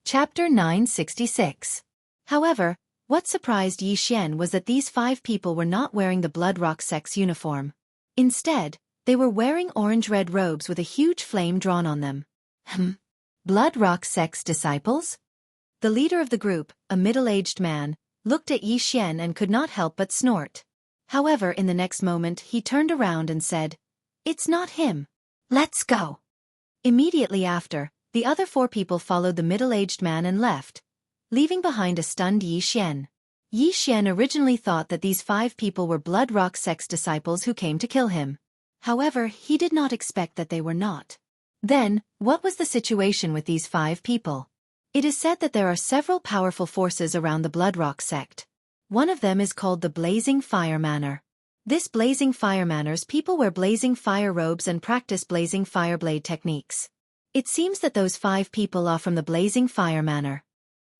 Chapter 966. However, what surprised Yi Xian was that these 5 people were not wearing the Blood Rock sect's uniform. Instead, they were wearing orange-red robes with a huge flame drawn on them. Blood Rock sect's disciples? The leader of the group, a middle-aged man, looked at Yi Xian and could not help but snort. However, in the next moment he turned around and said, "It's not him. Let's go." Immediately after, the other 4 people followed the middle-aged man and left, leaving behind a stunned Yi Xian. Yi Xian originally thought that these 5 people were Blood Rock sect's disciples who came to kill him. However, he did not expect that they were not. Then, what was the situation with these 5 people? It is said that there are several powerful forces around the Blood Rock sect. One of them is called the Blazing Fire Manor. This Blazing Fire Manor's people wear blazing fire robes and practice blazing fireblade techniques. It seems that those 5 people are from the Blazing Fire Manor.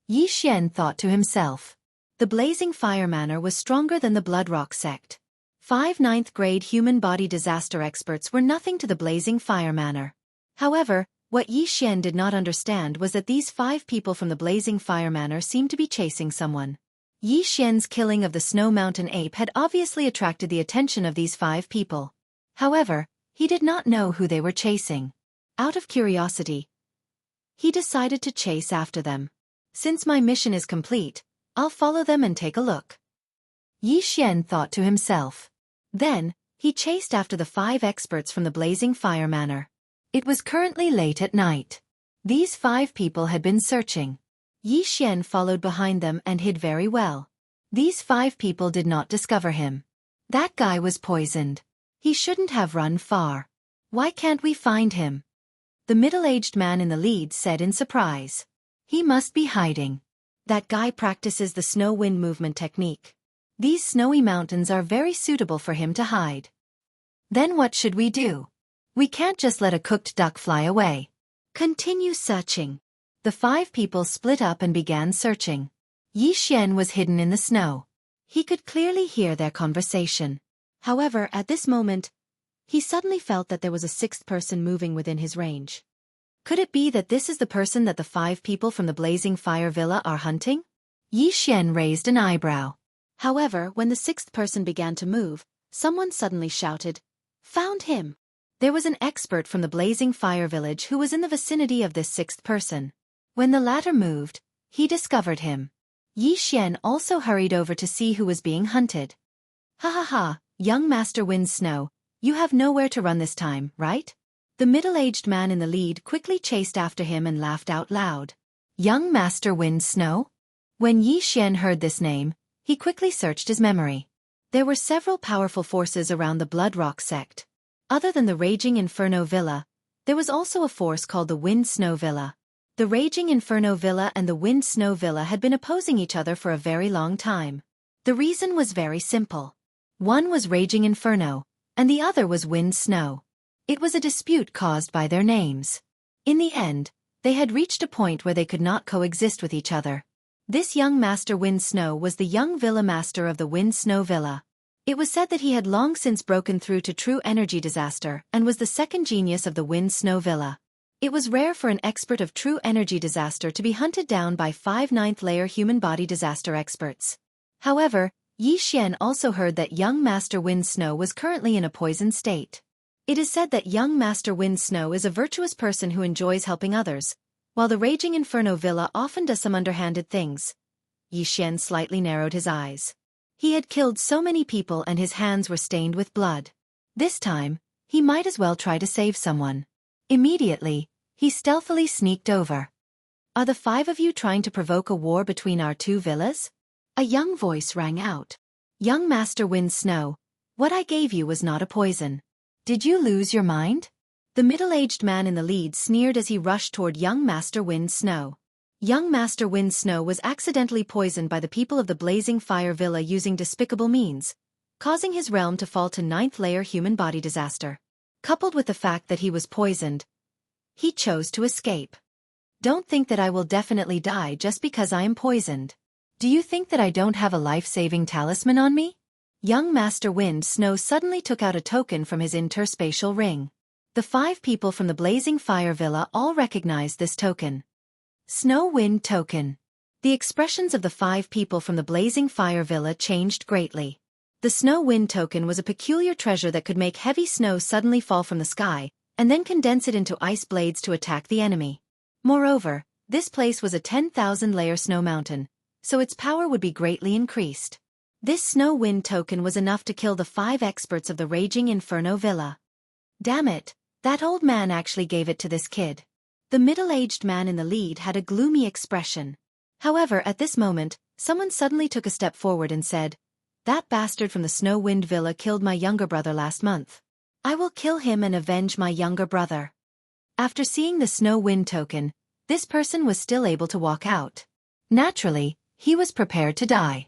Yi Xian thought to himself. The Blazing Fire Manor was stronger than the Blood Rock sect. 5 ninth-grade human body disaster experts were nothing to the Blazing Fire Manor. However, what Yi Xian did not understand was that these 5 people from the Blazing Fire Manor seemed to be chasing someone. Yi Xian's killing of the Snow Mountain ape had obviously attracted the attention of these 5 people. However, he did not know who they were chasing. Out of curiosity, he decided to chase after them. Since my mission is complete, I'll follow them and take a look. Yi Xian thought to himself. Then, he chased after the 5 experts from the Blazing Fire Manor. It was currently late at night. These 5 people had been searching. Yi Xian followed behind them and hid very well. These 5 people did not discover him. That guy was poisoned. He shouldn't have run far. Why can't we find him? The middle-aged man in the lead said in surprise. He must be hiding. That guy practices the snow wind movement technique. These snowy mountains are very suitable for him to hide. Then what should we do? We can't just let a cooked duck fly away. Continue searching. The 5 people split up and began searching. Yi Xian was hidden in the snow. He could clearly hear their conversation. However, at this moment, he suddenly felt that there was a 6th person moving within his range. Could it be that this is the person that the 5 people from the Blazing Fire Villa are hunting? Yi Xian raised an eyebrow. However, when the 6th person began to move, someone suddenly shouted, "Found him!" There was an expert from the Blazing Fire Village who was in the vicinity of this 6th person. When the latter moved, he discovered him. Yi Xian also hurried over to see who was being hunted. "Ha ha ha, young Master Wind Snow, you have nowhere to run this time, right?" The middle-aged man in the lead quickly chased after him and laughed out loud. Young Master Wind Snow? When Yi Xian heard this name, he quickly searched his memory. There were several powerful forces around the Blood Rock sect. Other than the Raging Inferno Villa, there was also a force called the Wind Snow Villa. The Raging Inferno Villa and the Wind Snow Villa had been opposing each other for a very long time. The reason was very simple. One was Raging Inferno, and the other was Wind Snow. It was a dispute caused by their names. In the end, they had reached a point where they could not coexist with each other. This young Master Wind Snow was the young Villa Master of the Wind Snow Villa. It was said that he had long since broken through to true energy disaster and was the 2nd genius of the Wind Snow Villa. It was rare for an expert of true energy disaster to be hunted down by 5 ninth-layer human body disaster experts. However, Yi Xian also heard that young Master Wind Snow was currently in a poisoned state. It is said that young Master Wind Snow is a virtuous person who enjoys helping others, while the Raging Inferno Villa often does some underhanded things. Yi Xian slightly narrowed his eyes. He had killed so many people and his hands were stained with blood. This time, he might as well try to save someone. Immediately, he stealthily sneaked over. "Are the 5 of you trying to provoke a war between our 2 villas?" A young voice rang out. "Young Master Wind Snow, what I gave you was not a poison. Did you lose your mind?" The middle-aged man in the lead sneered as he rushed toward young Master Wind Snow. Young Master Wind Snow was accidentally poisoned by the people of the Blazing Fire Villa using despicable means, causing his realm to fall to 9th-layer human body disaster. Coupled with the fact that he was poisoned, he chose to escape. "Don't think that I will definitely die just because I am poisoned. Do you think that I don't have a life-saving talisman on me?" Young Master Wind Snow suddenly took out a token from his interspatial ring. The 5 people from the Blazing Fire Villa all recognized this token. Snow Wind Token. The expressions of the 5 people from the Blazing Fire Villa changed greatly. The Snow Wind Token was a peculiar treasure that could make heavy snow suddenly fall from the sky, and then condense it into ice blades to attack the enemy. Moreover, this place was a 10,000-layer snow mountain, so its power would be greatly increased. This Snow Wind Token was enough to kill the 5 experts of the Raging Inferno Villa. Damn it, that old man actually gave it to this kid. The middle-aged man in the lead had a gloomy expression. However, at this moment, someone suddenly took a step forward and said, "That bastard from the Snow Wind Villa killed my younger brother last month. I will kill him and avenge my younger brother." After seeing the Snow Wind Token, this person was still able to walk out. Naturally, he was prepared to die.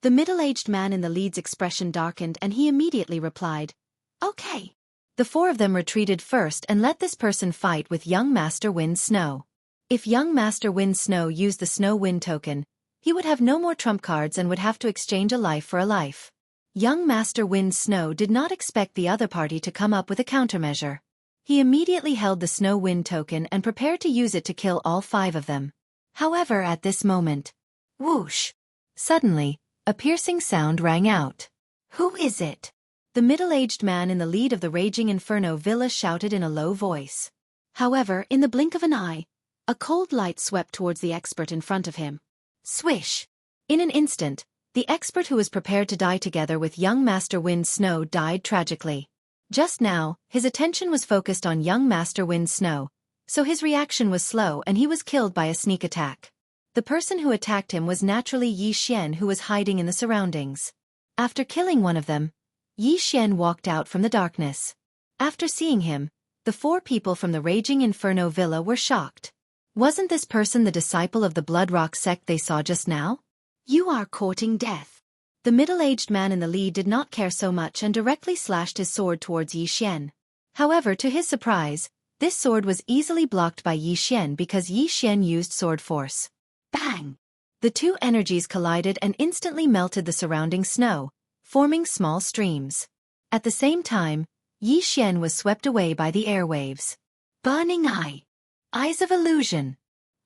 The middle-aged man in the lead's expression darkened and he immediately replied, "Okay." The 4 of them retreated first and let this person fight with young Master Wind Snow. If young Master Wind Snow used the Snow Wind Token, he would have no more trump cards and would have to exchange a life for a life. Young Master Wind Snow did not expect the other party to come up with a countermeasure. He immediately held the Snow Wind Token and prepared to use it to kill all 5 of them. However, at this moment, whoosh! Suddenly, a piercing sound rang out. "Who is it?" The middle-aged man in the lead of the Raging Inferno Villa shouted in a low voice. However, in the blink of an eye, a cold light swept towards the expert in front of him. Swish! In an instant, the expert who was prepared to die together with young Master Wind Snow died tragically. Just now, his attention was focused on young Master Wind Snow, so his reaction was slow and he was killed by a sneak attack. The person who attacked him was naturally Xianxia, who was hiding in the surroundings. After killing one of them, Xianxia walked out from the darkness. After seeing him, the 4 people from the Raging Inferno Villa were shocked. Wasn't this person the disciple of the Blood Rock sect they saw just now? "You are courting death." The middle-aged man in the lead did not care so much and directly slashed his sword towards Xianxia. However, to his surprise, this sword was easily blocked by Xianxia because Xianxia used sword force. Bang! The 2 energies collided and instantly melted the surrounding snow, forming small streams. At the same time, Xianxia was swept away by the airwaves. Burning Eye. Eyes of Illusion.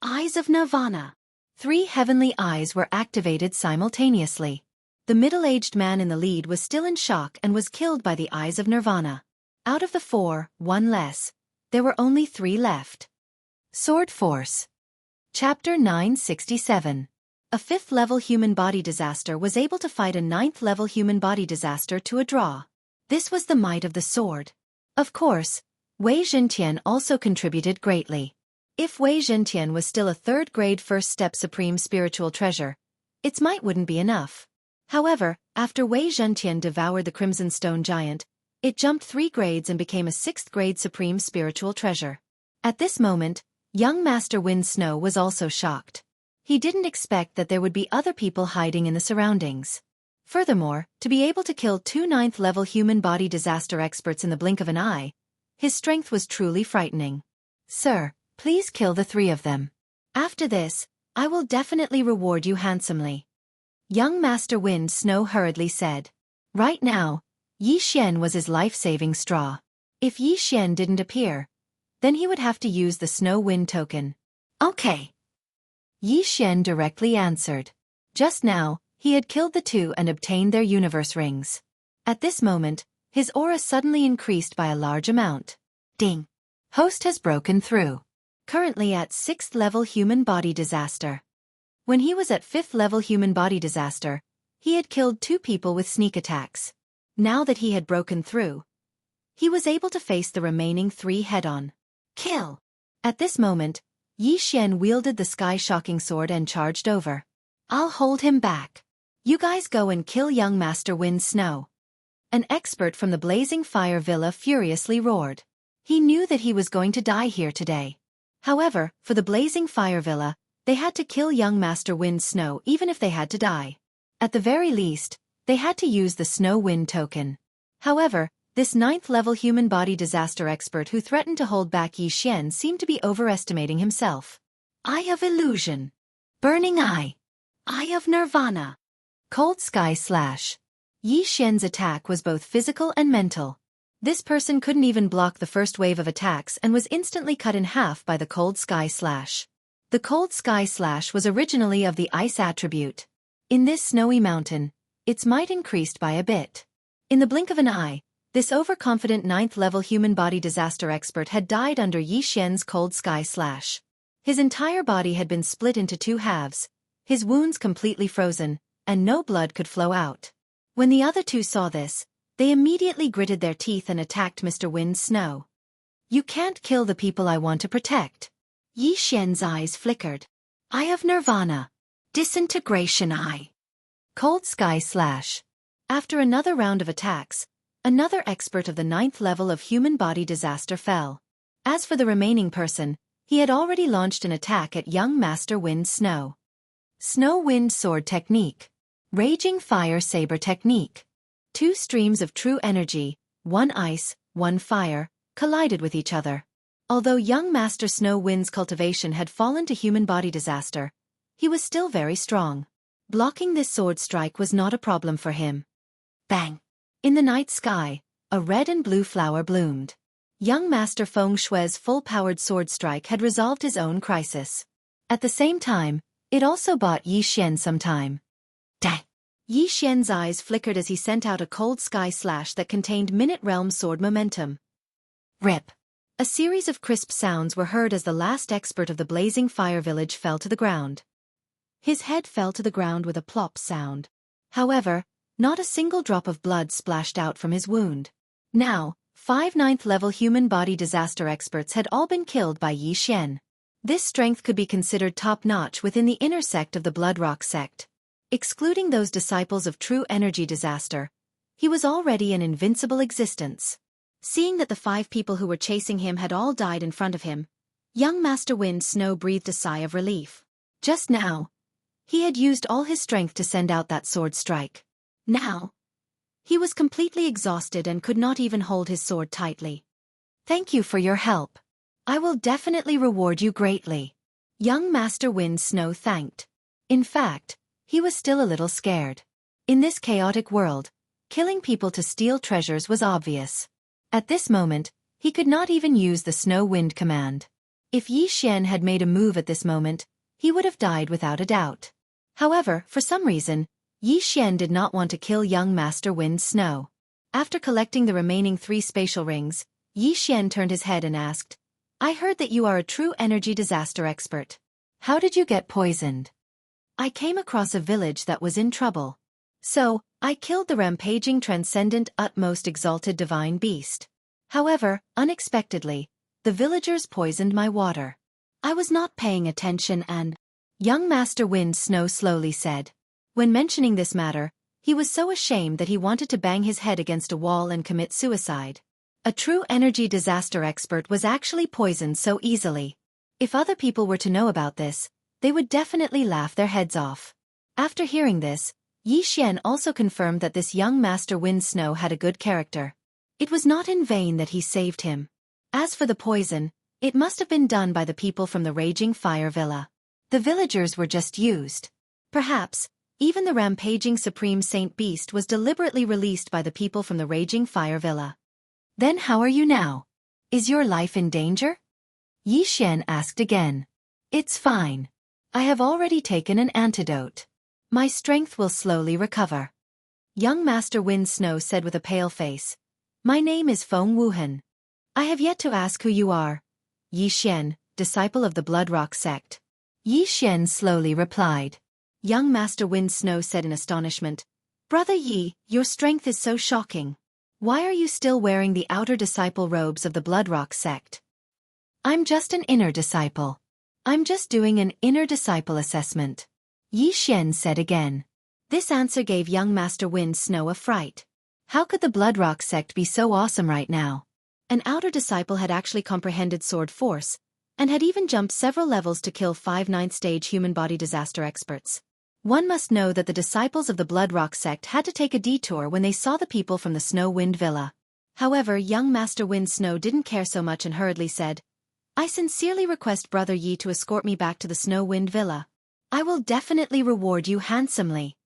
Eyes of Nirvana. 3 heavenly eyes were activated simultaneously. The middle-aged man in the lead was still in shock and was killed by the Eyes of Nirvana. Out of the 4, 1 less. There were only 3 left. Sword Force. Chapter 967. A 5th-level human body disaster was able to fight a 9th-level human body disaster to a draw. This was the might of the sword. Of course, Wei Zhentian also contributed greatly. If Wei Zhentian was still a 3rd-grade first-step supreme spiritual treasure, its might wouldn't be enough. However, after Wei Zhentian devoured the Crimson Stone Giant, it jumped 3 grades and became a 6th-grade supreme spiritual treasure. At this moment, young Master Wind Snow was also shocked. He didn't expect that there would be other people hiding in the surroundings. Furthermore, to be able to kill 2 9th-level human body disaster experts in the blink of an eye, his strength was truly frightening. "Sir, please kill the 3 of them. After this, I will definitely reward you handsomely," young Master Wind Snow hurriedly said. Right now, Xianxia was his life-saving straw. If Xianxia didn't appear, then he would have to use the Snow Wind Token. "Okay," Xianxia directly answered. Just now, he had killed the 2 and obtained their universe rings. At this moment, his aura suddenly increased by a large amount. Ding! Host has broken through. Currently at 6th-level human body disaster. When he was at 5th-level human body disaster, he had killed 2 people with sneak attacks. Now that he had broken through, he was able to face the remaining 3 head-on. Kill! At this moment, Xianxia wielded the sky-shocking sword and charged over. "I'll hold him back. You guys go and kill young Master Wind Snow." An expert from the Blazing Fire Villa furiously roared. He knew that he was going to die here today. However, for the Blazing Fire Villa, they had to kill young Master Wind Snow even if they had to die. At the very least, they had to use the Snow Wind Token. However, this 9th-level human body disaster expert who threatened to hold back Xianxia seemed to be overestimating himself. Eye of Illusion. Burning Eye. Eye of Nirvana. Cold Sky Slash. Xianxia's attack was both physical and mental. This person couldn't even block the first wave of attacks and was instantly cut in half by the Cold Sky Slash. The cold sky slash was originally of the ice attribute. In this snowy mountain, its might increased by a bit. In the blink of an eye, this overconfident 9th-level human body disaster expert had died under Yi Xian's cold sky slash. His entire body had been split into 2 halves, his wounds completely frozen, and no blood could flow out. When the other 2 saw this, they immediately gritted their teeth and attacked Mr. Wind Snow. "You can't kill the people I want to protect." Yi Xian's eyes flickered. "Eye of Nirvana. Disintegration Eye. Cold Sky Slash." After another round of attacks, another expert of the 9th level of human body disaster fell. As for the remaining person, he had already launched an attack at young Master Wind Snow. Snow Wind Sword Technique. Raging Fire Saber Technique. 2 streams of true energy, one ice, one fire, collided with each other. Although young Master Snow Wind's cultivation had fallen to human body disaster, he was still very strong. Blocking this sword strike was not a problem for him. Bang! In the night sky, a red and blue flower bloomed. Young Master Feng Shui's full-powered sword strike had resolved his own crisis. At the same time, it also bought Yi Xian some time. Dang! Yi Xian's eyes flickered as he sent out a cold sky slash that contained Minute Realm sword momentum. Rip! A series of crisp sounds were heard as the last expert of the blazing fire village fell to the ground. His head fell to the ground with a plop sound. However, not a single drop of blood splashed out from his wound. Now, 5 9th-level human body disaster experts had all been killed by Yi Xian. This strength could be considered top-notch within the inner sect of the Bloodrock sect. Excluding those disciples of true energy disaster, he was already an invincible existence. Seeing that the 5 people who were chasing him had all died in front of him, young Master Wind Snow breathed a sigh of relief. Just now, he had used all his strength to send out that sword strike. Now, he was completely exhausted and could not even hold his sword tightly. "Thank you for your help. I will definitely reward you greatly," young Master Wind Snow thanked. In fact, he was still a little scared. In this chaotic world, killing people to steal treasures was obvious. At this moment, he could not even use the Snow Wind command. If Yi Xian had made a move at this moment, he would have died without a doubt. However, for some reason, Yi Xian did not want to kill young Master Wind Snow. After collecting the remaining 3 spatial rings, Yi Xian turned his head and asked, "I heard that you are a true energy disaster expert. How did you get poisoned?" "I came across a village that was in trouble. So, I killed the rampaging transcendent utmost exalted divine beast. However, unexpectedly, the villagers poisoned my water. I was not paying attention and—" young Master Wind Snow slowly said. When mentioning this matter, he was so ashamed that he wanted to bang his head against a wall and commit suicide. A true energy disaster expert was actually poisoned so easily. If other people were to know about this, they would definitely laugh their heads off. After hearing this, Yi Xian also confirmed that this young Master Wind Snow had a good character. It was not in vain that he saved him. As for the poison, it must have been done by the people from the Raging Fire Villa. The villagers were just used. Perhaps, even the rampaging Supreme Saint Beast was deliberately released by the people from the Raging Fire Villa. "Then how are you now? Is your life in danger?" Yi Xian asked again. "It's fine. I have already taken an antidote. My strength will slowly recover." Young Master Wind Snow said with a pale face, "My name is Feng Wuhan. I have yet to ask who you are." "Yi Xian, disciple of the Bloodrock sect." Yi Xian slowly replied. Young Master Wind Snow said in astonishment, "Brother Yi, your strength is so shocking. Why are you still wearing the outer disciple robes of the Bloodrock sect?" "I'm just an inner disciple. I'm just doing an inner disciple assessment," Yi Xian said again. This answer gave young Master Wind Snow a fright. How could the Bloodrock sect be so awesome right now? An outer disciple had actually comprehended sword force, and had even jumped several levels to kill 5 9th-stage human body disaster experts. One must know that the disciples of the Bloodrock sect had to take a detour when they saw the people from the Snow Wind Villa. However, young Master Wind Snow didn't care so much and hurriedly said, "I sincerely request Brother Yi to escort me back to the Snow Wind Villa. I will definitely reward you handsomely."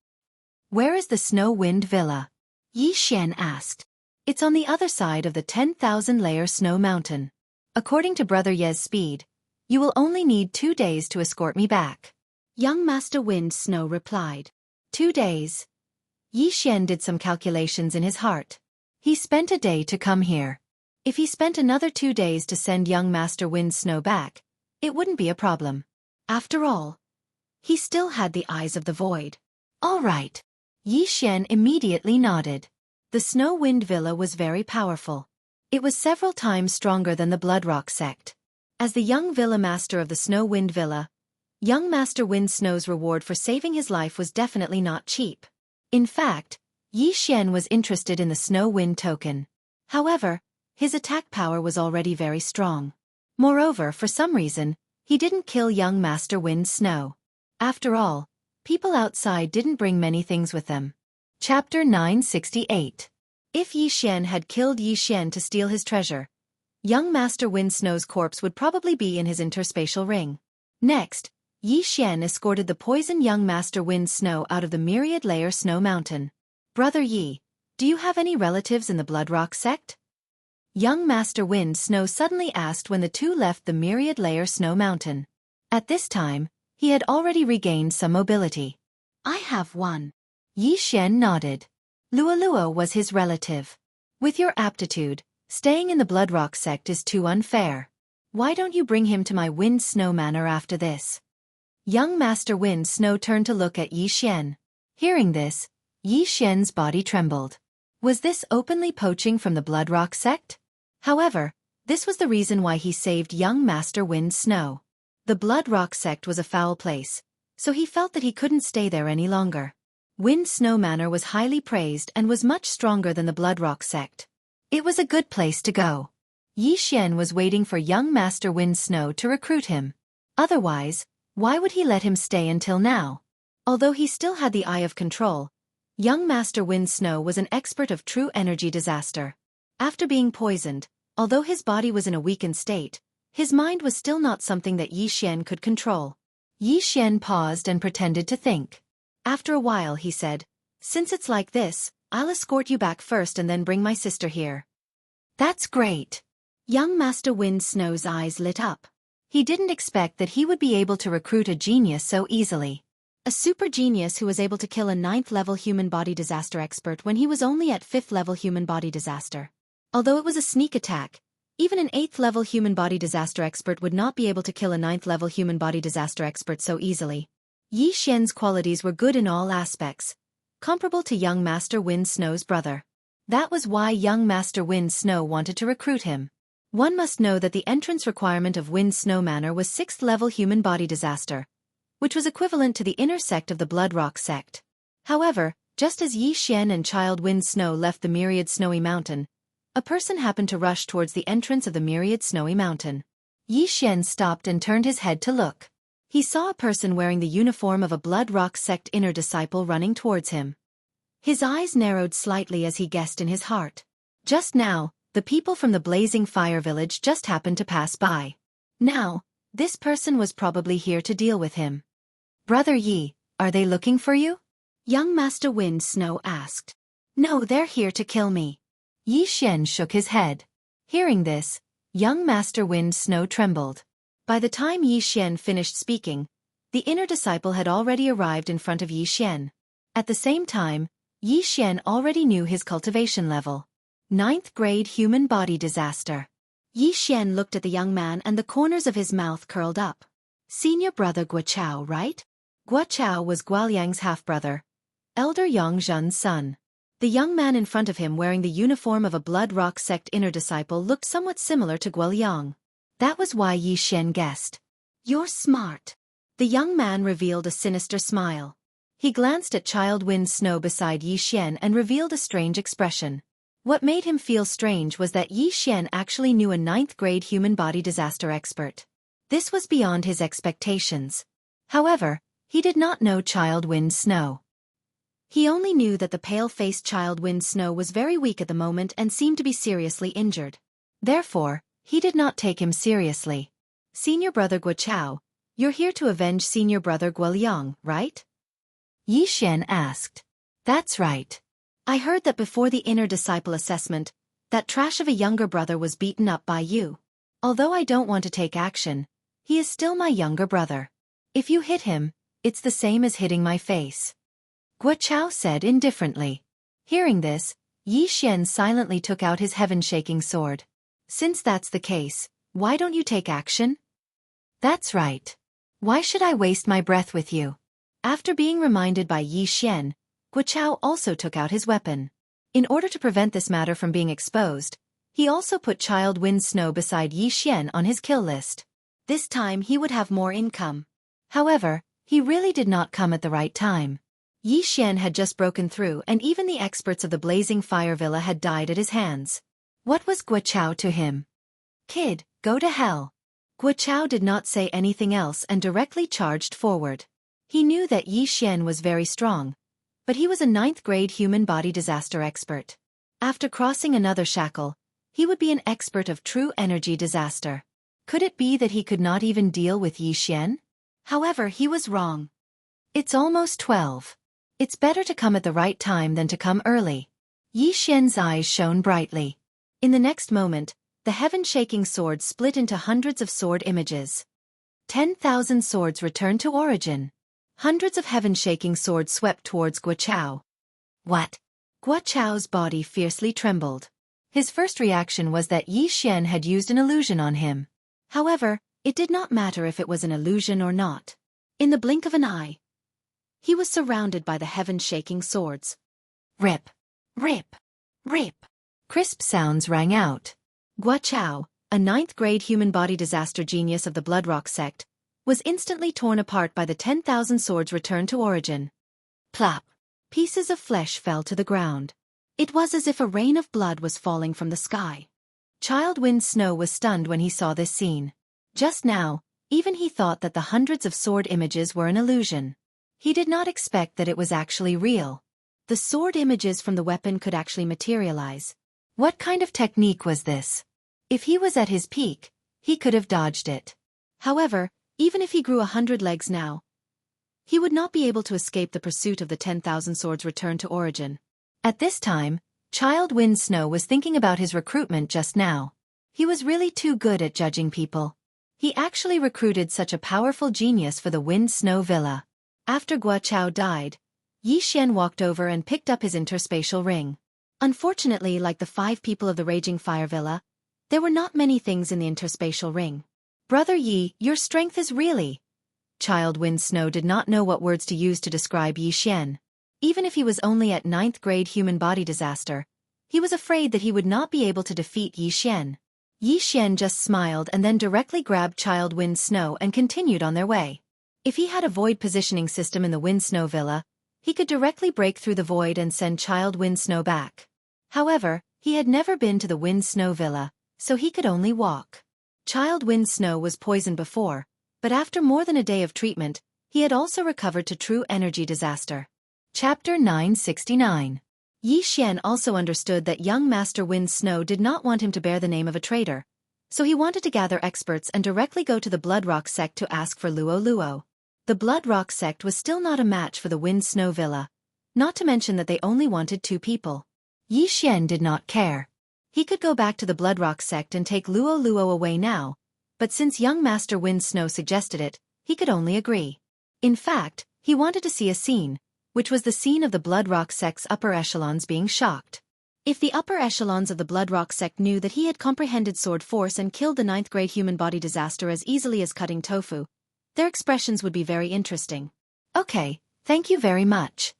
"Where is the Snow Wind Villa?" Yi Xian asked. "It's on the other side of the 10,000-layer snow mountain. According to Brother Ye's speed, You will only need 2 days to escort me back. Young Master Wind Snow replied. 2 days. Yi Xian did some calculations in his heart. He spent a day to come here. If he spent another 2 days to send young Master Wind Snow back, it wouldn't be a problem. After all, he still had the eyes of the void. All right. Yi Xian immediately nodded. The Snow Wind Villa was very powerful. It was several times stronger than the Bloodrock sect. As the young villa master of the Snow Wind Villa, young Master Wind Snow's reward for saving his life was definitely not cheap. In fact, Yi Xian was interested in the Snow Wind token. However, his attack power was already very strong. Moreover, for some reason, he didn't kill young Master Wind Snow. After all, people outside didn't bring many things with them. Chapter 968. If Yi Xian had killed Yi Xian to steal his treasure, young Master Wind Snow's corpse would probably be in his interspatial ring. Next, Yi Xian escorted the poisoned young Master Wind Snow out of the Myriad Layer Snow Mountain. Brother Yi, do you have any relatives in the Bloodrock sect? Young Master Wind Snow suddenly asked when the two left the Myriad Layer Snow Mountain. At this time, he had already regained some mobility. I have one. Yi Xian nodded. Lualua was his relative. With your aptitude, staying in the Bloodrock sect is too unfair. Why don't you bring him to my Wind Snow Manor after this? Young Master Wind Snow turned to look at Yi Xian. Hearing this, Yi Xian's body trembled. Was this openly poaching from the Bloodrock sect? However, this was the reason why he saved young Master Wind Snow. The Bloodrock sect was a foul place, so he felt that he couldn't stay there any longer. Wind Snow Manor was highly praised and was much stronger than the Bloodrock sect. It was a good place to go. Yi Xian was waiting for young Master Wind Snow to recruit him. Otherwise, why would he let him stay until now? Although he still had the eye of control, young Master Wind Snow was an expert of true energy disaster. After being poisoned, although his body was in a weakened state, his mind was still not something that Yi Xian could control. Yi Xian paused and pretended to think. After a while he said, "Since it's like this, I'll escort you back first and then bring my sister here." That's great. Young Master Wind Snow's eyes lit up. He didn't expect that he would be able to recruit a genius so easily. A super genius who was able to kill a 9th-level human body disaster expert when he was only at 5th-level human body disaster. Although it was a sneak attack, even an 8th-level human body disaster expert would not be able to kill a 9th-level human body disaster expert so easily. Yi Xian's qualities were good in all aspects, comparable to young Master Wind Snow's brother. That was why young Master Wind Snow wanted to recruit him. One must know that the entrance requirement of Wind Snow Manor was 6th-level human body disaster, which was equivalent to the inner sect of the Bloodrock sect. However, just as Yi Xian and Child Wind Snow left the Myriad Snowy Mountain, a person happened to rush towards the entrance of the Myriad Snowy Mountain. Yi Xian stopped and turned his head to look. He saw a person wearing the uniform of a Bloodrock sect inner disciple running towards him. His eyes narrowed slightly as he guessed in his heart. Just now, the people from the Blazing Fire Village just happened to pass by. Now, this person was probably here to deal with him. Brother Yi, are they looking for you? Young Master Wind Snow asked. No, they're here to kill me. Yi Xian shook his head. Hearing this, young Master Wind Snow trembled. By the time Yi Xian finished speaking, the inner disciple had already arrived in front of Yi Xian. At the same time, Yi Xian already knew his cultivation level. 9th grade human body disaster. Yi Xian looked at the young man and the corners of his mouth curled up. Senior brother Guo, right? Guo was Guoliang's half-brother, Elder Yang Zhen's son. The young man in front of him wearing the uniform of a Bloodrock sect inner disciple looked somewhat similar to Guoliang. That was why Yi Xian guessed. You're smart. The young man revealed a sinister smile. He glanced at Child Wind Snow beside Yi Xian and revealed a strange expression. What made him feel strange was that Yi Xian actually knew a 9th grade human body disaster expert. This was beyond his expectations. However, he did not know Child Wind Snow. He only knew that the pale-faced Child Wind Snow was very weak at the moment and seemed to be seriously injured. Therefore, he did not take him seriously. Senior brother Guo, you're here to avenge senior brother Guoliang, right? Yi Xian asked. That's right. I heard that before the inner disciple assessment, that trash of a younger brother was beaten up by you. Although I don't want to take action, He is still my younger brother. If you hit him, it's the same as hitting my face. Guo said indifferently. Hearing this, Xian silently took out his heaven-shaking sword. Since that's the case, why don't you take action? That's right. Why should I waste my breath with you? After being reminded by Xian, Guo also took out his weapon. In order to prevent this matter from being exposed, he also put Child Wind Snow beside Xian on his kill list. This time he would have more income. However, he really did not come at the right time. Xian had just broken through and even the experts of the Blazing Fire Villa had died at his hands. What was Guo to him? Kid, go to hell. Guo did not say anything else and directly charged forward. He knew that Xian was very strong, but he was a 9th-grade human body disaster expert. After crossing another shackle, he would be an expert of true energy disaster. Could it be that he could not even deal with Xian? However, he was wrong. It's almost 12. It's better to come at the right time than to come early. Xian's eyes shone brightly. In the next moment, the heaven-shaking sword split into hundreds of sword images. 10,000 swords returned to origin. Hundreds of heaven-shaking swords swept towards Guo. What? Guo's body fiercely trembled. His first reaction was that Xian had used an illusion on him. However, it did not matter if it was an illusion or not. In the blink of an eye, he was surrounded by the heaven-shaking swords. Rip! Rip! Rip! Crisp sounds rang out. Guo, a 9th-grade human body disaster genius of the Bloodrock sect, was instantly torn apart by the 10,000 swords returned to origin. Plop! Pieces of flesh fell to the ground. It was as if a rain of blood was falling from the sky. Child Wind Snow was stunned when he saw this scene. Just now, even he thought that the hundreds of sword images were an illusion. He did not expect that it was actually real. The sword images from the weapon could actually materialize. What kind of technique was this? If he was at his peak, he could have dodged it. However, even if he grew 100 legs now, he would not be able to escape the pursuit of the 10,000 swords returned to origin. At this time, Child Wind Snow was thinking about his recruitment just now. He was really too good at judging people. He actually recruited such a powerful genius for the Wind Snow Villa. After Guo died, Xian walked over and picked up his interspatial ring. Unfortunately, like the 5 people of the Raging Fire Villa, there were not many things in the interspatial ring. Brother Yi, your strength is really... Child Wind Snow did not know what words to use to describe Xian. Even if he was only at 9th-grade human body disaster, he was afraid that he would not be able to defeat Xian. Xian just smiled and then directly grabbed Child Wind Snow and continued on their way. If he had a void positioning system in the Wind Snow Villa, he could directly break through the void and send Child Wind Snow back. However, he had never been to the Wind Snow Villa, so he could only walk. Child Wind Snow was poisoned before, but after more than a day of treatment, he had also recovered to true energy disaster. Chapter 969. Xian also understood that young Master Wind Snow did not want him to bear the name of a traitor, so he wanted to gather experts and directly go to the Bloodrock sect to ask for Luo. The Bloodrock sect was still not a match for the Wind Snow Villa, not to mention that they only wanted 2 people. Xian did not care. He could go back to the Bloodrock sect and take Luo away now, but since young Master Wind Snow suggested it, he could only agree. In fact, he wanted to see a scene, which was the scene of the Bloodrock sect's upper echelons being shocked. If the upper echelons of the Bloodrock sect knew that he had comprehended sword force and killed the 9th-grade human body disaster as easily as cutting tofu, their expressions would be very interesting. Okay, thank you very much.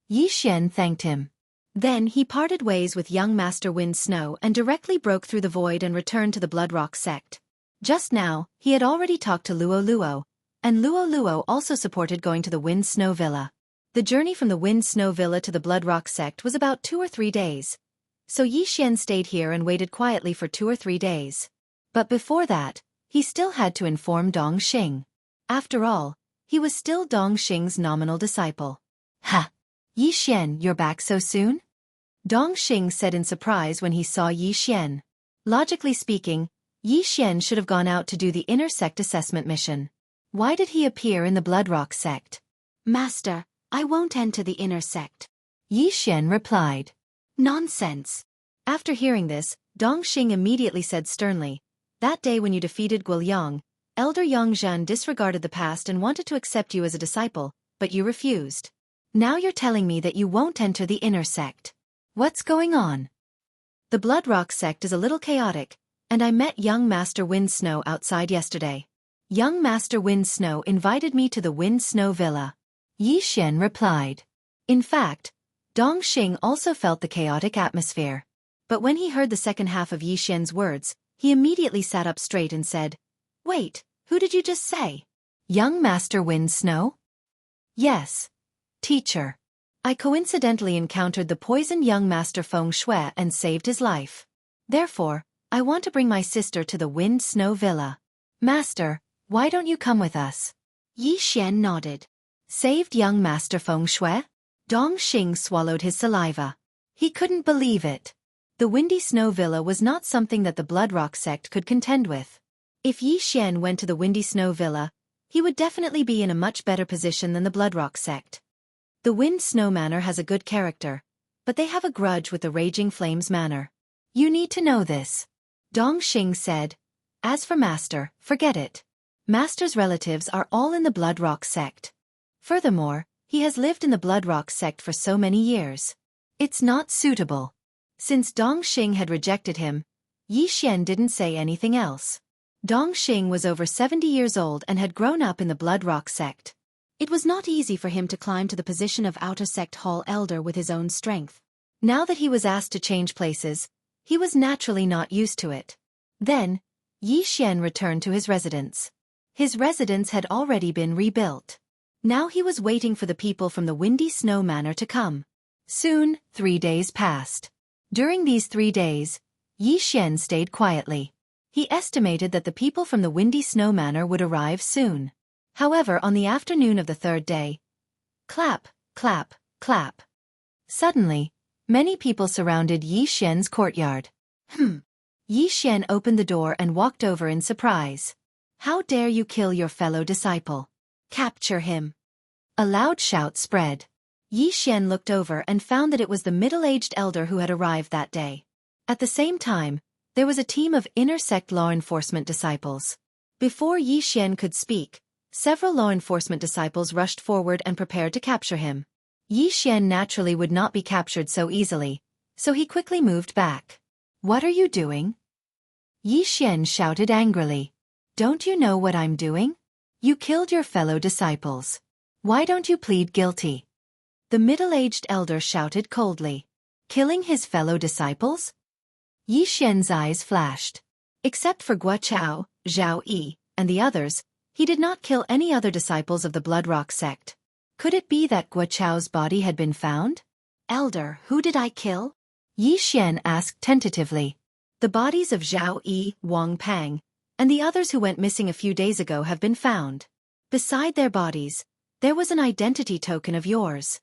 Xian thanked him. Then he parted ways with young Master Wind Snow and directly broke through the void and returned to the Bloodrock sect. Just now, he had already talked to Luo, and Luo also supported going to the Wind Snow Villa. The journey from the Wind Snow Villa to the Bloodrock sect was about 2 or 3 days. So Xian stayed here and waited quietly for 2 or 3 days. But before that, he still had to inform Dongxing. After all, he was still Dongxing's nominal disciple. Ha! Xian, you're back so soon? Dongxing said in surprise when he saw Xian. Logically speaking, Xian should have gone out to do the inner sect assessment mission. Why did he appear in the Bloodrock sect? Master, I won't enter the inner sect. Xian replied. Nonsense. After hearing this, Dongxing immediately said sternly, that day when you defeated Guoyang, Elder Yongzhan disregarded the past and wanted to accept you as a disciple, but you refused. Now you're telling me that you won't enter the inner sect. What's going on? The Bloodrock sect is a little chaotic, and I met young Master Wind Snow outside yesterday. Young Master Wind Snow invited me to the Wind Snow Villa. Yi Xian replied. In fact, Dong Xing also felt the chaotic atmosphere. But when he heard the second half of Yi Xian's words, he immediately sat up straight and said, Wait, who did you just say? Young Master Wind Snow? Yes. Teacher. I coincidentally encountered the poisoned young Master Feng Shui and saved his life. Therefore, I want to bring my sister to the Wind Snow Villa. Master, why don't you come with us? Yi Xian nodded. Saved young Master Feng Shui? Dong Xing swallowed his saliva. He couldn't believe it. The Windy Snow Villa was not something that the Bloodrock sect could contend with. If Yi Xian went to the Windy Snow Villa, he would definitely be in a much better position than the Bloodrock sect. The Wind Snow Manor has a good character, but they have a grudge with the Raging Flames Manor. You need to know this. Dong Xing said. As for Master, forget it. Master's relatives are all in the Bloodrock sect. Furthermore, he has lived in the Bloodrock sect for so many years. It's not suitable. Since Dong Xing had rejected him, Yi Xian didn't say anything else. Dong Xing was over 70 years old and had grown up in the Bloodrock sect. It was not easy for him to climb to the position of Outer Sect Hall Elder with his own strength. Now that he was asked to change places, he was naturally not used to it. Then, Yi Xian returned to his residence. His residence had already been rebuilt. Now he was waiting for the people from the Windy Snow Manor to come. Soon, 3 days passed. During these 3 days, Yi Xian stayed quietly. He estimated that the people from the Windy Snow Manor would arrive soon. However, on the afternoon of the 3rd day, clap, clap, clap. Suddenly, many people surrounded Yi Xian's courtyard. Yi Xian opened the door and walked over in surprise. How dare you kill your fellow disciple? Capture him. A loud shout spread. Yi Xian looked over and found that it was the middle-aged elder who had arrived that day. At the same time, there was a team of inner sect law enforcement disciples. Before Yi Xian could speak, several law enforcement disciples rushed forward and prepared to capture him. Yi Xian naturally would not be captured so easily, so he quickly moved back. What are you doing? Yi Xian shouted angrily. Don't you know what I'm doing? You killed your fellow disciples. Why don't you plead guilty? The middle-aged elder shouted coldly. Killing his fellow disciples? Yi Xian's eyes flashed. Except for Guo, Zhao Yi, and the others, he did not kill any other disciples of the Bloodrock sect. Could it be that Guo body had been found? Elder, who did I kill? Yi Xian asked tentatively. The bodies of Zhao Yi, Wang Pang, and the others who went missing a few days ago have been found. Beside their bodies, there was an identity token of yours.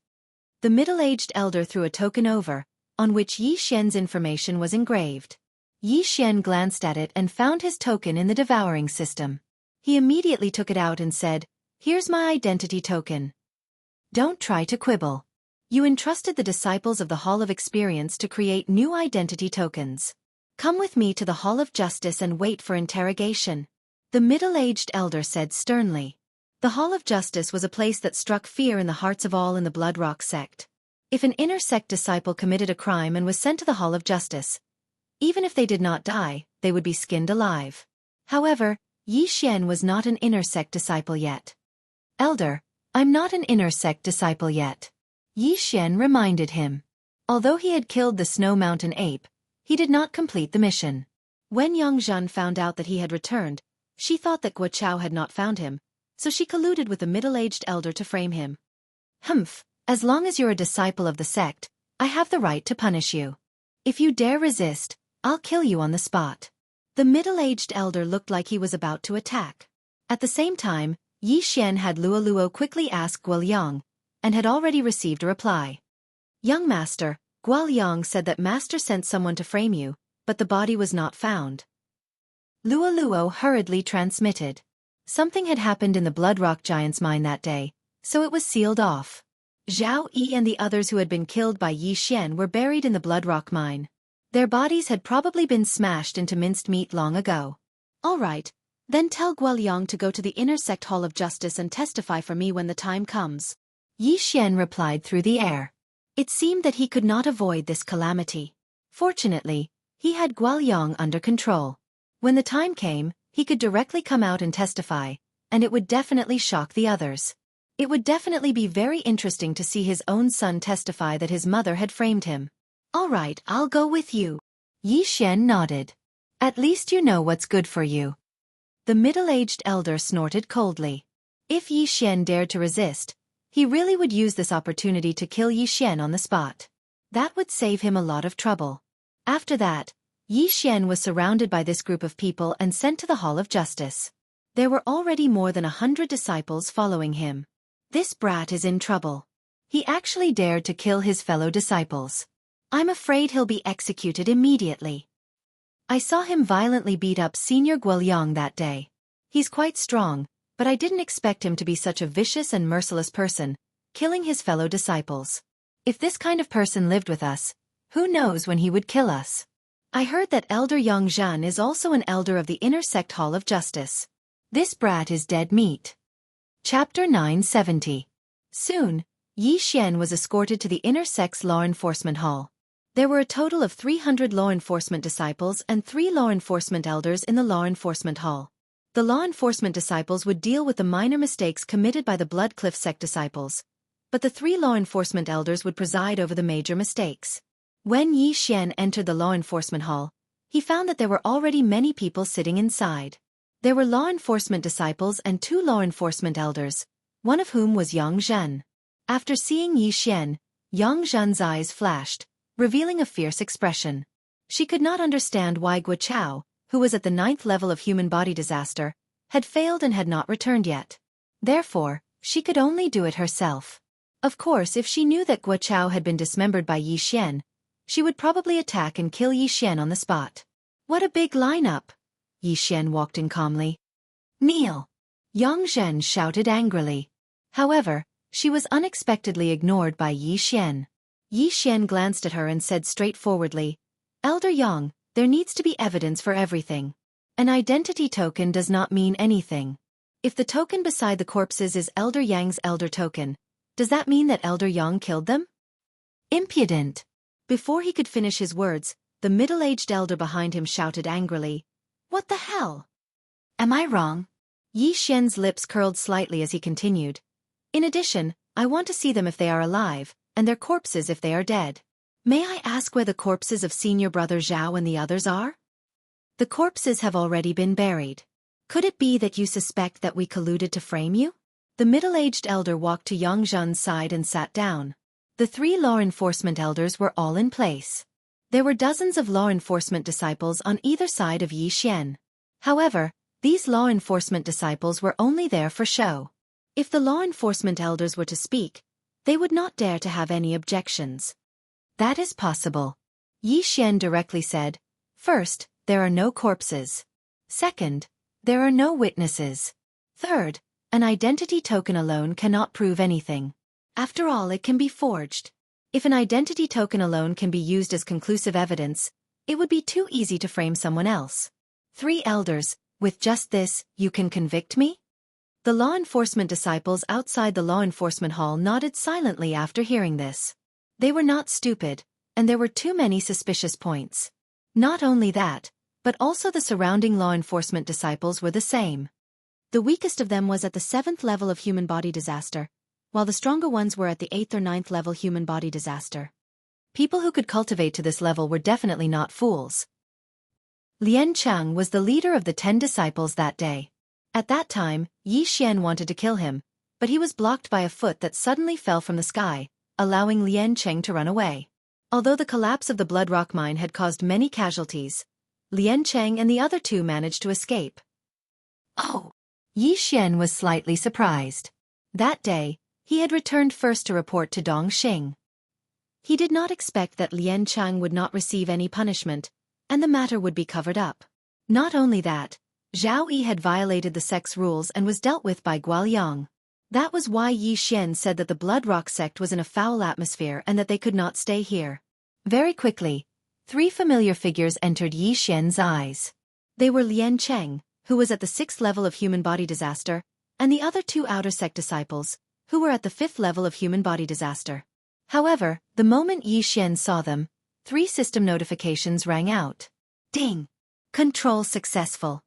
The middle-aged elder threw a token over, on which Yi Xian's information was engraved. Yi Xian glanced at it and found his token in the devouring system. He immediately took it out and said, Here's my identity token. Don't try to quibble. You entrusted the disciples of the Hall of Experience to create new identity tokens. Come with me to the Hall of Justice and wait for interrogation. The middle-aged elder said sternly. The Hall of Justice was a place that struck fear in the hearts of all in the Bloodrock sect. If an inner sect disciple committed a crime and was sent to the Hall of Justice, even if they did not die, they would be skinned alive. However, Yi Xian was not an inner sect disciple yet. Elder, I'm not an inner sect disciple yet. Yi Xian reminded him. Although he had killed the Snow Mountain ape, he did not complete the mission. When Yongzhan found out that he had returned, she thought that Guo had not found him, so she colluded with the middle-aged elder to frame him. As long as you're a disciple of the sect, I have the right to punish you. If you dare resist, I'll kill you on the spot. The middle-aged elder looked like he was about to attack. At the same time, Yi Xian had Luo quickly ask Guoliang, and had already received a reply. Young master, Guoliang said that master sent someone to frame you, but the body was not found. Luo hurriedly transmitted. Something had happened in the Bloodrock Giant's mine that day, so it was sealed off. Zhao Yi and the others who had been killed by Yi Xian were buried in the Bloodrock mine. Their bodies had probably been smashed into minced meat long ago. All right, Then tell Guoliang to go to the inner sect Hall of Justice and testify for me when the time comes. Yi Xian replied through the air. It seemed that he could not avoid this calamity. Fortunately, he had Guoliang under control. When the time came, he could directly come out and testify, and it would definitely shock the others. It would definitely be very interesting to see his own son testify that his mother had framed him. All right, I'll go with you. Yi Xian nodded. At least you know what's good for you. The middle-aged elder snorted coldly. If Yi Xian dared to resist, he really would use this opportunity to kill Yi Xian on the spot. That would save him a lot of trouble. After that, Yi Xian was surrounded by this group of people and sent to the Hall of Justice. There were already more than 100 disciples following him. This brat is in trouble. He actually dared to kill his fellow disciples. I'm afraid he'll be executed immediately. I saw him violently beat up Senior Guoliang that day. He's quite strong, but I didn't expect him to be such a vicious and merciless person, killing his fellow disciples. If this kind of person lived with us, who knows when he would kill us. I heard that Elder Yang Zhan is also an elder of the Inner Sect Hall of Justice. This brat is dead meat. Chapter 970. Soon, Yi Xian was escorted to the Inner Sect's Law Enforcement Hall. There were a total of 300 law enforcement disciples and 3 law enforcement elders in the Law Enforcement Hall. The law enforcement disciples would deal with the minor mistakes committed by the Blood Cliff sect disciples, but the 3 law enforcement elders would preside over the major mistakes. When Yi Xian entered the law enforcement hall, he found that there were already many people sitting inside. There were law enforcement disciples and 2 law enforcement elders, one of whom was Yang Zhan. After seeing Yi Xian, Yang Zhan's eyes flashed, revealing a fierce expression. She could not understand why Guo, who was at the 9th level of human body disaster, had failed and had not returned yet. Therefore, she could only do it herself. Of course, if she knew that Guo had been dismembered by Yi Xian, she would probably attack and kill Yi Xian on the spot. What a big lineup! Yi Xian walked in calmly. Kneel! Yang Zhen shouted angrily. However, she was unexpectedly ignored by Yi Xian. Yi Xian glanced at her and said straightforwardly, Elder Yang, there needs to be evidence for everything. An identity token does not mean anything. If the token beside the corpses is Elder Yang's elder token, does that mean that Elder Yang killed them? Impudent! Before he could finish his words, the middle-aged elder behind him shouted angrily, What the hell? Am I wrong? Yi Xian's lips curled slightly as he continued. In addition, I want to see them if they are alive, and their corpses if they are dead. May I ask where the corpses of Senior Brother Zhao and the others are? The corpses have already been buried. Could it be that you suspect that we colluded to frame you? The middle-aged elder walked to Yang Zhan's side and sat down. The 3 law enforcement elders were all in place. There were dozens of law enforcement disciples on either side of Yi Xian. However, these law enforcement disciples were only there for show. If the law enforcement elders were to speak, they would not dare to have any objections. That is possible. Yi Xian directly said, First, there are no corpses. Second, there are no witnesses. Third, an identity token alone cannot prove anything. After all, it can be forged. If an identity token alone can be used as conclusive evidence, it would be too easy to frame someone else. 3 elders, with just this, you can convict me? The law enforcement disciples outside the law enforcement hall nodded silently after hearing this. They were not stupid, and there were too many suspicious points. Not only that, but also the surrounding law enforcement disciples were the same. The weakest of them was at the 7th level of human body disaster, while the stronger ones were at the 8th or 9th level human body disaster. People who could cultivate to this level were definitely not fools. Lian Cheng was the leader of the 10 disciples that day. At that time, Yi Xian wanted to kill him, but he was blocked by a foot that suddenly fell from the sky, allowing Lian Cheng to run away. Although the collapse of the Blood Rock mine had caused many casualties, Lian Cheng and the other 2 managed to escape. Oh! Yi Xian was slightly surprised. That day, he had returned first to report to Dong Xing. He did not expect that Lian Cheng would not receive any punishment, and the matter would be covered up. Not only that, Zhao Yi had violated the sect's rules and was dealt with by Guoliang. That was why Yi Xian said that the Blood Rock sect was in a foul atmosphere and that they could not stay here. Very quickly, 3 familiar figures entered Yi Xian's eyes. They were Lian Cheng, who was at the 6th level of human body disaster, and the other 2 outer sect disciples, who were at the 5th level of human body disaster. However, the moment Yi Xian saw them, 3 system notifications rang out. Ding! Control successful.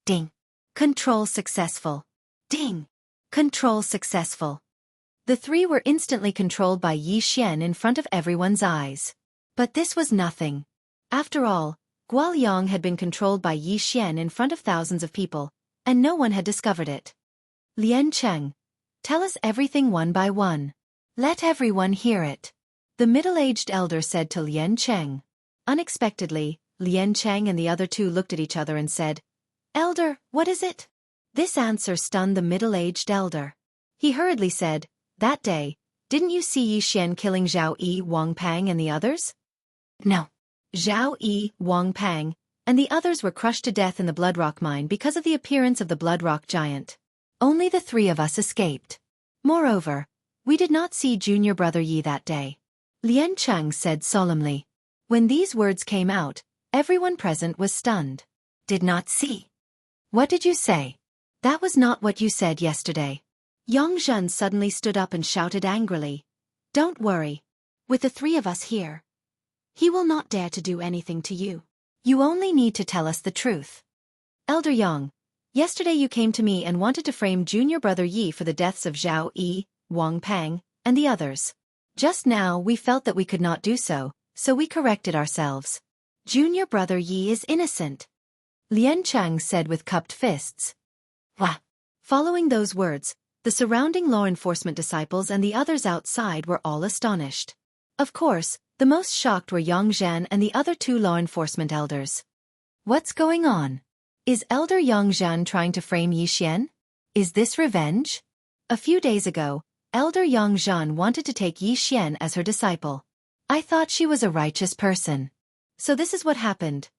Ding! Control successful. Ding! Control successful. The 3 were instantly controlled by Yi Xian in front of everyone's eyes. But this was nothing. After all, Guoliang had been controlled by Yi Xian in front of thousands of people, and no one had discovered it. Lian Cheng, tell us everything one by one. Let everyone hear it. The middle-aged elder said to Lian Cheng. Unexpectedly, Lian Cheng and the other 2 looked at each other and said, Elder, what is it? This answer stunned the middle-aged elder. He hurriedly said, That day, didn't you see Yi Xian killing Zhao Yi, Wang Pang and the others? No. Zhao Yi, Wang Pang, and the others were crushed to death in the Bloodrock mine because of the appearance of the Bloodrock giant. Only the 3 of us escaped. Moreover, we did not see junior brother Yi that day. Lian Cheng said solemnly. When these words came out, everyone present was stunned. Did not see. What did you say? That was not what you said yesterday. Yang Zhen suddenly stood up and shouted angrily. Don't worry. With the 3 of us here, he will not dare to do anything to you. You only need to tell us the truth. Elder Yang, yesterday you came to me and wanted to frame junior brother Yi for the deaths of Zhao Yi, Wang Pang, and the others. Just now we felt that we could not do so, so we corrected ourselves. Junior brother Yi is innocent. Lian Cheng said with cupped fists. Wah! Following those words, the surrounding law enforcement disciples and the others outside were all astonished. Of course, the most shocked were Yang Zhan and the other 2 law enforcement elders. What's going on? Is Elder Yang Zhan trying to frame Yi Xian? Is this revenge? A few days ago, Elder Yang Zhan wanted to take Yi Xian as her disciple. I thought she was a righteous person. So this is what happened.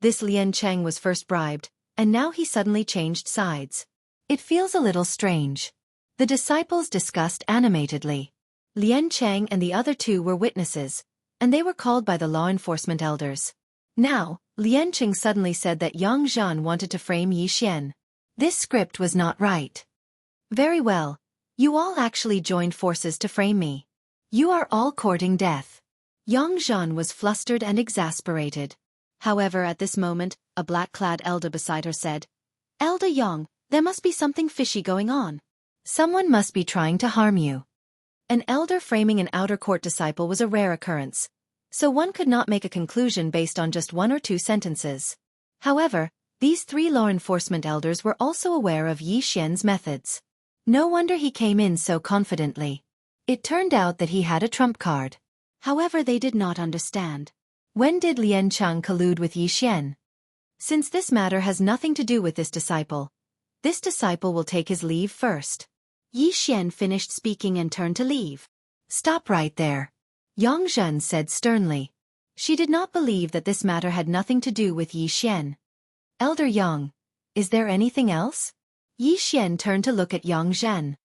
This Lian Cheng was first bribed, and now he suddenly changed sides. It feels a little strange. The disciples discussed animatedly. Lian Cheng and the other 2 were witnesses, and they were called by the law enforcement elders. Now, Lian Cheng suddenly said that Yang Zhan wanted to frame Yi Xian. This script was not right. Very well. You all actually joined forces to frame me. You are all courting death. Yang Zhan was flustered and exasperated. However, at this moment, a black-clad elder beside her said, Elder Yang, there must be something fishy going on. Someone must be trying to harm you. An elder framing an outer court disciple was a rare occurrence, so one could not make a conclusion based on just 1 or 2 sentences. However, these 3 law enforcement elders were also aware of Yi Xian's methods. No wonder he came in so confidently. It turned out that he had a trump card. However, they did not understand. When did Lian Cheng collude with Yi Xian? Since this matter has nothing to do with this disciple will take his leave first. Yi Xian finished speaking and turned to leave. Stop right there. Yang Zhen said sternly. She did not believe that this matter had nothing to do with Yi Xian. Elder Yang, is there anything else? Yi Xian turned to look at Yang Zhen.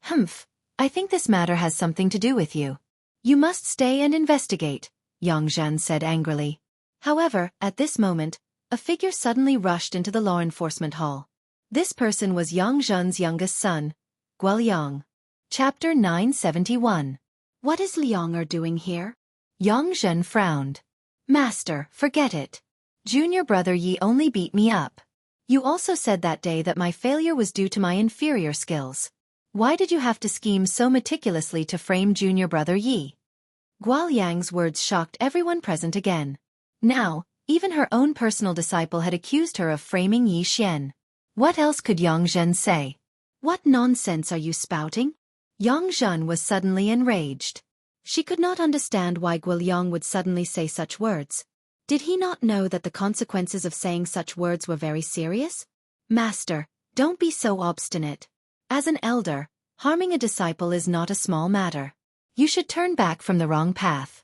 Humph, I think this matter has something to do with you. You must stay and investigate, Yang Zhen said angrily. However, at this moment, a figure suddenly rushed into the law enforcement hall. This person was Yang Zhen's youngest son, Guoliang. Chapter 971. What is Liang doing here? Yang Zhen frowned. Master, forget it. Junior brother Yi only beat me up. You also said that day that my failure was due to my inferior skills. Why did you have to scheme so meticulously to frame junior brother Yi? Guoliang's words shocked everyone present again. Now, even her own personal disciple had accused her of framing Yi Xian. What else could Yang Zhen say? What nonsense are you spouting? Yang Zhen was suddenly enraged. She could not understand why Guoliang would suddenly say such words. Did he not know that the consequences of saying such words were very serious? Master, don't be so obstinate. As an elder, harming a disciple is not a small matter. You should turn back from the wrong path.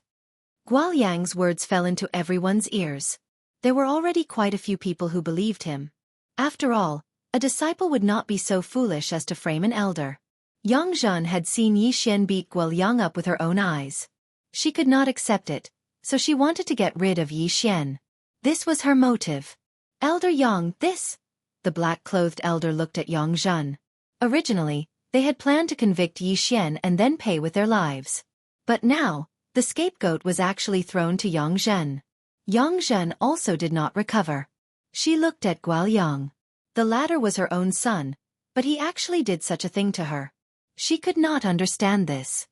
Guoliang's words fell into everyone's ears. There were already quite a few people who believed him. After all, a disciple would not be so foolish as to frame an elder. Yang Zhen had seen Yi Xian beat Guoliang up with her own eyes. She could not accept it, so she wanted to get rid of Yi Xian. This was her motive. Elder Yang, this the black-clothed elder looked at Yang Zhen. Originally, they had planned to convict Yi Xian and then pay with their lives. But now, the scapegoat was actually thrown to Yang Zhen. Yang Zhen also did not recover. She looked at Guo Yang. The latter was her own son, but he actually did such a thing to her. She could not understand this.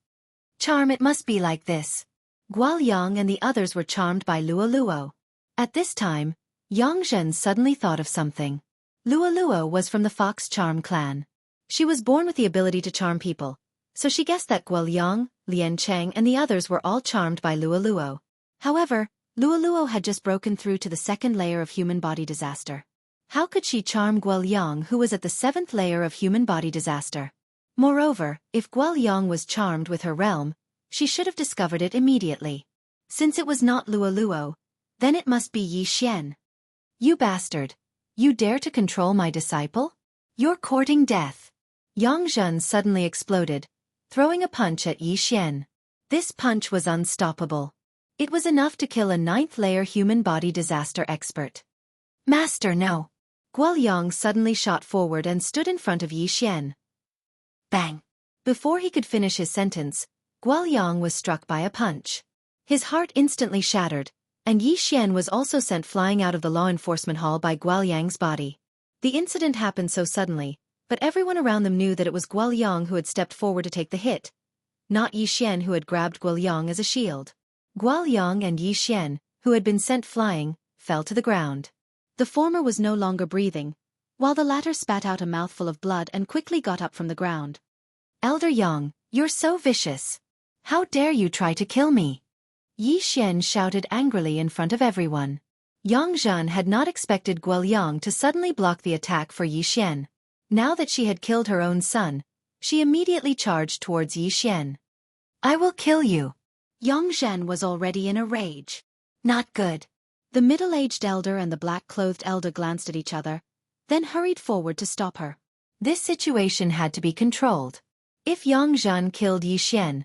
Charm, it must be like this. Guo Yang and the others were charmed by Luo Luo. At this time, Yang Zhen suddenly thought of something. Luo Luo was from the Fox Charm clan. She was born with the ability to charm people, so she guessed that Guo Yang, Lian Cheng and the others were all charmed by Luo Luo. However, Luo Luo had just broken through to the second layer of human body disaster. How could she charm Guo Yang, who was at the seventh layer of human body disaster? Moreover, if Guo Yang was charmed with her realm, she should have discovered it immediately. Since it was not Luo Luo, then it must be Yi Xian. You bastard! You dare to control my disciple? You're courting death. Yang Zhen suddenly exploded, throwing a punch at Yi Xian. This punch was unstoppable. It was enough to kill a ninth-layer human body disaster expert. Master, no! Guo Yang suddenly shot forward and stood in front of Yi Xian. Bang! Before he could finish his sentence, Guo Yang was struck by a punch. His heart instantly shattered, and Yi Xian was also sent flying out of the law enforcement hall by Guo Yang's body. The incident happened so suddenly, but everyone around them knew that it was Guo Yang who had stepped forward to take the hit, not Yi Xian, who had grabbed Guo Yang as a shield. Guo Yang and Yi Xian, who had been sent flying, fell to the ground. The former was no longer breathing, while the latter spat out a mouthful of blood and quickly got up from the ground. Elder Yang, you're so vicious. How dare you try to kill me? Yi Xian shouted angrily in front of everyone. Yang Zhen had not expected Guo Yang to suddenly block the attack for Yi Xian. Now that she had killed her own son, she immediately charged towards Yi Xian. I will kill you. Yang Zhen was already in a rage. Not good. The middle-aged elder and the black-clothed elder glanced at each other, then hurried forward to stop her. This situation had to be controlled. If Yang Zhen killed Yi Xian,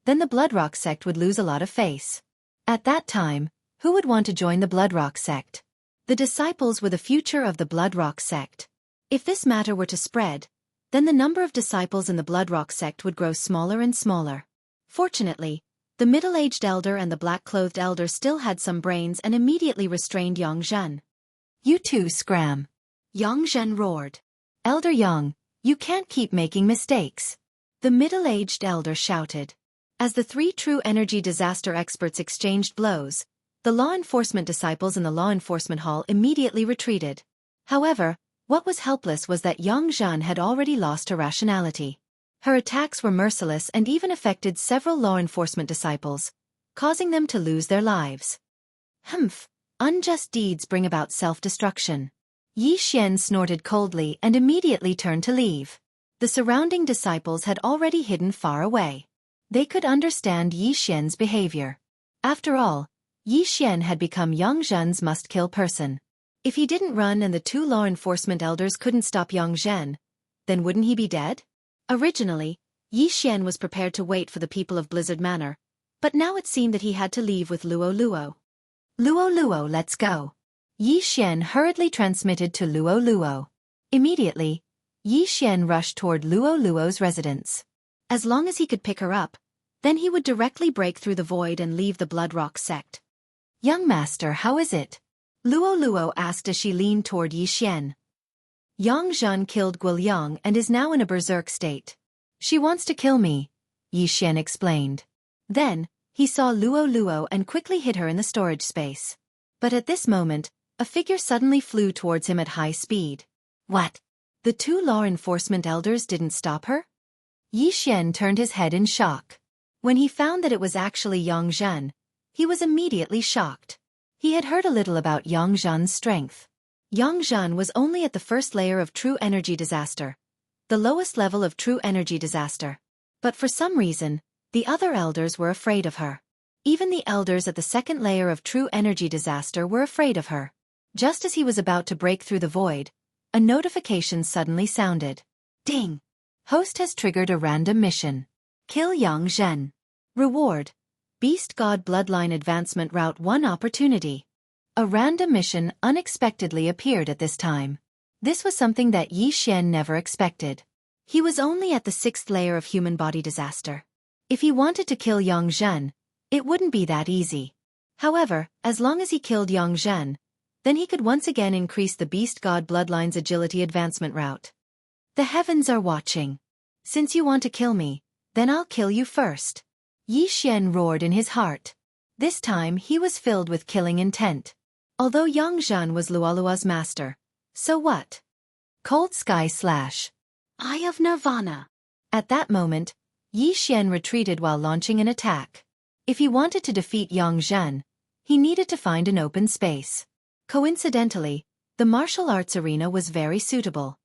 then the Bloodrock sect would lose a lot of face. At that time, who would want to join the Bloodrock sect? The disciples were the future of the Bloodrock sect. If this matter were to spread, then the number of disciples in the Bloodrock sect would grow smaller and smaller. Fortunately, the middle-aged elder and the black-clothed elder still had some brains and immediately restrained Yang Zhen. You two scram! Yang Zhen roared. Elder Yang, you can't keep making mistakes. The middle-aged elder shouted. As the three true energy disaster experts exchanged blows, the law enforcement disciples in the law enforcement hall immediately retreated. However, what was helpless was that Yang Zhen had already lost her rationality. Her attacks were merciless and even affected several law enforcement disciples, causing them to lose their lives. Humph! Unjust deeds bring about self-destruction. Yi Xian snorted coldly and immediately turned to leave. The surrounding disciples had already hidden far away. They could understand Yi Xian's behavior. After all, Yi Xian had become Yang Zhen's must-kill person. If he didn't run and the two law enforcement elders couldn't stop Yang Zhen, then wouldn't he be dead? Originally, Yi Xian was prepared to wait for the people of Blizzard Manor, but now it seemed that he had to leave with Luo Luo. Luo Luo, let's go. Yi Xian hurriedly transmitted to Luo Luo. Immediately, Yi Xian rushed toward Luo Luo's residence. As long as he could pick her up, then he would directly break through the void and leave the Bloodrock sect. Young master, how is it? Luo Luo asked as she leaned toward Yi Xian. Yang Zhen killed Guo Yang and is now in a berserk state. She wants to kill me, Yi Xian explained. Then, he saw Luo Luo and quickly hid her in the storage space. But at this moment, a figure suddenly flew towards him at high speed. What? The two law enforcement elders didn't stop her? Yi Xian turned his head in shock. When he found that it was actually Yang Zhen, he was immediately shocked. He had heard a little about Yang Zhen's strength. Yang Zhen was only at the first layer of true energy disaster, the lowest level of true energy disaster. But for some reason, the other elders were afraid of her. Even the elders at the second layer of true energy disaster were afraid of her. Just as he was about to break through the void, a notification suddenly sounded. Ding! Host has triggered a random mission. Kill Yang Zhen. Reward: Beast God Bloodline Advancement Route 1 opportunity. A random mission unexpectedly appeared at this time. This was something that Yi Xian never expected. He was only at the 6th layer of human body disaster. If he wanted to kill Yang Zhen, it wouldn't be that easy. However, as long as he killed Yang Zhen, then he could once again increase the Beast God bloodline's agility advancement route. The heavens are watching. Since you want to kill me, then I'll kill you first. Yi Xian roared in his heart. This time he was filled with killing intent. Although Yang Zhen was Luolua's master, so what? Cold Sky Slash. Eye of Nirvana. At that moment, Yi Xian retreated while launching an attack. If he wanted to defeat Yang Zhen, he needed to find an open space. Coincidentally, the martial arts arena was very suitable.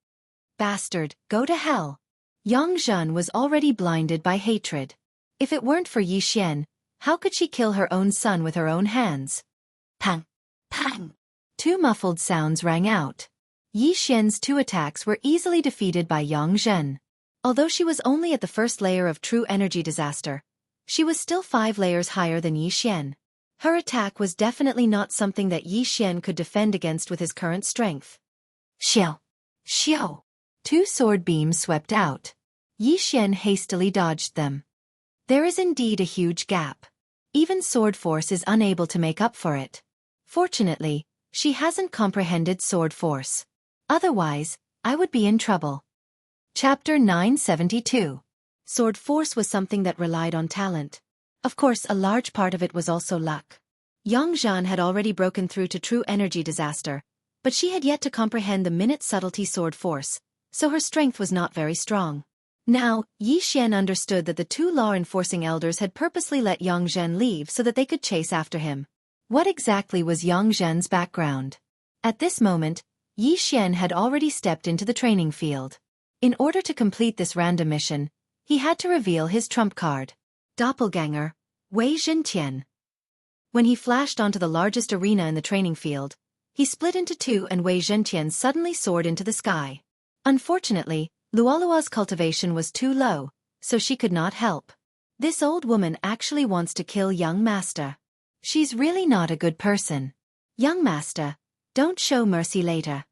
Bastard, go to hell. Yang Zhen was already blinded by hatred. If it weren't for Yi Xian, how could she kill her own son with her own hands? Pang! Pang! 2 muffled sounds rang out. Yi Xian's 2 attacks were easily defeated by Yang Zhen. Although she was only at the 1st layer of true energy disaster, she was still 5 layers higher than Yi Xian. Her attack was definitely not something that Yi Xian could defend against with his current strength. Xiao! Xiao! 2 sword beams swept out. Yi Xian hastily dodged them. There is indeed a huge gap. Even sword force is unable to make up for it. Fortunately, she hasn't comprehended sword force. Otherwise, I would be in trouble. Chapter 972. Sword force was something that relied on talent. Of course, a large part of it was also luck. Yang Zhen had already broken through to true energy disaster, but she had yet to comprehend the minute subtlety sword force, so her strength was not very strong. Now, Yi Xian understood that the 2 law-enforcing elders had purposely let Yang Zhen leave so that they could chase after him. What exactly was Yang Zhen's background? At this moment, Yi Xian had already stepped into the training field. In order to complete this random mission, he had to reveal his trump card. Doppelganger, Wei Zhentian. When he flashed onto the largest arena in the training field, he split into 2 and Wei Zhentian suddenly soared into the sky. Unfortunately, Luolua's cultivation was too low, so she could not help. This old woman actually wants to kill young master. She's really not a good person. Young master, don't show mercy later.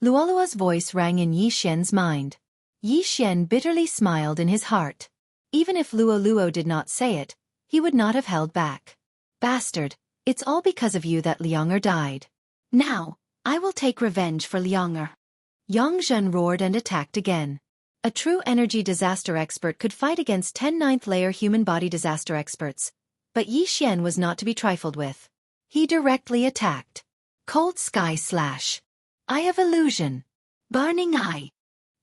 Luolua's voice rang in Yi Xian's mind. Yi Xian bitterly smiled in his heart. Even if Luoluo did not say it, he would not have held back. Bastard, it's all because of you that Lianger died. Now, I will take revenge for Lianger. Yang Zhen roared and attacked again. A true energy disaster expert could fight against 10 9th-layer human body disaster experts, but Yi Xian was not to be trifled with. He directly attacked. Cold Sky Slash. Eye of Illusion. Burning Eye.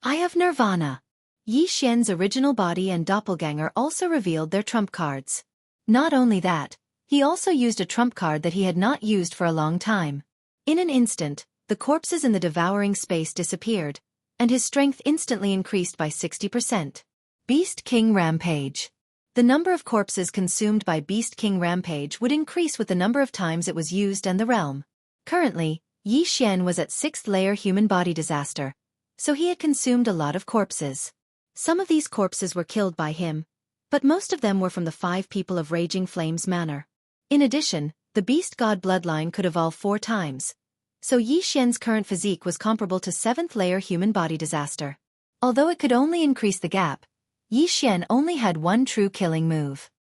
Eye of Nirvana. Yi Xian's original body and doppelganger also revealed their trump cards. Not only that, he also used a trump card that he had not used for a long time. In an instant, the corpses in the devouring space disappeared, and his strength instantly increased by 60%. Beast King Rampage. The number of corpses consumed by Beast King Rampage would increase with the number of times it was used and the realm. Currently, Yi Xian was at 6th layer human body disaster, so he had consumed a lot of corpses. Some of these corpses were killed by him, but most of them were from the 5 people of Raging Flames Manor. In addition, the Beast God bloodline could evolve 4 times, so Yi Xian's current physique was comparable to 7th layer human body disaster. Although it could only increase the gap, Yi Xian only had 1 true killing move.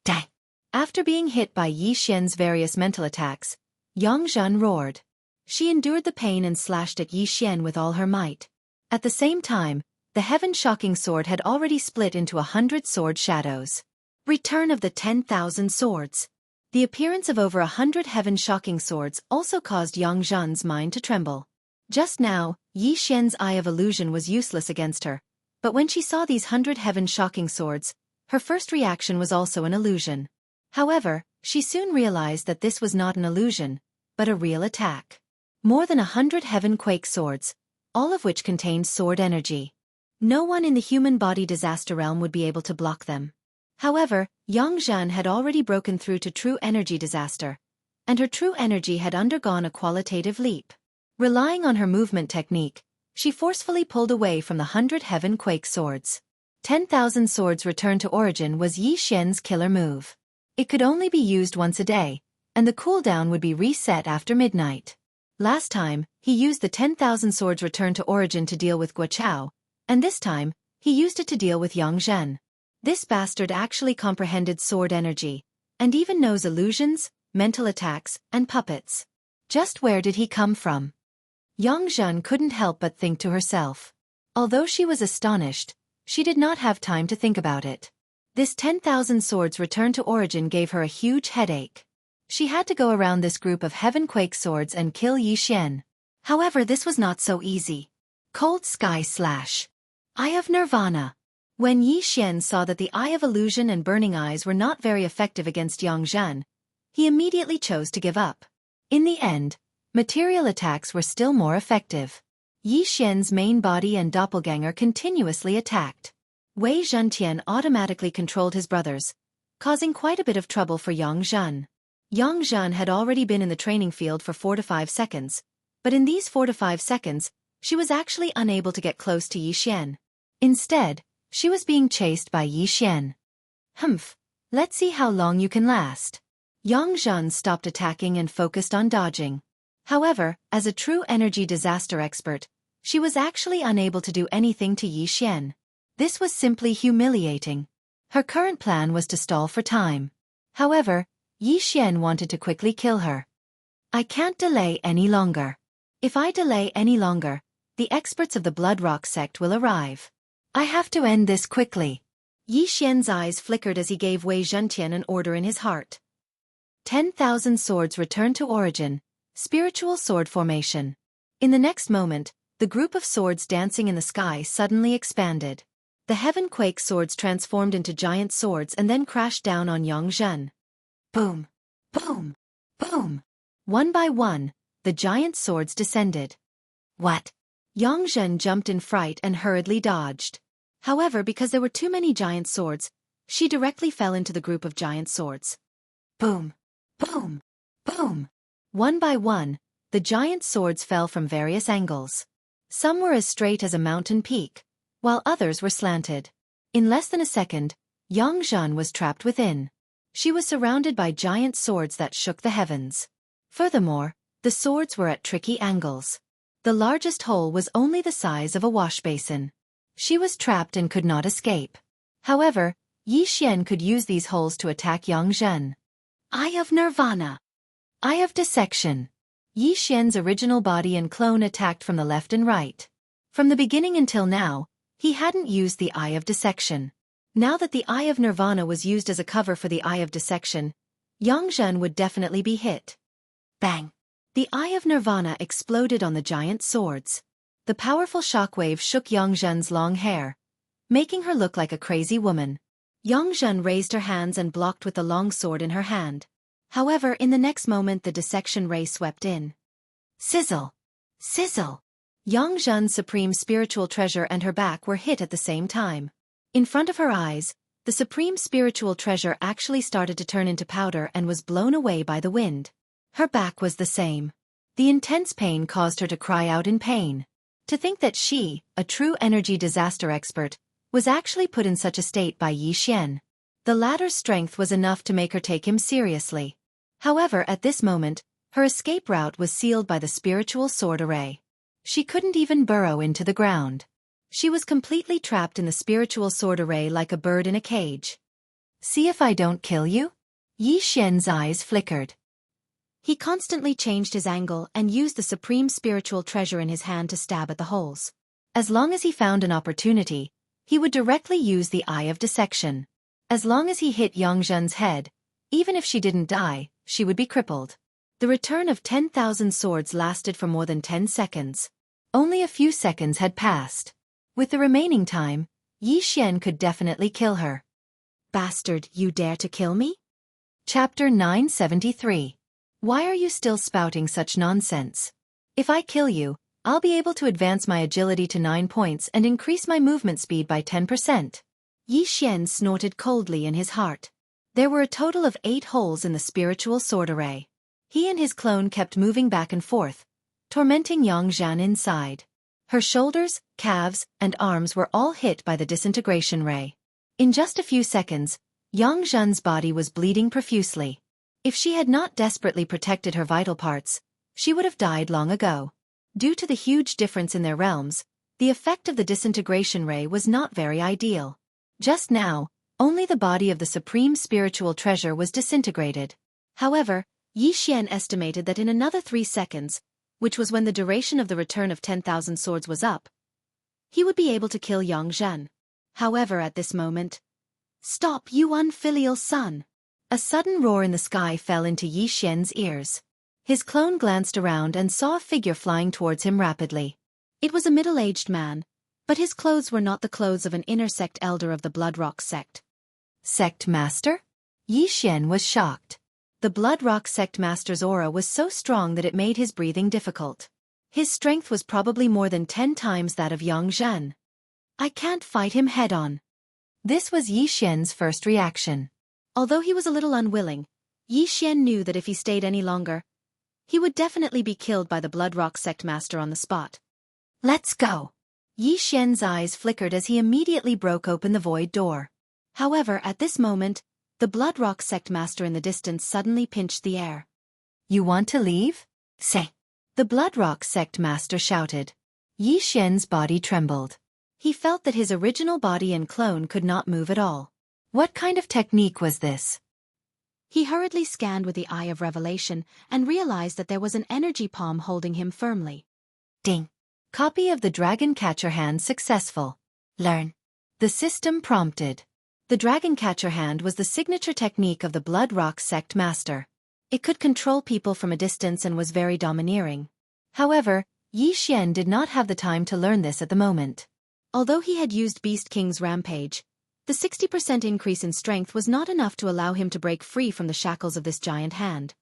Dang! After being hit by Yi Xian's various mental attacks, Yang Zhen roared. She endured the pain and slashed at Yi Xian with all her might. At the same time, the heaven-shocking sword had already split into 100 sword shadows. Return of the 10,000 swords. The appearance of over 100 heaven-shocking swords also caused Yang Zhen's mind to tremble. Just now, Yi Xian's Eye of Illusion was useless against her, but when she saw these 100 heaven-shocking swords, her first reaction was also an illusion. However, she soon realized that this was not an illusion, but a real attack. More than 100 heaven-quake swords, all of which contained sword energy. No one in the human body disaster realm would be able to block them. However, Yang Zhen had already broken through to true energy disaster, and her true energy had undergone a qualitative leap. Relying on her movement technique, she forcefully pulled away from the 100 heaven-quake swords. 10,000 swords return to origin was Yi Xian's killer move. It could only be used once a day, and the cooldown would be reset after midnight. Last time, he used the 10,000 swords return to origin to deal with Guo, and this time, he used it to deal with Yang. This bastard actually comprehended sword energy, and even knows illusions, mental attacks, and puppets. Just where did he come from? Yang couldn't help but think to herself. Although she was astonished, she did not have time to think about it. This 10,000 swords return to origin gave her a huge headache. She had to go around this group of heaven-quake swords and kill Xian. However, this was not so easy. Cold Sky Slash. Eye of Nirvana. When Xian saw that the Eye of Illusion and Burning Eyes were not very effective against Yang, he immediately chose to give up. In the end, material attacks were still more effective. Xian's main body and doppelganger continuously attacked. Wei Zhentian automatically controlled his brothers, causing quite a bit of trouble for Yang. Yang had already been in the training field for 4 to 5 seconds, but in these 4 to 5 seconds, she was actually unable to get close to Xian. Instead, she was being chased by Xian. Humph, let's see how long you can last. Yang stopped attacking and focused on dodging. However, as a true energy disaster expert, she was actually unable to do anything to Xian. This was simply humiliating. Her current plan was to stall for time. However, Xian wanted to quickly kill her. I can't delay any longer. If I delay any longer, the experts of the Blood Rock sect will arrive. I have to end this quickly. Xian's eyes flickered as he gave Wei Zhentian an order in his heart. 10,000 swords returned to origin, spiritual sword formation. In the next moment, the group of swords dancing in the sky suddenly expanded. The heaven-quake swords transformed into giant swords and then crashed down on Yang. Boom! Boom! Boom! One by one, the giant swords descended. What? Yang jumped in fright and hurriedly dodged. However, because there were too many giant swords, she directly fell into the group of giant swords. Boom! Boom! Boom! One by one, the giant swords fell from various angles. Some were as straight as a mountain peak, while others were slanted. In less than a second, Yang was trapped within. She was surrounded by giant swords that shook the heavens. Furthermore, the swords were at tricky angles. The largest hole was only the size of a wash basin. She was trapped and could not escape. However, Xian could use these holes to attack Yang. Eye of Nirvana. Eye of Dissection. Xian's original body and clone attacked from the left and right. From the beginning until now, he hadn't used the Eye of Dissection. Now that the Eye of Nirvana was used as a cover for the Eye of Dissection, Yang would definitely be hit. Bang! The Eye of Nirvana exploded on the giant swords. The powerful shockwave shook Yangzhen's long hair, making her look like a crazy woman. Yangzhen raised her hands and blocked with the long sword in her hand. However, in the next moment the dissection ray swept in. Sizzle! Sizzle! Yangzhen's supreme spiritual treasure and her back were hit at the same time. In front of her eyes, the supreme spiritual treasure actually started to turn into powder and was blown away by the wind. Her back was the same. The intense pain caused her to cry out in pain. To think that she, a true energy disaster expert, was actually put in such a state by Xian. The latter's strength was enough to make her take him seriously. However, at this moment, her escape route was sealed by the spiritual sword array. She couldn't even burrow into the ground. She was completely trapped in the spiritual sword array like a bird in a cage. See if I don't kill you? Xian's eyes flickered. He constantly changed his angle and used the supreme spiritual treasure in his hand to stab at the holes. As long as he found an opportunity, he would directly use the Eye of Dissection. As long as he hit Yangzhen's head, even if she didn't die, she would be crippled. The return of 10,000 swords lasted for more than 10 seconds. Only a few seconds had passed. With the remaining time, Xian could definitely kill her. Bastard, you dare to kill me? Chapter 973. Why are you still spouting such nonsense? If I kill you, I'll be able to advance my agility to 9 points and increase my movement speed by 10%. Xian snorted coldly in his heart. There were a total of 8 holes in the spiritual sword array. He and his clone kept moving back and forth, tormenting Yangzhen inside. Her shoulders, calves, and arms were all hit by the disintegration ray. In just a few seconds, Yangzhen's body was bleeding profusely. If she had not desperately protected her vital parts, she would have died long ago. Due to the huge difference in their realms, the effect of the disintegration ray was not very ideal. Just now, only the body of the supreme spiritual treasure was disintegrated. However, Xian estimated that in another 3 seconds, which was when the duration of the return of 10,000 swords was up, he would be able to kill Yang. However, at this moment, "Stop, you unfilial son!" A sudden roar in the sky fell into Xian's ears. His clone glanced around and saw a figure flying towards him rapidly. It was a middle-aged man, but his clothes were not the clothes of an inner sect elder of the Bloodrock sect. Sect Master? Xian was shocked. The Bloodrock sect master's aura was so strong that it made his breathing difficult. His strength was probably more than 10 times that of Yang. "I can't fight him head-on." This was Xian's first reaction. Although he was a little unwilling, Xian knew that if he stayed any longer, he would definitely be killed by the Bloodrock sect master on the spot. "Let's go." Xian's eyes flickered as he immediately broke open the void door. However, at this moment, the Bloodrock sect master in the distance suddenly pinched the air. "You want to leave? Say." The Bloodrock sect master shouted. Xian's body trembled. He felt that his original body and clone could not move at all. What kind of technique was this? He hurriedly scanned with the Eye of Revelation and realized that there was an energy palm holding him firmly. Ding! Copy of the Dragon Catcher Hand successful. Learn. The system prompted. The Dragon Catcher Hand was the signature technique of the Bloodrock sect master. It could control people from a distance and was very domineering. However, Xian did not have the time to learn this at the moment. Although he had used Beast King's Rampage, the 60% increase in strength was not enough to allow him to break free from the shackles of this giant hand.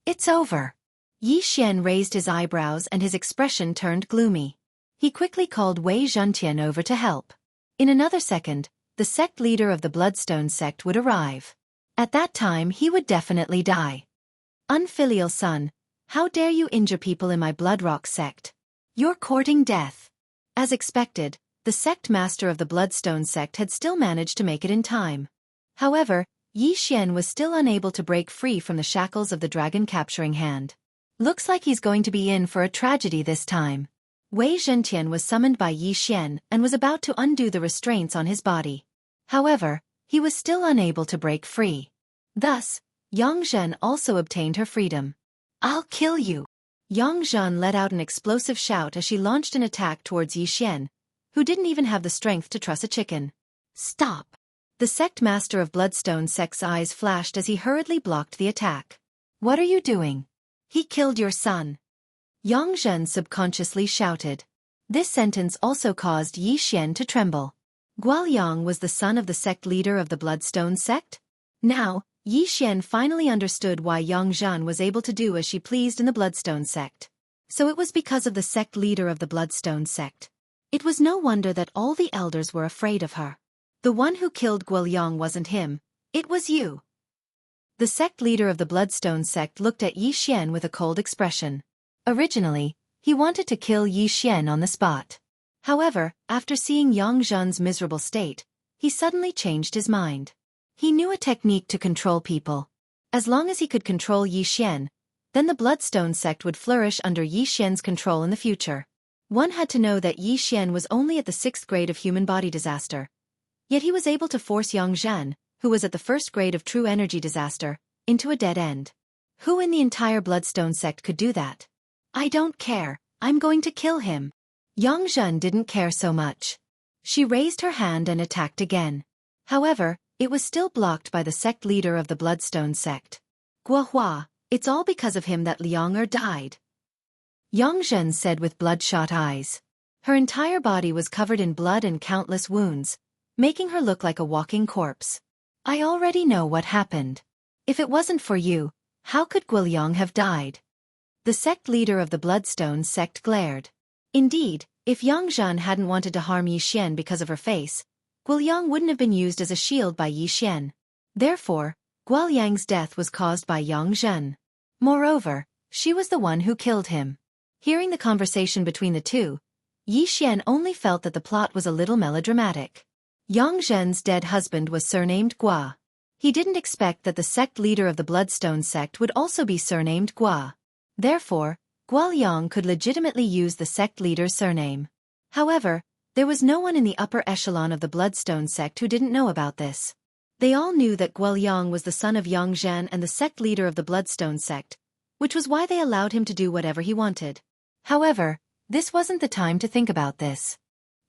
"It's over." Xian raised his eyebrows and his expression turned gloomy. He quickly called Wei Zhentian over to help. In another second, the sect leader of the Bloodstone sect would arrive. At that time he would definitely die. "Unfilial son, how dare you injure people in my Bloodrock sect? You're courting death." As expected, the sect master of the Bloodstone sect had still managed to make it in time. However, Xian was still unable to break free from the shackles of the dragon capturing hand. Looks like he's going to be in for a tragedy this time. Wei Zhentian was summoned by Xian and was about to undo the restraints on his body. However, he was still unable to break free. Thus, Yang also obtained her freedom. "I'll kill you." Yang let out an explosive shout as she launched an attack towards Xian, who didn't even have the strength to truss a chicken. "Stop!" The sect master of Bloodstone sect's eyes flashed as he hurriedly blocked the attack. "What are you doing? He killed your son." Yang subconsciously shouted. This sentence also caused Xian to tremble. Guoyang was the son of the sect leader of the Bloodstone sect? Now, Xian finally understood why Yang was able to do as she pleased in the Bloodstone sect. So it was because of the sect leader of the Bloodstone sect. It was no wonder that all the elders were afraid of her. The one who killed Guoyang wasn't him, it was you. The sect leader of the Bloodstone sect looked at Xian with a cold expression. Originally, he wanted to kill Xian on the spot. However, after seeing Yang's miserable state, he suddenly changed his mind. He knew a technique to control people. As long as he could control Xian, then the Bloodstone sect would flourish under Xian's control in the future. One had to know that Xian was only at the 6th grade of human body disaster. Yet he was able to force Yang, who was at the 1st grade of true energy disaster, into a dead end. Who in the entire Bloodstone sect could do that? "I don't care, I'm going to kill him." Yang didn't care so much. She raised her hand and attacked again. However, it was still blocked by the sect leader of the Bloodstone sect. "Guohua, it's all because of him that Liang died," Yang said with bloodshot eyes. Her entire body was covered in blood and countless wounds, making her look like a walking corpse. "I already know what happened. If it wasn't for you, how could Guoyang have died?" The sect leader of the Bloodstone sect glared. Indeed, if Yang hadn't wanted to harm Xian because of her face, Guoyang wouldn't have been used as a shield by Xian. Therefore, Guoyang's death was caused by Yang. Moreover, she was the one who killed him. Hearing the conversation between the two, Xian only felt that the plot was a little melodramatic. Yang's dead husband was surnamed Gua. He didn't expect that the sect leader of the Bloodstone sect would also be surnamed Gua. Therefore, Guoyang could legitimately use the sect leader's surname. However, there was no one in the upper echelon of the Bloodstone sect who didn't know about this. They all knew that Guoyang was the son of Xianxia and the sect leader of the Bloodstone sect, which was why they allowed him to do whatever he wanted. However, this wasn't the time to think about this.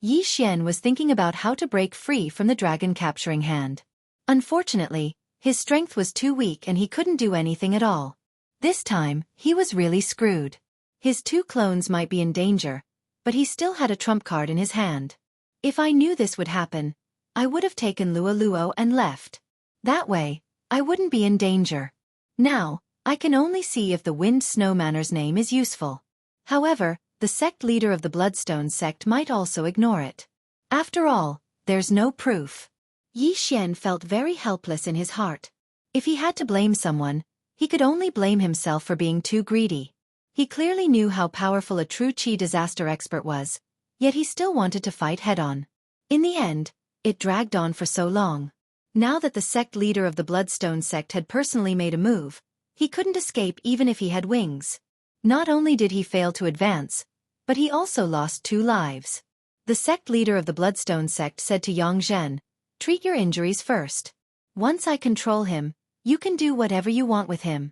Yi Xian was thinking about how to break free from the dragon capturing hand. Unfortunately, his strength was too weak and he couldn't do anything at all. This time, he was really screwed. His two clones might be in danger, but he still had a trump card in his hand. If I knew this would happen, I would have taken Luo and left. That way, I wouldn't be in danger. Now, I can only see if the Wind Snow Manor's name is useful. However, the sect leader of the Bloodstone sect might also ignore it. After all, there's no proof. Yi Xian felt very helpless in his heart. If he had to blame someone, he could only blame himself for being too greedy. He clearly knew how powerful a true Qi disaster expert was, yet he still wanted to fight head-on. In the end, it dragged on for so long. Now that the sect leader of the Bloodstone sect had personally made a move, he couldn't escape even if he had wings. Not only did he fail to advance, but he also lost 2 lives. The sect leader of the Bloodstone sect said to Yang Zhen, "Treat your injuries first. Once I control him, you can do whatever you want with him."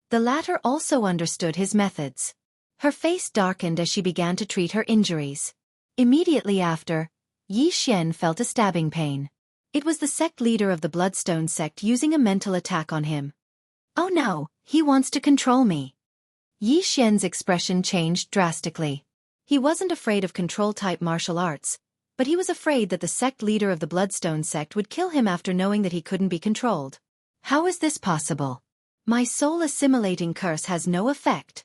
The latter also understood his methods. Her face darkened as she began to treat her injuries. Immediately after, Yi Xian felt a stabbing pain. It was the sect leader of the Bloodstone sect using a mental attack on him. "Oh no, he wants to control me." Yi Xian's expression changed drastically. He wasn't afraid of control-type martial arts, but he was afraid that the sect leader of the Bloodstone sect would kill him after knowing that he couldn't be controlled. How is this possible? My soul-assimilating curse has no effect.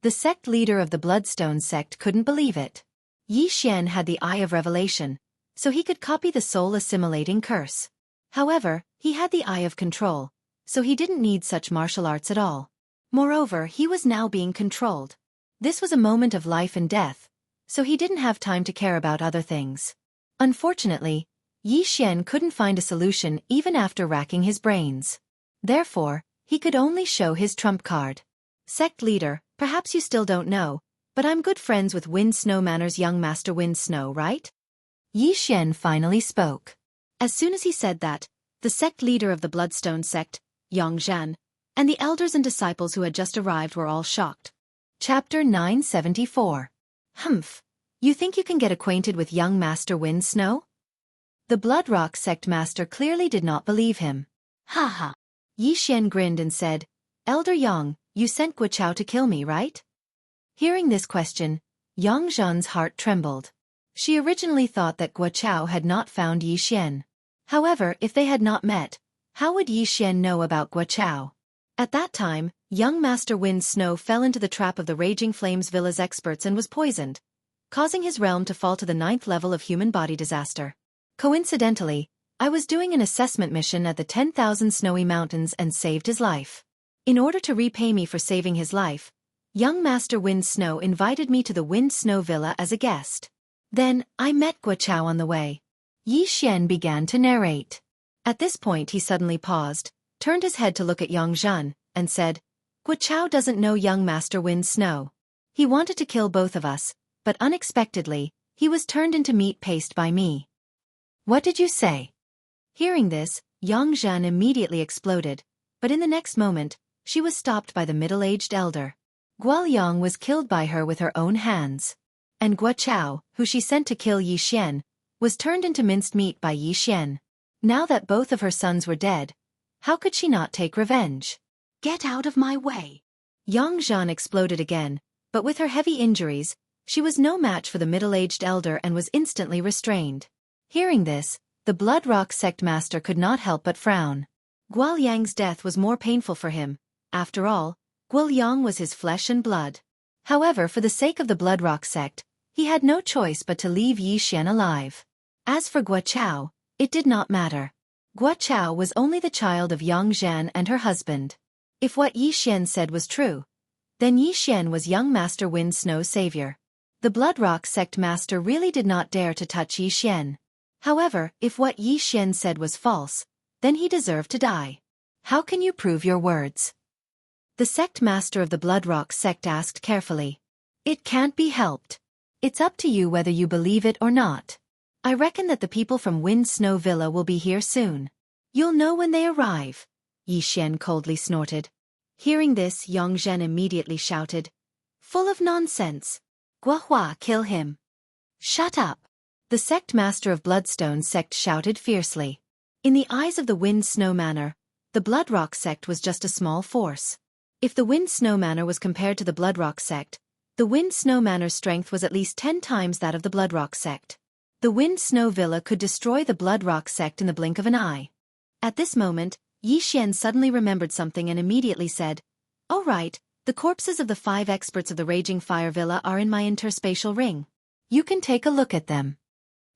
The sect leader of the Bloodstone sect couldn't believe it. Yi Xian had the Eye of Revelation, so he could copy the soul-assimilating curse. However, he had the Eye of Control, so he didn't need such martial arts at all. Moreover, he was now being controlled. This was a moment of life and death, so he didn't have time to care about other things. Unfortunately, Yi Xian couldn't find a solution even after racking his brains. Therefore, he could only show his trump card. "Sect leader, perhaps you still don't know, but I'm good friends with Wind Snow Manor's young master Wind Snow, right?" Yi Xian finally spoke. As soon as he said that, the sect leader of the Bloodstone sect, Yang Zhan, and the elders and disciples who had just arrived were all shocked. Chapter 974. Humph. You think you can get acquainted with young Master Wind Snow? The Bloodrock sect master clearly did not believe him. Ha ha. Yi Xian grinned and said, "Elder Yang, you sent Guo to kill me, right?" Hearing this question, Yang Zhan's heart trembled. She originally thought that Guo had not found Yi Xian. However, if they had not met, how would Yi Xian know about Guo? At that time, young Master Wind Snow fell into the trap of the Raging Flames Villa's experts and was poisoned, causing his realm to fall to the 9th level of human body disaster. Coincidentally, I was doing an assessment mission at the 10,000 Snowy Mountains and saved his life. In order to repay me for saving his life, young Master Wind Snow invited me to the Wind Snow Villa as a guest. Then, I met Guo on the way. Yi Xian began to narrate. At this point he suddenly paused, turned his head to look at Yang Zhan, and said, "Guo doesn't know young Master Wind Snow. He wanted to kill both of us, but unexpectedly, he was turned into meat paste by me." "What did you say?" Hearing this, Yang Zhan immediately exploded, but in the next moment, she was stopped by the middle-aged elder. Guoyang was killed by her with her own hands. And Guo, who she sent to kill Yi Xian, was turned into minced meat by Yi Xian. Now that both of her sons were dead, how could she not take revenge? "Get out of my way!" Yang Zhan exploded again, but with her heavy injuries, she was no match for the middle-aged elder and was instantly restrained. Hearing this, the Bloodrock sect master could not help but frown. Guoyang's death was more painful for him. After all, Guoyang was his flesh and blood. However, for the sake of the Bloodrock sect, he had no choice but to leave Yi Xian alive. As for Guo, it did not matter. Guo was only the child of Yang Zhan and her husband. If what Yi Xian said was true, then Yi Xian was young Master Wind Snow's savior. The Bloodrock sect master really did not dare to touch Yi Xian. However, if what Yi Xian said was false, then he deserved to die. "How can you prove your words?" The sect master of the Bloodrock sect asked carefully. It can't be helped. It's up to you whether you believe it or not. I reckon that the people from Wind Snow Villa will be here soon. You'll know when they arrive. Yixian coldly snorted. Hearing this, Yongzhen immediately shouted. Full of nonsense. Guahua, kill him. Shut up. The sect master of Bloodstone sect shouted fiercely. In the eyes of the Wind Snow Manor, the Bloodrock sect was just a small force. If the Wind Snow Manor was compared to the Bloodrock sect, the Wind Snow Manor's strength was at least 10 times that of the Bloodrock sect. The Wind Snow Villa could destroy the Bloodrock sect in the blink of an eye. At this moment, Yixian suddenly remembered something and immediately said, "All right, the corpses of the 5 experts of the Raging Fire Villa are in my interspatial ring. You can take a look at them."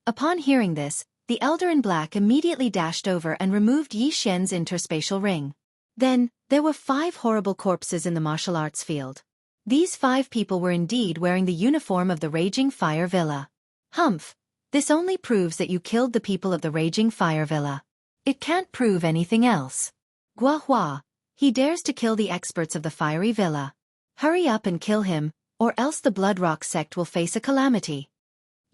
Upon hearing this, the Elder in Black immediately dashed over and removed Yixian's interspatial ring. Then, there were 5 horrible corpses in the martial arts field. These 5 people were indeed wearing the uniform of the Raging Fire Villa. Humph! This only proves that you killed the people of the Raging Fire Villa. It can't prove anything else. Guahua, he dares to kill the experts of the Fiery Villa. Hurry up and kill him, or else the Bloodrock sect will face a calamity.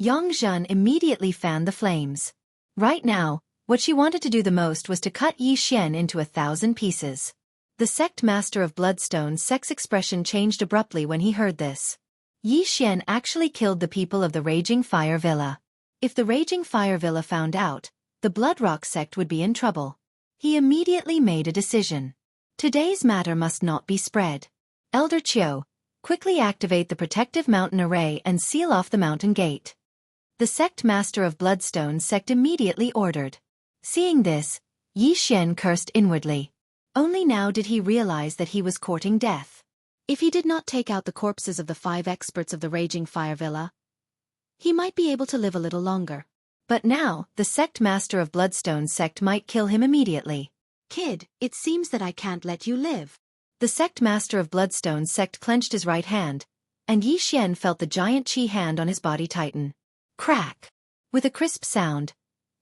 Yongzhen immediately fanned the flames. Right now, what she wanted to do the most was to cut Yixian into 1,000 pieces. The sect master of Bloodstone sect's expression changed abruptly when he heard this. Yixian actually killed the people of the Raging Fire Villa. If the Raging Fire Villa found out, the Bloodrock sect would be in trouble. He immediately made a decision. Today's matter must not be spread. Elder Chiu, quickly activate the protective mountain array and seal off the mountain gate. The sect master of Bloodstone sect immediately ordered. Seeing this, Yixian cursed inwardly. Only now did he realize that he was courting death. If he did not take out the corpses of the 5 experts of the Raging Fire Villa, he might be able to live a little longer. But now, the sect master of Bloodstone sect might kill him immediately. Kid, it seems that I can't let you live. The sect master of Bloodstone sect clenched his right hand, and Yixian felt the giant chi hand on his body tighten. Crack! With a crisp sound,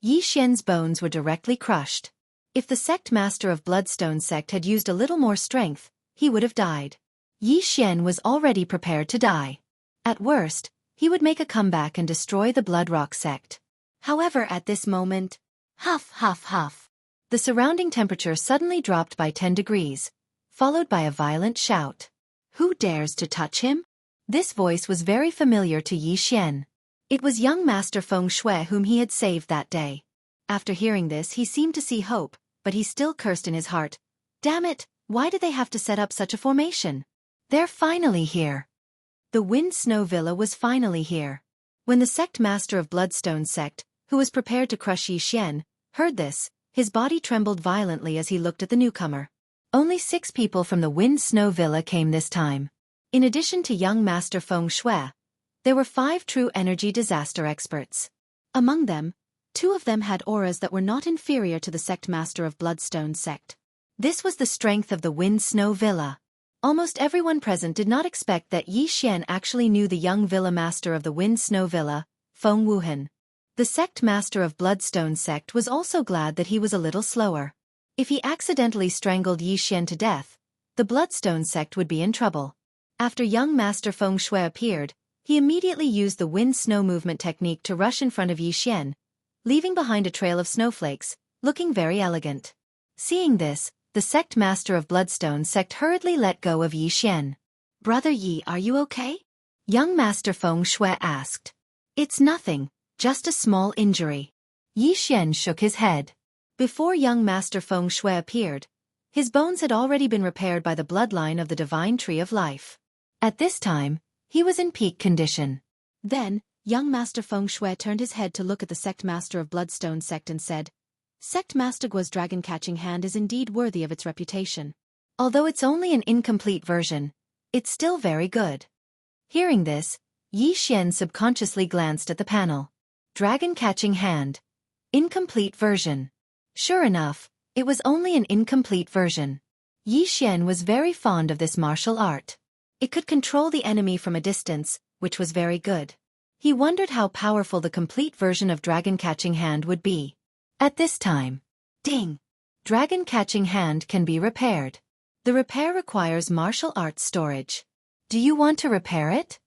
Yixian's bones were directly crushed. If the sect master of Bloodstone sect had used a little more strength, he would have died. Yixian was already prepared to die. At worst, he would make a comeback and destroy the Bloodrock sect. However, at this moment, huff, huff, huff. The surrounding temperature suddenly dropped by 10 degrees, followed by a violent shout. Who dares to touch him? This voice was very familiar to Yixian. It was young Master Feng Shui whom he had saved that day. After hearing this, he seemed to see hope, but he still cursed in his heart. Damn it, why did they have to set up such a formation? They're finally here. The Wind Snow Villa was finally here. When the sect master of Bloodstone sect, who was prepared to crush Yixian, heard this, his body trembled violently as he looked at the newcomer. Only 6 people from the Wind Snow Villa came this time. In addition to young Master Feng Shui, there were 5 true energy disaster experts. Among them, 2 of them had auras that were not inferior to the sect master of Bloodstone sect. This was the strength of the Wind Snow Villa. Almost everyone present did not expect that Yixian actually knew the young villa master of the Wind Snow Villa, Feng Wuhan. The sect master of Bloodstone sect was also glad that he was a little slower. If he accidentally strangled Yixian to death, the Bloodstone sect would be in trouble. After young Master Feng Shui appeared, he immediately used the wind snow movement technique to rush in front of Yixian, leaving behind a trail of snowflakes, looking very elegant. Seeing this, the sect master of Bloodstone sect hurriedly let go of Yixian. Brother Yi, are you okay? Young Master Feng Shui asked. It's nothing, just a small injury. Yixian shook his head. Before young Master Feng Shui appeared, his bones had already been repaired by the bloodline of the Divine Tree of Life. At this time, he was in peak condition. Then, young Master Feng Shui turned his head to look at the sect master of Bloodstone sect and said, Sect Master Guo's dragon-catching hand is indeed worthy of its reputation. Although it's only an incomplete version, it's still very good. Hearing this, Yixian subconsciously glanced at the panel. Dragon-catching hand. Incomplete version. Sure enough, it was only an incomplete version. Yixian was very fond of this martial art. It could control the enemy from a distance, which was very good. He wondered how powerful the complete version of Dragon-catching hand would be. At this time, ding! Dragon-catching hand can be repaired. The repair requires martial arts storage. Do you want to repair it?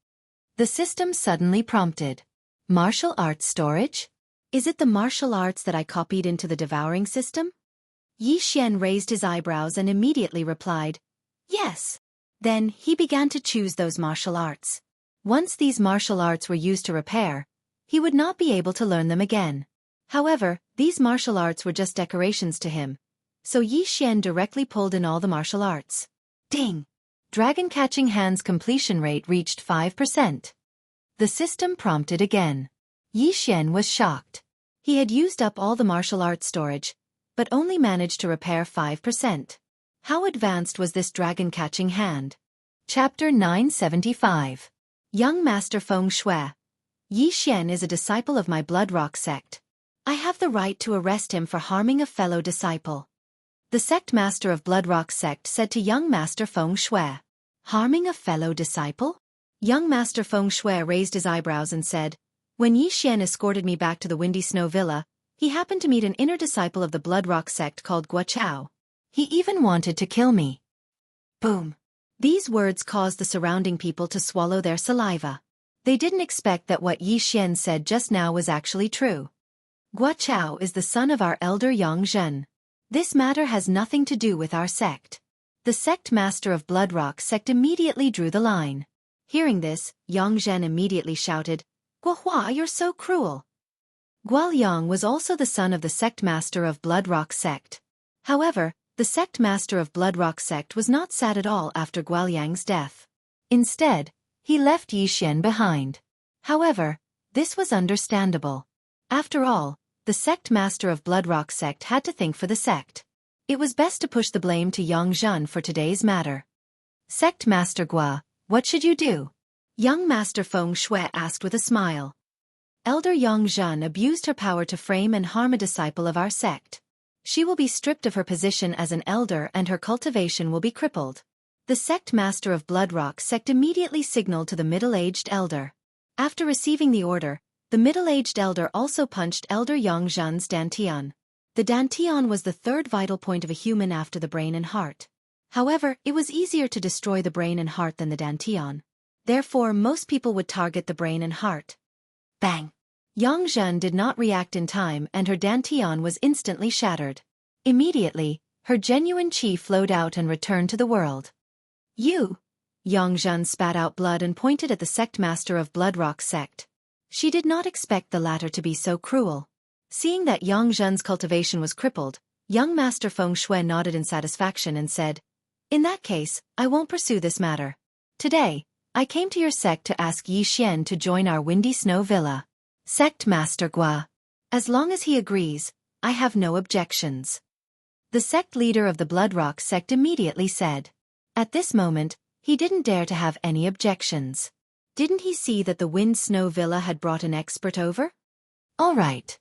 The system suddenly prompted. Martial arts storage? Is it the martial arts that I copied into the devouring system? Yi Xian raised his eyebrows and immediately replied, yes. Then he began to choose those martial arts. Once these martial arts were used to repair, he would not be able to learn them again. However, these martial arts were just decorations to him, so Yi Xian directly pulled in all the martial arts. Ding! Dragon Catching Hand's completion rate reached 5%. The system prompted again. Yi Xian was shocked. He had used up all the martial arts storage, but only managed to repair 5%. How advanced was this Dragon Catching Hand? Chapter 975. Young Master Feng Shui. Yi Xian is a disciple of my Blood Rock sect. I have the right to arrest him for harming a fellow disciple. The sect master of Blood Rock sect said to young Master Feng Shui. Harming a fellow disciple? Young Master Feng Shui raised his eyebrows and said, when Yi Xian escorted me back to the Windy Snow Villa, he happened to meet an inner disciple of the Blood Rock sect called Wuxia. He even wanted to kill me. Boom. These words caused the surrounding people to swallow their saliva. They didn't expect that what Yi Xian said just now was actually true. Wuxia is the son of our elder Yang Zhen. This matter has nothing to do with our sect. The sect master of Blood Rock sect immediately drew the line. Hearing this, Yang Zhen immediately shouted, Guohua, you're so cruel. Guoyang was also the son of the sect master of Blood Rock sect. However, the sect master of Blood Rock sect was not sad at all after Guoyang's death. Instead, he left Yi Xian behind. However, this was understandable. After all, the sect master of Blood Rock sect had to think for the sect. It was best to push the blame to Yang Zhen for today's matter. Sect Master Gua, what should you do? Young Master Feng Shui asked with a smile. Elder Yang Zhen abused her power to frame and harm a disciple of our sect. She will be stripped of her position as an elder and her cultivation will be crippled. The sect master of Blood Rock sect immediately signaled to the middle-aged elder. After receiving the order, the middle-aged elder also punched Elder Yang Zhen's dantian. The dantian was the third vital point of a human after the brain and heart. However, it was easier to destroy the brain and heart than the dantian. Therefore, most people would target the brain and heart. Bang! Yang Zhen did not react in time and her dantian was instantly shattered. Immediately, her genuine qi flowed out and returned to the world. You! Yang Zhen spat out blood and pointed at the sect master of Blood Rock sect. She did not expect the latter to be so cruel. Seeing that Yang Zhen's cultivation was crippled, young Master Feng Shui nodded in satisfaction and said, in that case, I won't pursue this matter. Today, I came to your sect to ask Yi Xian to join our Windy Snow Villa. Sect Master Gua. As long as he agrees, I have no objections. The sect leader of the Blood Rock sect immediately said. At this moment, he didn't dare to have any objections. Didn't he see that the Wind Snow Villa had brought an expert over? All right.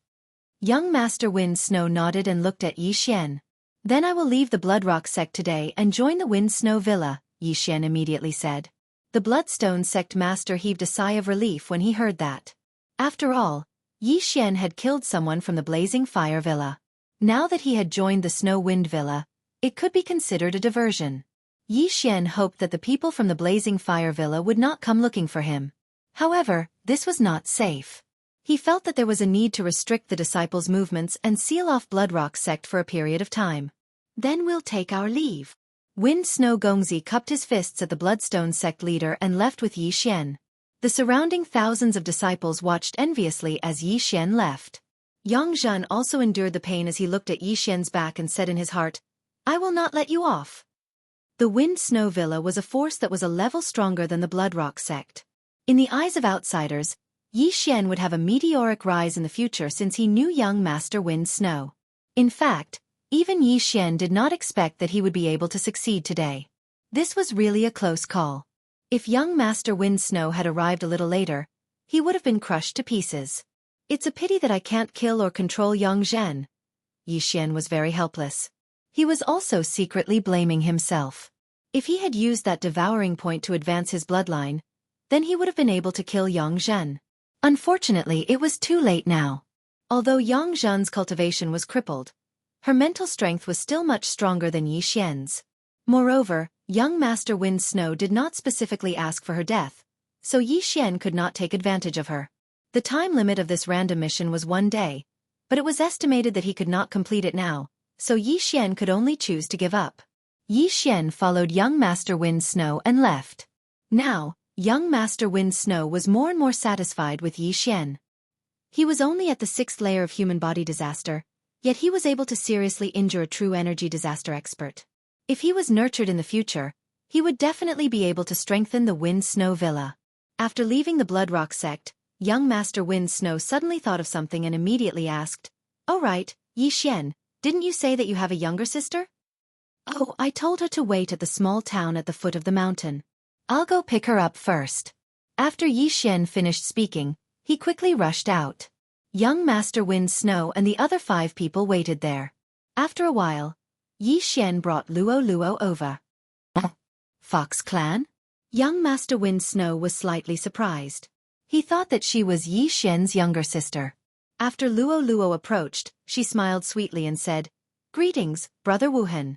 Young Master Wind Snow nodded and looked at Yi Xian. Then I will leave the Blood Rock sect today and join the Wind Snow Villa, Yi Xian immediately said. The Bloodstone sect master heaved a sigh of relief when he heard that. After all, Yi Xian had killed someone from the Blazing Fire Villa. Now that he had joined the Snow Wind Villa, it could be considered a diversion. Yi Xian hoped that the people from the Blazing Fire Villa would not come looking for him. However, this was not safe. He felt that there was a need to restrict the disciples' movements and seal off Blood Rock sect for a period of time. Then we'll take our leave. Wind Snow Gongzi cupped his fists at the Bloodstone sect leader and left with Yi Xian. The surrounding thousands of disciples watched enviously as Yi Xian left. Yang Zhen also endured the pain as he looked at Yi Xian's back and said in his heart, I will not let you off. The Wind Snow Villa was a force that was a level stronger than the Blood Rock sect. In the eyes of outsiders, Yi Xian would have a meteoric rise in the future since he knew young Master Wind Snow. In fact, even Yi Xian did not expect that he would be able to succeed today. This was really a close call. If young Master Wind Snow had arrived a little later, he would have been crushed to pieces. It's a pity that I can't kill or control Yang Zhen. Yi Xian was very helpless. He was also secretly blaming himself. If he had used that devouring point to advance his bloodline, then he would have been able to kill Yang Zhen. Unfortunately, it was too late now. Although Yang Zhen's cultivation was crippled, her mental strength was still much stronger than Yi Xian's. Moreover, young Master Wind Snow did not specifically ask for her death, so Yi Xian could not take advantage of her. The time limit of this random mission was 1 day, but it was estimated that he could not complete it now, so Yi Xian could only choose to give up. Yi Xian followed young Master Wind Snow and left. Now, young Master Wind Snow was more and more satisfied with Yi Xian. He was only at the 6th layer of human body disaster, yet he was able to seriously injure a true energy disaster expert. If he was nurtured in the future, he would definitely be able to strengthen the Wind Snow Villa. After leaving the Bloodrock sect, young Master Wind Snow suddenly thought of something and immediately asked, "Oh right, Yi Xian, didn't you say that you have a younger sister?" "Oh, I told her to wait at the small town at the foot of the mountain. I'll go pick her up first." After Yi Xian finished speaking, he quickly rushed out. Young Master Wind Snow and the other 5 people waited there. After a while, Yi Xian brought Luo Luo over. Fox Clan? Young Master Wind Snow was slightly surprised. He thought that she was Yi Xian's younger sister. After Luo Luo approached, she smiled sweetly and said, "Greetings, Brother Wuhan."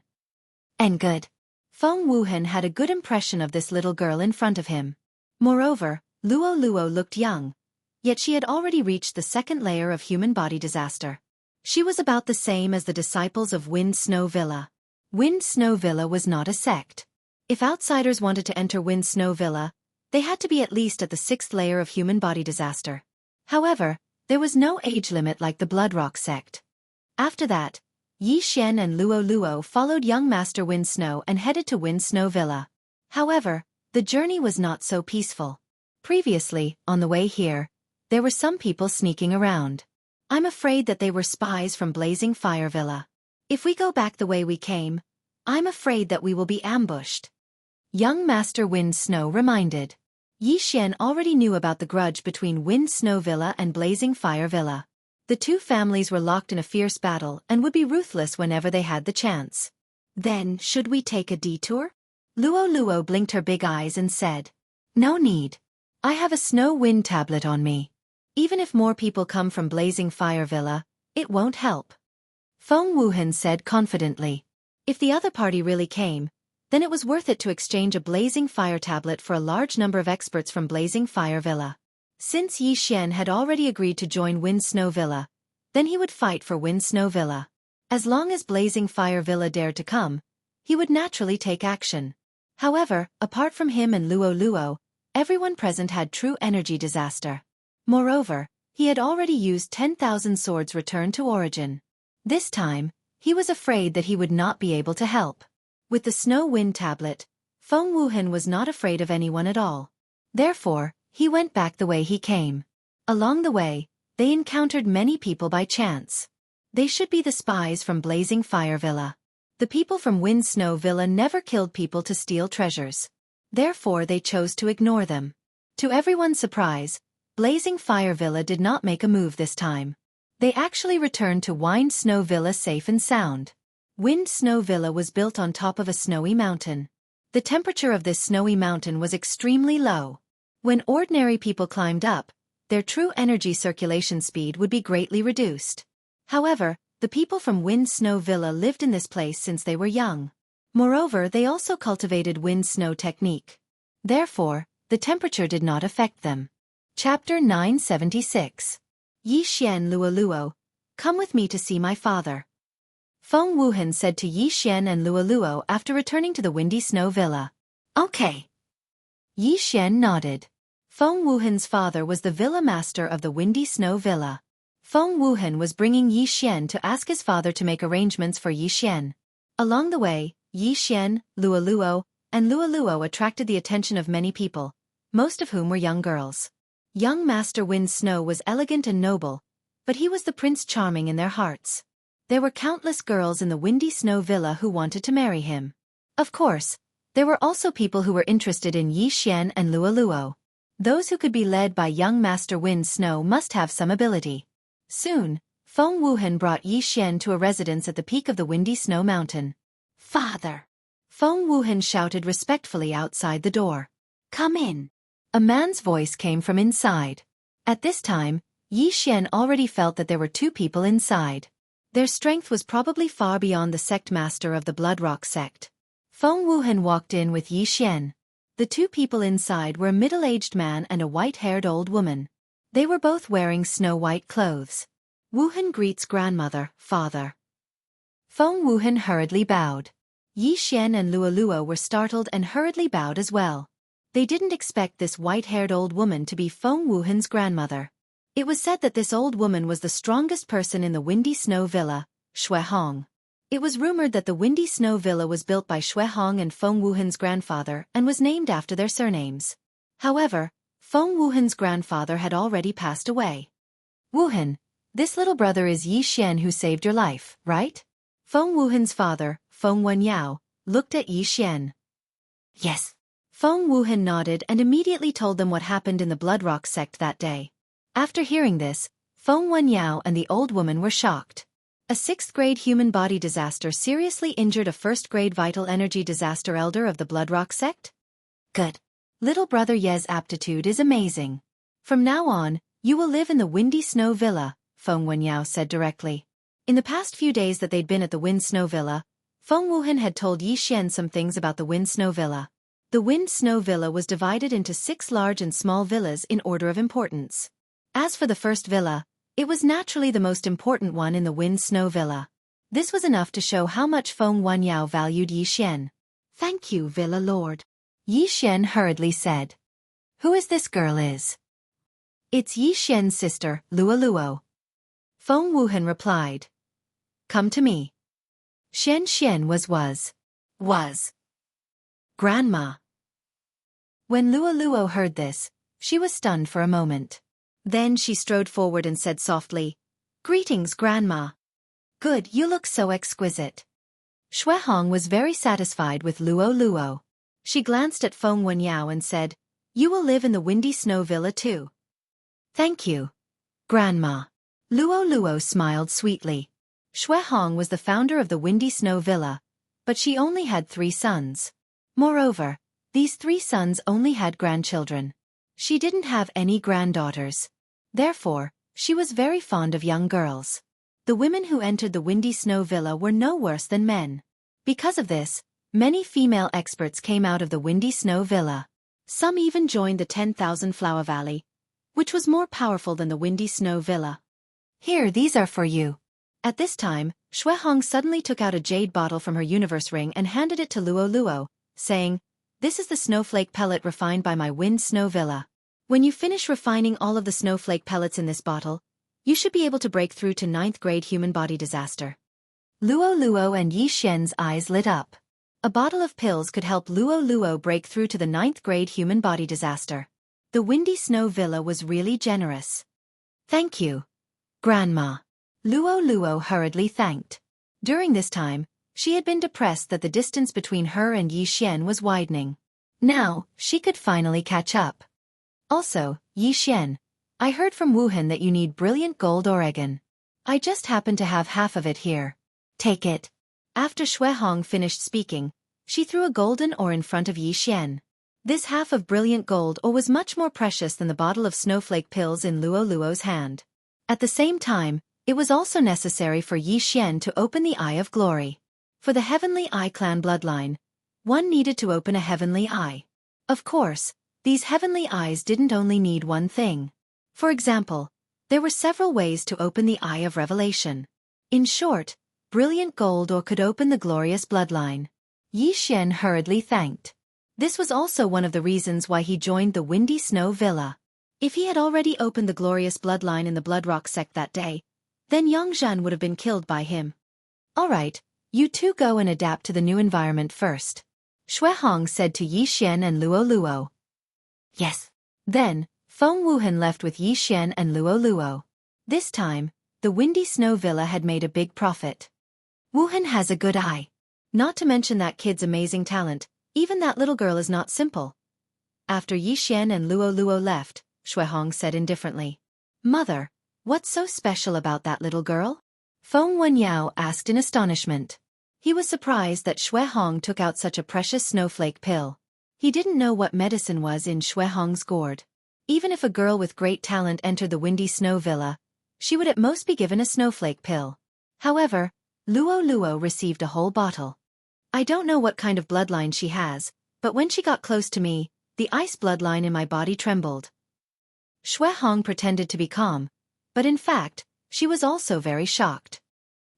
And good. Feng Wuhan had a good impression of this little girl in front of him. Moreover, Luo Luo looked young, yet she had already reached the 2nd layer of human body disaster. She was about the same as the disciples of Wind Snow Villa. Wind Snow Villa was not a sect. If outsiders wanted to enter Wind Snow Villa, they had to be at least at the 6th layer of human body disaster. However, there was no age limit like the Bloodrock sect. After that, Yi Xian and Luo Luo followed young Master Wind Snow and headed to Wind Snow Villa. However, the journey was not so peaceful. Previously, on the way here, there were some people sneaking around. I'm afraid that they were spies from Blazing Fire Villa. If we go back the way we came, I'm afraid that we will be ambushed. Young Master Wind Snow reminded. Yi Xian already knew about the grudge between Wind Snow Villa and Blazing Fire Villa. The 2 families were locked in a fierce battle and would be ruthless whenever they had the chance. Then, should we take a detour? Luo Luo blinked her big eyes and said, "No need. I have a snow wind tablet on me. Even if more people come from Blazing Fire Villa, it won't help." Feng Wuhan said confidently. If the other party really came, then it was worth it to exchange a Blazing Fire tablet for a large number of experts from Blazing Fire Villa. Since Yi Xian had already agreed to join Wind Snow Villa, then he would fight for Wind Snow Villa. As long as Blazing Fire Villa dared to come, he would naturally take action. However, apart from him and Luo Luo, everyone present had true energy disaster. Moreover, he had already used 10,000 swords returned to origin. This time, he was afraid that he would not be able to help. With the Snow Wind tablet, Feng Wuhan was not afraid of anyone at all. Therefore, he went back the way he came. Along the way, they encountered many people by chance. They should be the spies from Blazing Fire Villa. The people from Wind Snow Villa never killed people to steal treasures. Therefore they chose to ignore them. To everyone's surprise, Blazing Fire Villa did not make a move this time. They actually returned to Wind Snow Villa safe and sound. Wind Snow Villa was built on top of a snowy mountain. The temperature of this snowy mountain was extremely low. When ordinary people climbed up, their true energy circulation speed would be greatly reduced. However, the people from Wind Snow Villa lived in this place since they were young. Moreover, they also cultivated wind snow technique. Therefore, the temperature did not affect them. Chapter 976. Yi Xian Luo Luo, come with me to see my father. Feng Wuhan said to Yi Xian and Luo Luo after returning to the Windy Snow Villa. Okay. Yi Xian nodded. Feng Wuhan's father was the villa master of the Windy Snow Villa. Feng Wuhan was bringing Yi Xian to ask his father to make arrangements for Yi Xian. Along the way, Yi Xian, Luo Luo, and Luo Luo attracted the attention of many people, most of whom were young girls. Young Master Wind Snow was elegant and noble, but he was the Prince Charming in their hearts. There were countless girls in the Windy Snow Villa who wanted to marry him. Of course, there were also people who were interested in Yi Xian and Luo Luo. Those who could be led by young Master Wind Snow must have some ability. Soon, Feng Wuhan brought Yi Xian to a residence at the peak of the Windy Snow Mountain. Father! Feng Wuhan shouted respectfully outside the door. Come in. A man's voice came from inside. At this time, Yi Xian already felt that there were 2 people inside. Their strength was probably far beyond the sect master of the Bloodrock sect. Feng Wuhan walked in with Yi Xian. The two people inside were a middle-aged man and a white-haired old woman. They were both wearing snow-white clothes. Wuhan greets grandmother, father. Feng Wuhan hurriedly bowed. Yi Xian and Luo were startled and hurriedly bowed as well. They didn't expect this white-haired old woman to be Feng Wuhan's grandmother. It was said that this old woman was the strongest person in the Windy Snow Villa, Shuihong. It was rumored that the Windy Snow Villa was built by Shuihong and Feng Wuhan's grandfather and was named after their surnames. However, Feng Wuhan's grandfather had already passed away. Wuhan, this little brother is Yi Xian who saved your life, right? Feng Wuhan's father, Feng Wenyao, looked at Yi Xian. Yes. Feng Wuhan nodded and immediately told them what happened in the Bloodrock sect that day. After hearing this, Feng Wenyao and the old woman were shocked. A 6th-grade human body disaster seriously injured a 1st-grade vital energy disaster elder of the Bloodrock sect? Good. Little brother Ye's aptitude is amazing. From now on, you will live in the Windy Snow Villa, Feng Wenyao said directly. In the past few days that they'd been at the Wind Snow Villa, Feng Wuhan had told Yi Xian some things about the Wind Snow Villa. The Wind Snow Villa was divided into 6 large and small villas in order of importance. As for the first villa, it was naturally the most important one in the Wind Snow Villa. This was enough to show how much Feng Wenyao valued Yi Xian. Thank you, Villa Lord. Yi Xian hurriedly said. Who is this girl is? It's Yi Xian's sister, Luo. Feng Wuhan replied. Come to me. Xianxia was. Grandma. When Luo heard this, she was stunned for a moment. Then she strode forward and said softly, Greetings, Grandma. Good, you look so exquisite. Shuihong was very satisfied with Luo. She glanced at Feng Wenyao and said, You will live in the Windy Snow Villa too. Thank you, Grandma. Luo smiled sweetly. Shuihong was the founder of the Windy Snow Villa, but she only had 3 sons. Moreover, these 3 sons only had grandchildren. She didn't have any granddaughters. Therefore, she was very fond of young girls. The women who entered the Windy Snow Villa were no worse than men. Because of this, many female experts came out of the Windy Snow Villa. Some even joined the 10,000 Flower Valley, which was more powerful than the Windy Snow Villa. Here, these are for you. At this time, Shuihong suddenly took out a jade bottle from her universe ring and handed it to Luo, saying, This is the snowflake pellet refined by my Wind Snow Villa. When you finish refining all of the snowflake pellets in this bottle, you should be able to break through to 9th-grade human body disaster. Luo and Yi Xian's eyes lit up. A bottle of pills could help Luo break through to the 9th-grade human body disaster. The Windy Snow Villa was really generous. Thank you, Grandma. Luo hurriedly thanked. During this time, she had been depressed that the distance between her and Yi Xian was widening. Now, she could finally catch up. Also, Yi Xian, I heard from Wuhan that you need brilliant gold Oregon. I just happen to have half of it here. Take it. After Shuihong finished speaking, she threw a golden ore in front of Yi Xian. This half of brilliant gold ore was much more precious than the bottle of snowflake pills in Luo's hand. At the same time, it was also necessary for Yi Xian to open the Eye of Glory. For the Heavenly Eye clan bloodline, one needed to open a heavenly eye. Of course, these heavenly eyes didn't only need one thing. For example, there were several ways to open the Eye of Revelation. In short, brilliant gold ore could open the glorious bloodline. Yi Xian hurriedly thanked. This was also one of the reasons why he joined the Windy Snow Villa. If he had already opened the glorious bloodline in the Bloodrock sect that day, then Yongzhan would have been killed by him. Alright, you two go and adapt to the new environment first. Shuihong said to Yi Xian and Luo. Yes. Then, Feng Wuhan left with Yi Xian and Luo. This time, the Windy Snow Villa had made a big profit. Wuhan has a good eye. Not to mention that kid's amazing talent, even that little girl is not simple. After Yi Xian and Luo left, Shuihong said indifferently. Mother, what's so special about that little girl? Feng Wenyao asked in astonishment. He was surprised that Shuihong took out such a precious snowflake pill. He didn't know what medicine was in Shuihong's gourd. Even if a girl with great talent entered the Windy Snow Villa, she would at most be given a snowflake pill. However, Luo received a whole bottle. I don't know what kind of bloodline she has, but when she got close to me, the ice bloodline in my body trembled. Shui Hong pretended to be calm, but in fact, she was also very shocked.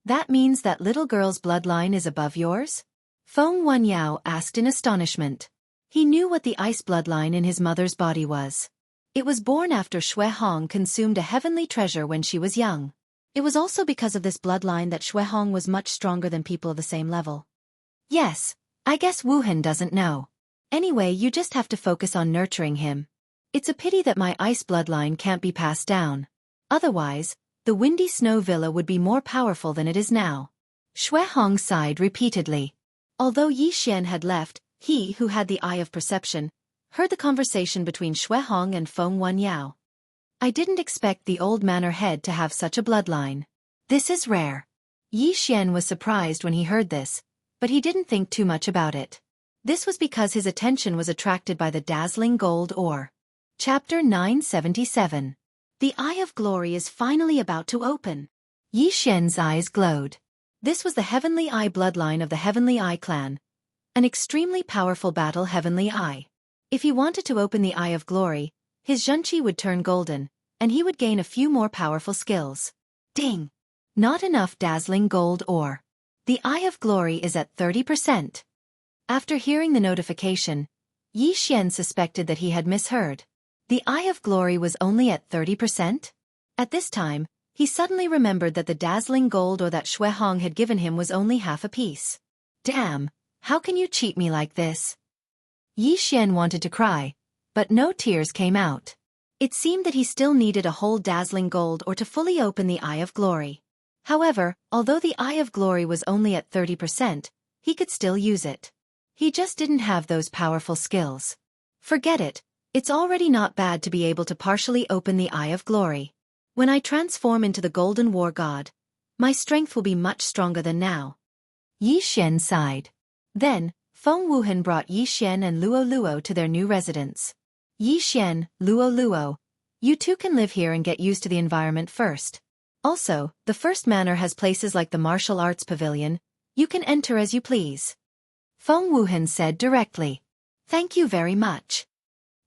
That means that little girl's bloodline is above yours? Feng Wenyao asked in astonishment. He knew what the ice bloodline in his mother's body was. It was born after Shui Hong consumed a heavenly treasure when she was young. It was also because of this bloodline that Shui Hong was much stronger than people of the same level. Yes, I guess Wuhan doesn't know. Anyway, you just have to focus on nurturing him. It's a pity that my ice bloodline can't be passed down. Otherwise, the Windy Snow Villa would be more powerful than it is now. Shui Hong sighed repeatedly. Although Yi Xian had left, he who had the eye of perception heard the conversation between Shui Hong and Feng Wenyao. I didn't expect the old manor head to have such a bloodline. This is rare. Yi Xian was surprised when he heard this, but he didn't think too much about it. This was because his attention was attracted by the dazzling gold ore. Chapter 977. The Eye of Glory is finally about to open. Yi Xian's eyes glowed. This was the Heavenly Eye bloodline of the Heavenly Eye clan, an extremely powerful battle Heavenly Eye. If he wanted to open the Eye of Glory, his Xianxia would turn golden, and he would gain a few more powerful skills. Ding! Not enough dazzling gold ore. The Eye of Glory is at 30%. After hearing the notification, Yi Xian suspected that he had misheard. The Eye of Glory was only at 30%? At this time, he suddenly remembered that the dazzling gold ore that Shui Hong had given him was only half a piece. Damn, how can you cheat me like this? Yi Xian wanted to cry, but no tears came out. It seemed that he still needed a whole dazzling gold ore to fully open the Eye of Glory. However, although the Eye of Glory was only at 30%, he could still use it. He just didn't have those powerful skills. Forget it, it's already not bad to be able to partially open the Eye of Glory. When I transform into the Golden War God, my strength will be much stronger than now. Yi Xian sighed. Then, Feng Wuhan brought Yi Xian and Luo Luo to their new residence. Yi Xian, Luo Luo, you two can live here and get used to the environment first. Also, the first manor has places like the martial arts pavilion. You can enter as you please. Feng Wuhan said directly. Thank you very much.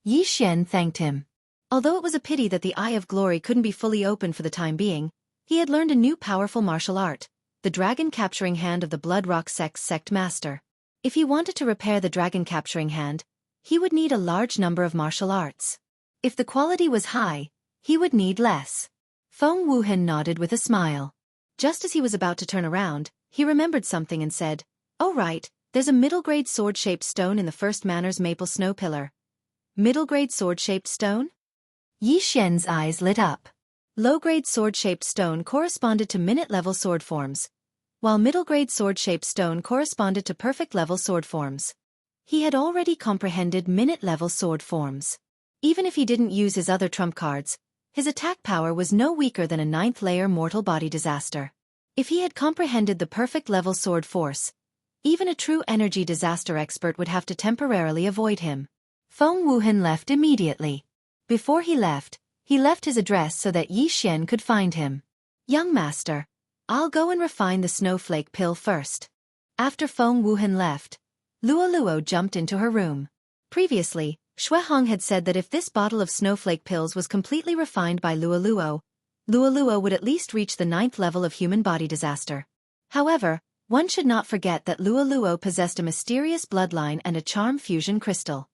Yi Xian thanked him. Although it was a pity that the Eye of Glory couldn't be fully opened for the time being, he had learned a new powerful martial art, the dragon capturing hand of the Blood Rock sect master. If he wanted to repair the dragon capturing hand, he would need a large number of martial arts. If the quality was high, he would need less. Feng Wuhan nodded with a smile. Just as he was about to turn around, he remembered something and said, "Oh right, there's a middle-grade sword-shaped stone in the first manor's maple snow pillar." Middle-grade sword-shaped stone? Yi Xian's eyes lit up. Low-grade sword-shaped stone corresponded to minute-level sword forms, while middle-grade sword-shaped stone corresponded to perfect-level sword forms. He had already comprehended minute-level sword forms. Even if he didn't use his other trump cards, his attack power was no weaker than a 9th-layer mortal body disaster. If he had comprehended the perfect-level sword force, even a true energy disaster expert would have to temporarily avoid him. Feng Wuhan left immediately. Before he left his address so that Yi Xian could find him. "Young master, I'll go and refine the snowflake pill first." After Feng Wuhan left, Luo Luo jumped into her room. Previously, Shui Hong had said that if this bottle of snowflake pills was completely refined by Luo Luo would at least reach the 9th level of human body disaster. However, one should not forget that Luo Luo possessed a mysterious bloodline and a charm fusion crystal.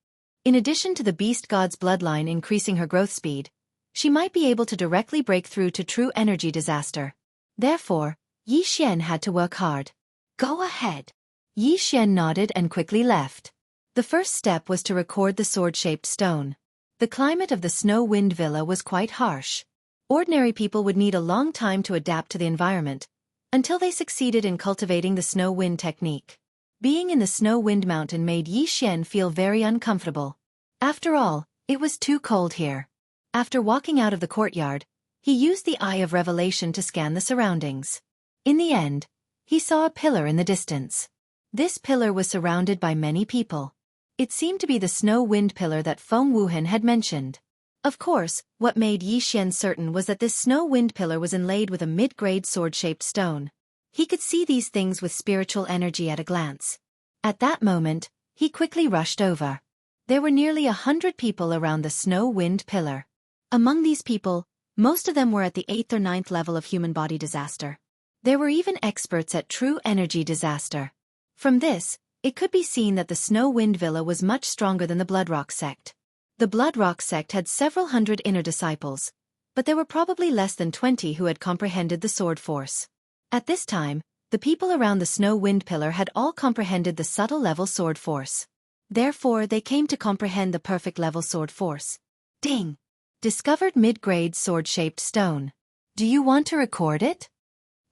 In addition to the beast god's bloodline increasing her growth speed, she might be able to directly break through to true energy disaster. Therefore, Yi Xian had to work hard. Go ahead. Yi Xian nodded and quickly left. The first step was to record the sword-shaped stone. The climate of the Snow-Wind Villa was quite harsh. Ordinary people would need a long time to adapt to the environment, until they succeeded in cultivating the snow-wind technique. Being in the snow-wind mountain made Yi Xian feel very uncomfortable. After all, it was too cold here. After walking out of the courtyard, he used the Eye of Revelation to scan the surroundings. In the end, he saw a pillar in the distance. This pillar was surrounded by many people. It seemed to be the snow-wind pillar that Feng Wuhan had mentioned. Of course, what made Yi Xian certain was that this snow-wind pillar was inlaid with a mid-grade sword-shaped stone. He could see these things with spiritual energy at a glance. At that moment, he quickly rushed over. There were nearly 100 people around the snow wind pillar. Among these people, most of them were at the 8th or 9th level of human body disaster. There were even experts at true energy disaster. From this, it could be seen that the Snow Wind Villa was much stronger than the Bloodrock sect. The Bloodrock sect had several hundred inner disciples, but there were probably less than 20 who had comprehended the sword force. At this time, the people around the Snow Wind Pillar had all comprehended the subtle level sword force. Therefore, they came to comprehend the perfect level sword force. Ding! Discovered mid-grade sword-shaped stone. Do you want to record it?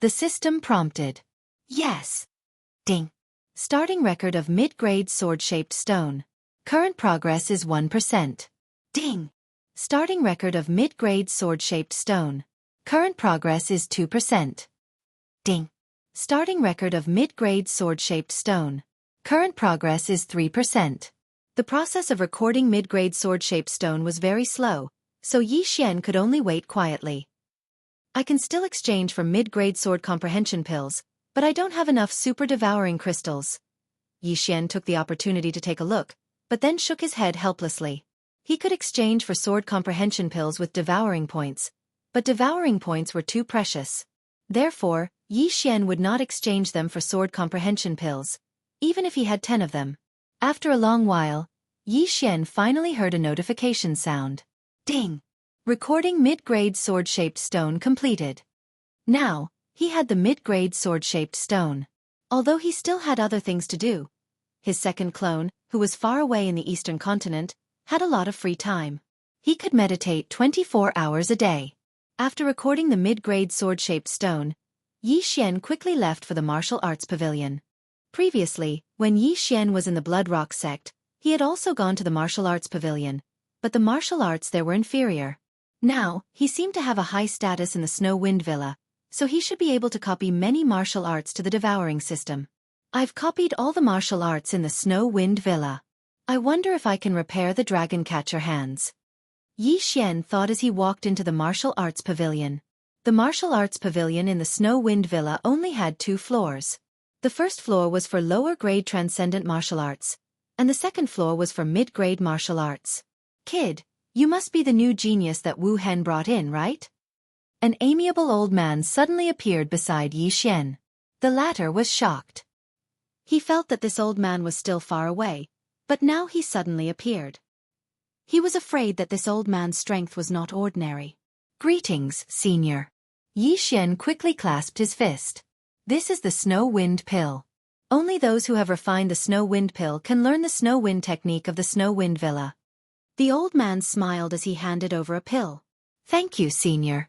The system prompted. Yes. Ding! Starting record of mid-grade sword-shaped stone. Current progress is 1%. Ding! Starting record of mid-grade sword-shaped stone. Current progress is 2%. Ding! Starting record of mid-grade sword-shaped stone. Current progress is 3%. The process of recording mid-grade sword-shaped stone was very slow, so Xianxia could only wait quietly. I can still exchange for mid-grade sword comprehension pills, but I don't have enough super devouring crystals. Xianxia took the opportunity to take a look, but then shook his head helplessly. He could exchange for sword comprehension pills with devouring points, but devouring points were too precious. Therefore, Xianxia would not exchange them for sword comprehension pills, even if he had 10 of them. After a long while, Xianxia finally heard a notification sound. Ding! Recording mid-grade sword-shaped stone completed. Now, he had the mid-grade sword-shaped stone. Although he still had other things to do. His second clone, who was far away in the eastern continent, had a lot of free time. He could meditate 24 hours a day. After recording the mid-grade sword-shaped stone, Xianxia quickly left for the martial arts pavilion. Previously, when Xianxia was in the Bloodrock sect, he had also gone to the martial arts pavilion, but the martial arts there were inferior. Now, he seemed to have a high status in the Snow Wind Villa, so he should be able to copy many martial arts to the devouring system. I've copied all the martial arts in the Snow Wind Villa. I wonder if I can repair the dragon catcher hands. Xianxia thought as he walked into the martial arts pavilion. The martial arts pavilion in the Snow Wind Villa only had 2 floors. The first floor was for lower-grade transcendent martial arts, and the second floor was for mid-grade martial arts. Kid, you must be the new genius that Wu Hen brought in, right? An amiable old man suddenly appeared beside Xianxia. The latter was shocked. He felt that this old man was still far away, but now he suddenly appeared. He was afraid that this old man's strength was not ordinary. Greetings, senior. Xianxia quickly clasped his fist. This is the Snow Wind Pill. Only those who have refined the Snow Wind Pill can learn the Snow Wind technique of the Snow Wind Villa. The old man smiled as he handed over a pill. Thank you, senior.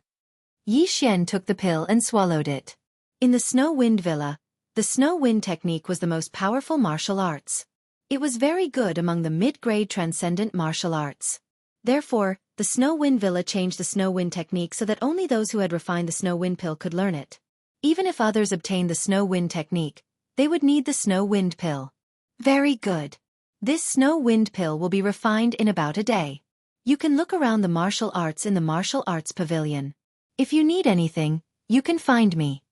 Xianxia took the pill and swallowed it. In the Snow Wind Villa, the Snow Wind technique was the most powerful martial arts. It was very good among the mid-grade transcendent martial arts. Therefore, the Snow Wind Villa changed the Snow Wind technique so that only those who had refined the Snow Wind Pill could learn it. Even if others obtained the Snow Wind technique, they would need the Snow Wind Pill. Very good. This Snow Wind Pill will be refined in about a day. You can look around the martial arts in the martial arts pavilion. If you need anything, you can find me.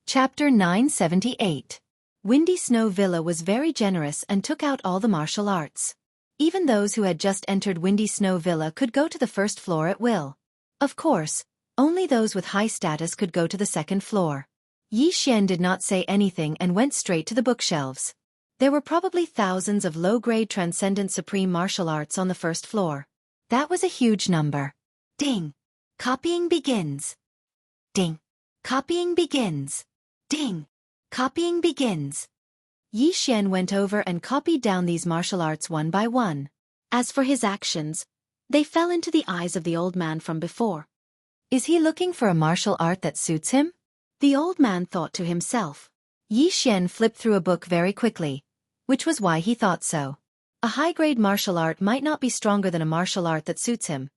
Chapter 978. Windy Snow Villa was very generous and took out all the martial arts. Even those who had just entered Windy Snow Villa could go to the first floor at will. Of course, only those with high status could go to the second floor. Xianxia did not say anything and went straight to the bookshelves. There were probably thousands of low-grade transcendent supreme martial arts on the first floor. That was a huge number. Ding! Copying begins. Ding! Copying begins. Ding! Copying begins. Xianxia went over and copied down these martial arts one by one. As for his actions, they fell into the eyes of the old man from before. Is he looking for a martial art that suits him? The old man thought to himself. Xianxia flipped through a book very quickly, which was why he thought so. A high-grade martial art might not be stronger than a martial art that suits him,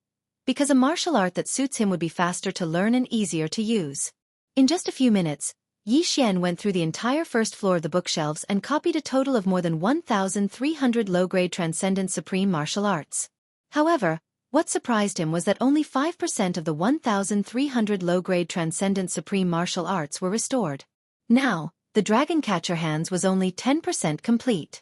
because a martial art that suits him would be faster to learn and easier to use. In just a few minutes, Xianxia went through the entire first floor of the bookshelves and copied a total of more than 1,300 low-grade transcendent supreme martial arts. However, what surprised him was that only 5% of the 1,300 low-grade transcendent supreme martial arts were restored. Now, the dragon catcher hands was only 10% complete.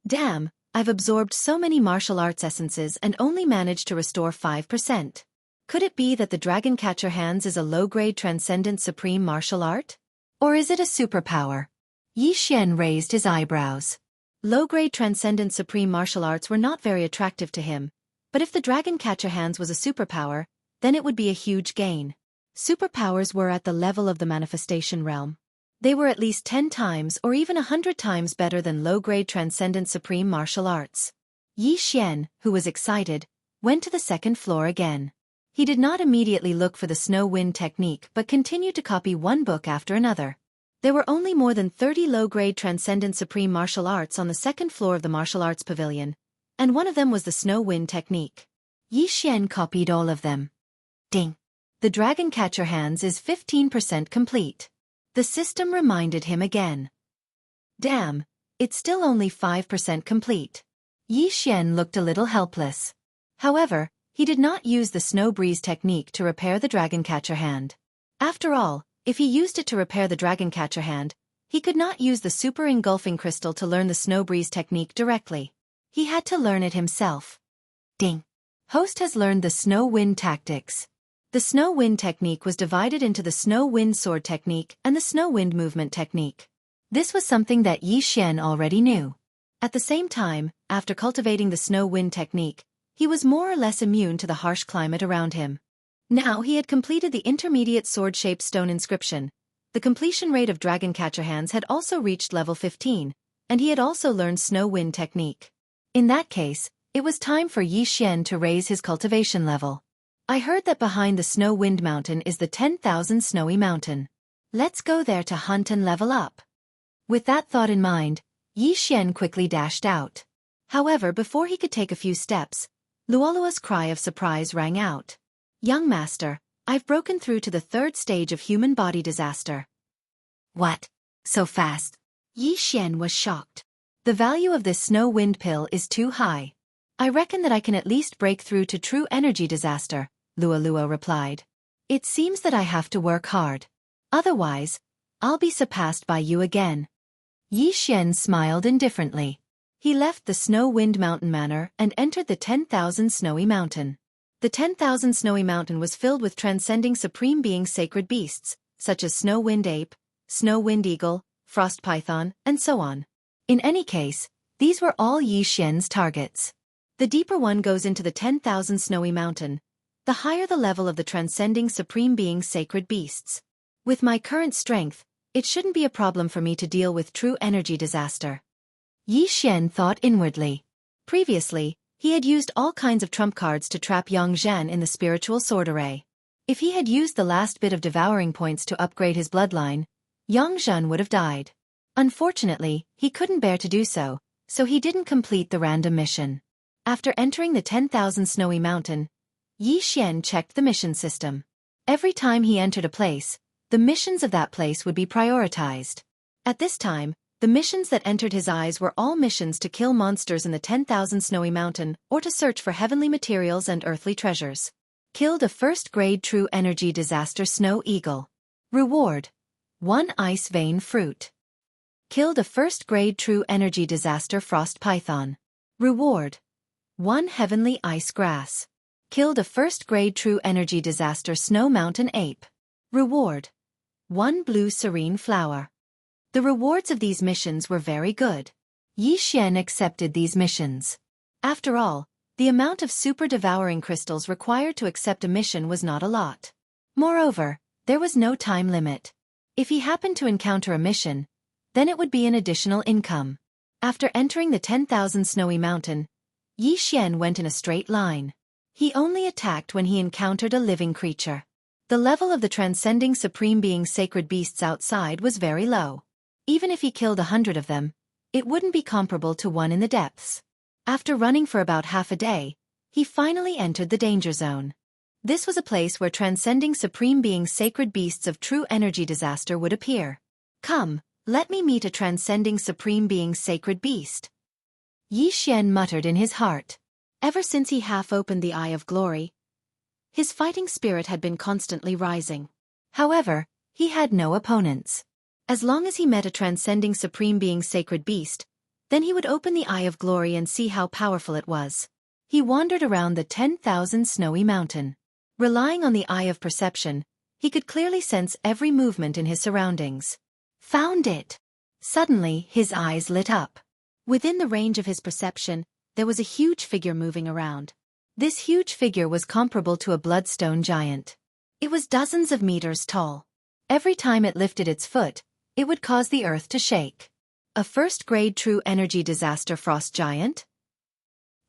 Damn, I've absorbed so many martial arts essences and only managed to restore 5%. Could it be that the dragon catcher hands is a low-grade transcendent supreme martial art? Or is it a superpower? Yi Xian raised his eyebrows. Low-grade transcendent supreme martial arts were not very attractive to him, but if the dragon catcher hands was a superpower, then it would be a huge gain. Superpowers were at the level of the manifestation realm. They were at least 10 times or even 100 times better than low-grade transcendent supreme martial arts. Yi Xian, who was excited, went to the second floor again. He did not immediately look for the snow wind technique but continued to copy one book after another. There were only more than 30 low-grade transcendent supreme martial arts on the second floor of the martial arts pavilion, and one of them was the snow wind technique. Yi Xian copied all of them. Ding! The dragon catcher hands is 15% complete. The system reminded him again. Damn, it's still only 5% complete. Yi Xian looked a little helpless. However, he did not use the snow breeze technique to repair the dragon catcher hand. After all, if he used it to repair the dragon catcher hand, he could not use the super engulfing crystal to learn the snow breeze technique directly. He had to learn it himself. Ding! Host has learned the snow wind tactics. The snow wind technique was divided into the snow wind sword technique and the snow wind movement technique. This was something that Yi Xian already knew. At the same time, after cultivating the snow wind technique, he was more or less immune to the harsh climate around him. Now he had completed the intermediate sword-shaped stone inscription. The completion rate of dragon catcher hands had also reached level 15, and he had also learned snow wind technique. In that case, it was time for Yi Xian to raise his cultivation level. I heard that behind the snow wind mountain is the 10,000 snowy mountain. Let's go there to hunt and level up. With that thought in mind, Yi Xian quickly dashed out. However, before he could take a few steps, Luolua's cry of surprise rang out. Young master, I've broken through to the third stage of human body disaster. What? So fast? Yi Xian was shocked. The value of this snow wind pill is too high. I reckon that I can at least break through to true energy disaster, Luolua replied. It seems that I have to work hard. Otherwise, I'll be surpassed by you again. Yi Xian smiled indifferently. He left the Snow Wind Mountain Manor and entered the 10,000 Snowy Mountain. The 10,000 Snowy Mountain was filled with transcending supreme being sacred beasts, such as Snow Wind Ape, Snow Wind Eagle, Frost Python, and so on. In any case, these were all Yi Xian's targets. The deeper one goes into the 10,000 Snowy Mountain, the higher the level of the transcending supreme being sacred beasts. With my current strength, it shouldn't be a problem for me to deal with true energy disaster. Yi Xian thought inwardly. Previously, he had used all kinds of trump cards to trap Xianxia in the spiritual sword array. If he had used the last bit of devouring points to upgrade his bloodline, Xianxia would have died. Unfortunately, he couldn't bear to do so, so he didn't complete the random mission. After entering the 10,000 Snowy Mountain, Yi Xian checked the mission system. Every time he entered a place, the missions of that place would be prioritized. At this time, the missions that entered his eyes were all missions to kill monsters in the 10,000 Snowy Mountain or to search for heavenly materials and earthly treasures. Killed a first-grade true energy disaster Snow Eagle. Reward: 1 ice vein fruit. Killed a first-grade true energy disaster Frost Python. Reward: 1 heavenly ice grass. Killed a first-grade true energy disaster Snow Mountain Ape. Reward: 1 blue serene flower. The rewards of these missions were very good. Yi Xian accepted these missions. After all, the amount of super devouring crystals required to accept a mission was not a lot. Moreover, there was no time limit. If he happened to encounter a mission, then it would be an additional income. After entering the 10,000 Snowy Mountain, Yi Xian went in a straight line. He only attacked when he encountered a living creature. The level of the transcending supreme being sacred beasts outside was very low. Even if he killed 100 of them, it wouldn't be comparable to one in the depths. After running for about half a day, he finally entered the danger zone. This was a place where transcending supreme being sacred beasts of true energy disaster would appear. Come, let me meet a transcending supreme being sacred beast. Yi Xian muttered in his heart. Ever since he half-opened the Eye of Glory, his fighting spirit had been constantly rising. However, he had no opponents. As long as he met a transcending supreme being sacred beast, then he would open the Eye of Glory and see how powerful it was. He wandered around the 10,000 snowy mountain. Relying on the eye of perception, he could clearly sense every movement in his surroundings. Found it! Suddenly, his eyes lit up. Within the range of his perception, there was a huge figure moving around. This huge figure was comparable to a bloodstone giant. It was dozens of meters tall. Every time it lifted its foot, it would cause the earth to shake. A first-grade true energy disaster frost giant?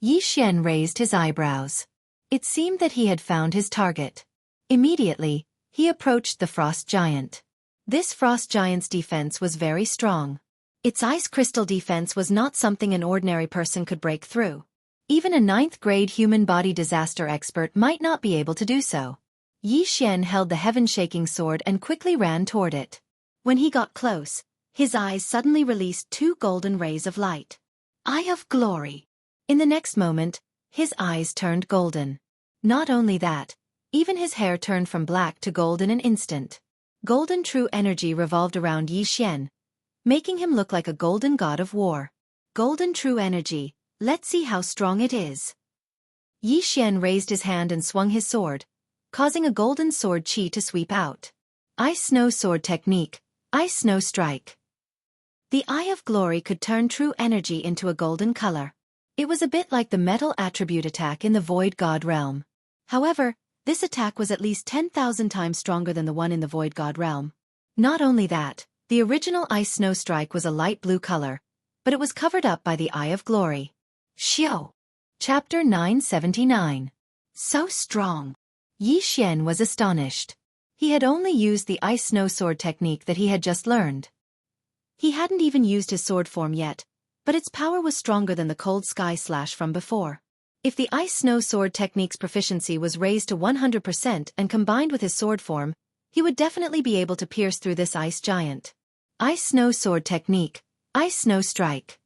Xianxia raised his eyebrows. It seemed that he had found his target. Immediately, he approached the frost giant. This frost giant's defense was very strong. Its ice crystal defense was not something an ordinary person could break through. Even a 9th-grade human body disaster expert might not be able to do so. Xianxia held the heaven-shaking sword and quickly ran toward it. When he got close, his eyes suddenly released 2 golden rays of light. Eye of Glory! In the next moment, his eyes turned golden. Not only that, even his hair turned from black to gold in an instant. Golden true energy revolved around Xianxia, making him look like a golden god of war. Golden true energy, let's see how strong it is. Xianxia raised his hand and swung his sword, causing a golden sword chi to sweep out. Ice Snow Sword Technique, Ice Snow Strike. The Eye of Glory could turn true energy into a golden color. It was a bit like the metal attribute attack in the Void God realm. However, this attack was at least 10,000 times stronger than the one in the Void God realm. Not only that, the original Ice Snow Strike was a light blue color, but it was covered up by the Eye of Glory. Xiao. Chapter 979. So strong. Xianxia was astonished. He had only used the Ice Snow Sword technique that he had just learned. He hadn't even used his sword form yet, but its power was stronger than the Cold Sky Slash from before. If the Ice Snow Sword technique's proficiency was raised to 100% and combined with his sword form, he would definitely be able to pierce through this ice giant. Ice Snow Sword Technique, Ice Snow Strike.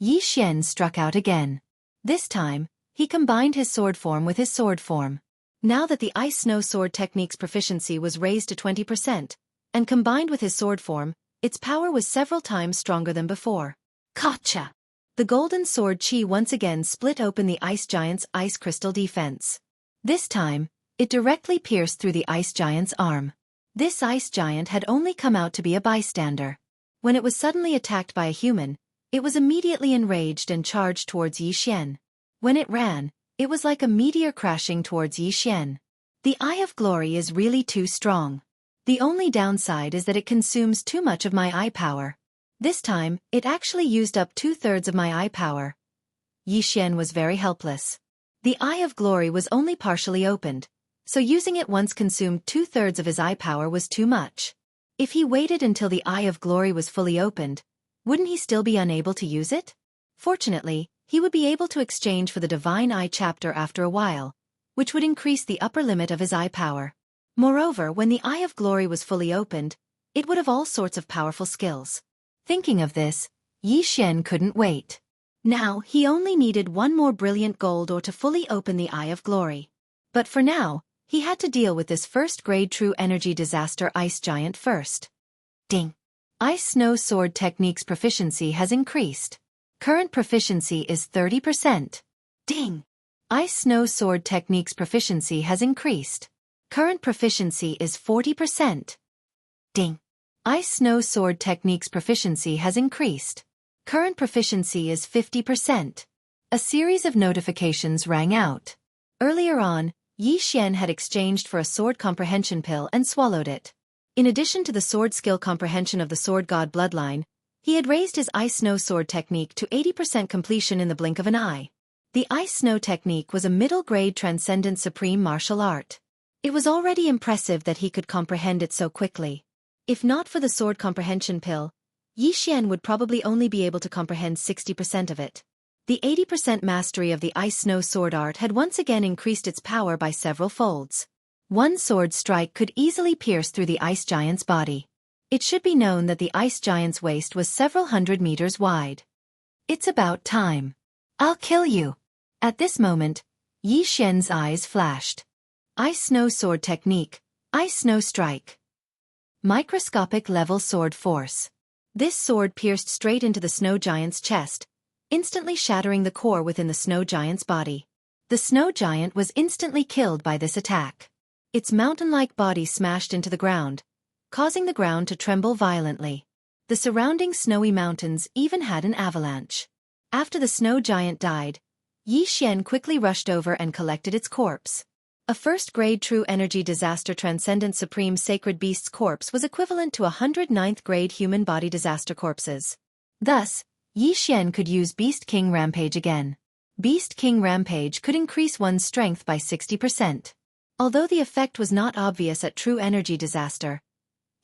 Xianxia struck out again. This time, he combined his sword form with his sword form. Now that the Ice Snow Sword technique's proficiency was raised to 20%, and combined with his sword form, its power was several times stronger than before. Gotcha! The golden sword chi once again split open the ice giant's ice crystal defense. This time, it directly pierced through the ice giant's arm. This ice giant had only come out to be a bystander. When it was suddenly attacked by a human, it was immediately enraged and charged towards Xianxia. When it ran, it was like a meteor crashing towards Xianxia. The Eye of Glory is really too strong. The only downside is that it consumes too much of my eye power. This time, it actually used up 2/3 of my eye power. Xianxia was very helpless. The Eye of Glory was only partially opened, so using it once consumed 2/3 of his eye power was too much. If he waited until the Eye of Glory was fully opened, wouldn't he still be unable to use it? Fortunately, he would be able to exchange for the Divine Eye chapter after a while, which would increase the upper limit of his eye power. Moreover, when the Eye of Glory was fully opened, it would have all sorts of powerful skills. Thinking of this, Xianxia couldn't wait. Now, he only needed one more brilliant gold ore to fully open the Eye of Glory. But for now, he had to deal with this first-grade true energy disaster ice giant first. Ding! Ice Snow Sword technique's proficiency has increased. Current proficiency is 30%. Ding! Ice Snow Sword technique's proficiency has increased. Current proficiency is 40%. Ding! Ice Snow Sword technique's proficiency has increased. Current proficiency is 50%. A series of notifications rang out. Earlier on, Xianxia had exchanged for a sword comprehension pill and swallowed it. In addition to the sword skill comprehension of the sword god bloodline, he had raised his Ice Snow Sword technique to 80% completion in the blink of an eye. The Ice Snow technique was a middle-grade transcendent supreme martial art. It was already impressive that he could comprehend it so quickly. If not for the sword comprehension pill, Xianxia would probably only be able to comprehend 60% of it. The 80% mastery of the Ice Snow Sword art had once again increased its power by several folds. One sword strike could easily pierce through the ice giant's body. It should be known that the ice giant's waist was several hundred meters wide. It's about time. I'll kill you. At this moment, Xianxia's eyes flashed. Ice Snow Sword technique, Ice Snow Strike. Microscopic-level sword force. This sword pierced straight into the snow giant's chest, instantly shattering the core within the snow giant's body. The snow giant was instantly killed by this attack. Its mountain-like body smashed into the ground, causing the ground to tremble violently. The surrounding snowy mountains even had an avalanche. After the snow giant died, Xian quickly rushed over and collected its corpse. A first-grade true energy disaster transcendent supreme sacred beast's corpse was equivalent to 109th-grade human body disaster corpses. Thus, Xian could use Beast King Rampage again. Beast King Rampage could increase one's strength by 60%. Although the effect was not obvious at true energy disaster,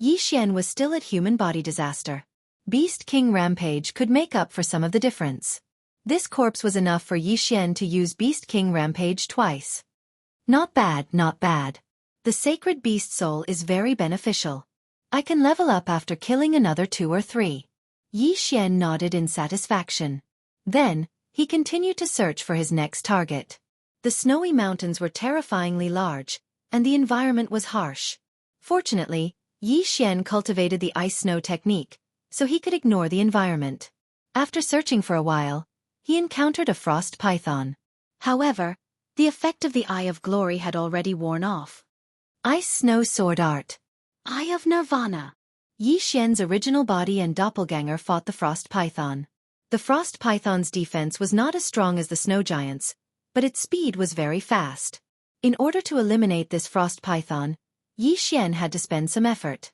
Xian was still at human body disaster. Beast King Rampage could make up for some of the difference. This corpse was enough for Xian to use Beast King Rampage twice. Not bad, not bad. The sacred beast soul is very beneficial. I can level up after killing another 2 or 3. Xian nodded in satisfaction. Then, he continued to search for his next target. The snowy mountains were terrifyingly large, and the environment was harsh. Fortunately, Xian cultivated the ice-snow technique, so he could ignore the environment. After searching for a while, he encountered a frost python. However, the effect of the Eye of Glory had already worn off. Ice-snow sword art. Eye of Nirvana. Xian's original body and doppelganger fought the frost python. The frost python's defense was not as strong as the snow giant's, but its speed was very fast. In order to eliminate this frost python, Xian had to spend some effort.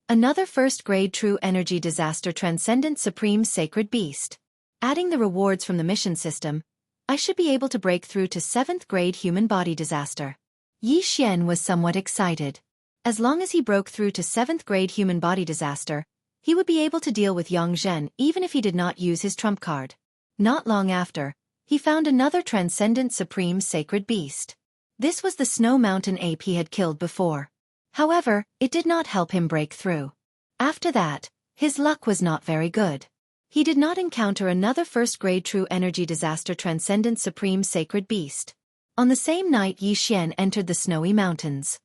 Another first-grade true energy disaster transcendent supreme sacred beast. Adding the rewards from the mission system, I should be able to break through to 7th grade human body disaster. Xian was somewhat excited. As long as he broke through to 7th grade human body disaster, he would be able to deal with Yang even if he did not use his trump card. Not long after, he found another transcendent supreme sacred beast. This was the snow mountain ape he had killed before. However, it did not help him break through. After that, his luck was not very good. He did not encounter another first-grade true energy disaster transcendent supreme sacred beast. On the same night Xian entered the snowy mountains.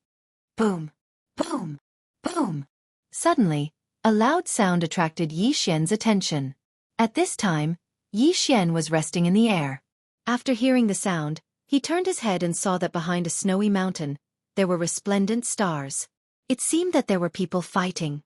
Boom! Boom! Boom! Suddenly, a loud sound attracted Xian's attention. At this time, Xian was resting in the air. After hearing the sound, he turned his head and saw that behind a snowy mountain, there were resplendent stars. It seemed that there were people fighting.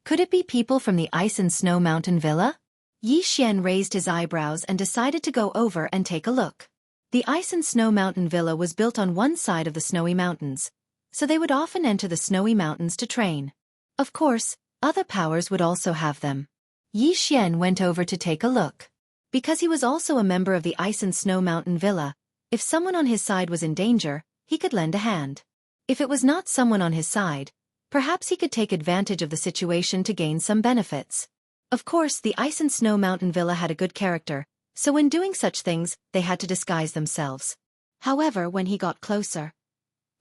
Could it be people from the Ice and Snow Mountain Villa? Xian raised his eyebrows and decided to go over and take a look. The Ice and Snow Mountain Villa was built on one side of the snowy mountains, so they would often enter the snowy mountains to train. Of course, other powers would also have them. Xian went over to take a look. Because he was also a member of the Ice and Snow Mountain Villa, if someone on his side was in danger, he could lend a hand. If it was not someone on his side, perhaps he could take advantage of the situation to gain some benefits. Of course, the Ice and Snow Mountain Villa had a good character, so when doing such things, they had to disguise themselves. However, when he got closer,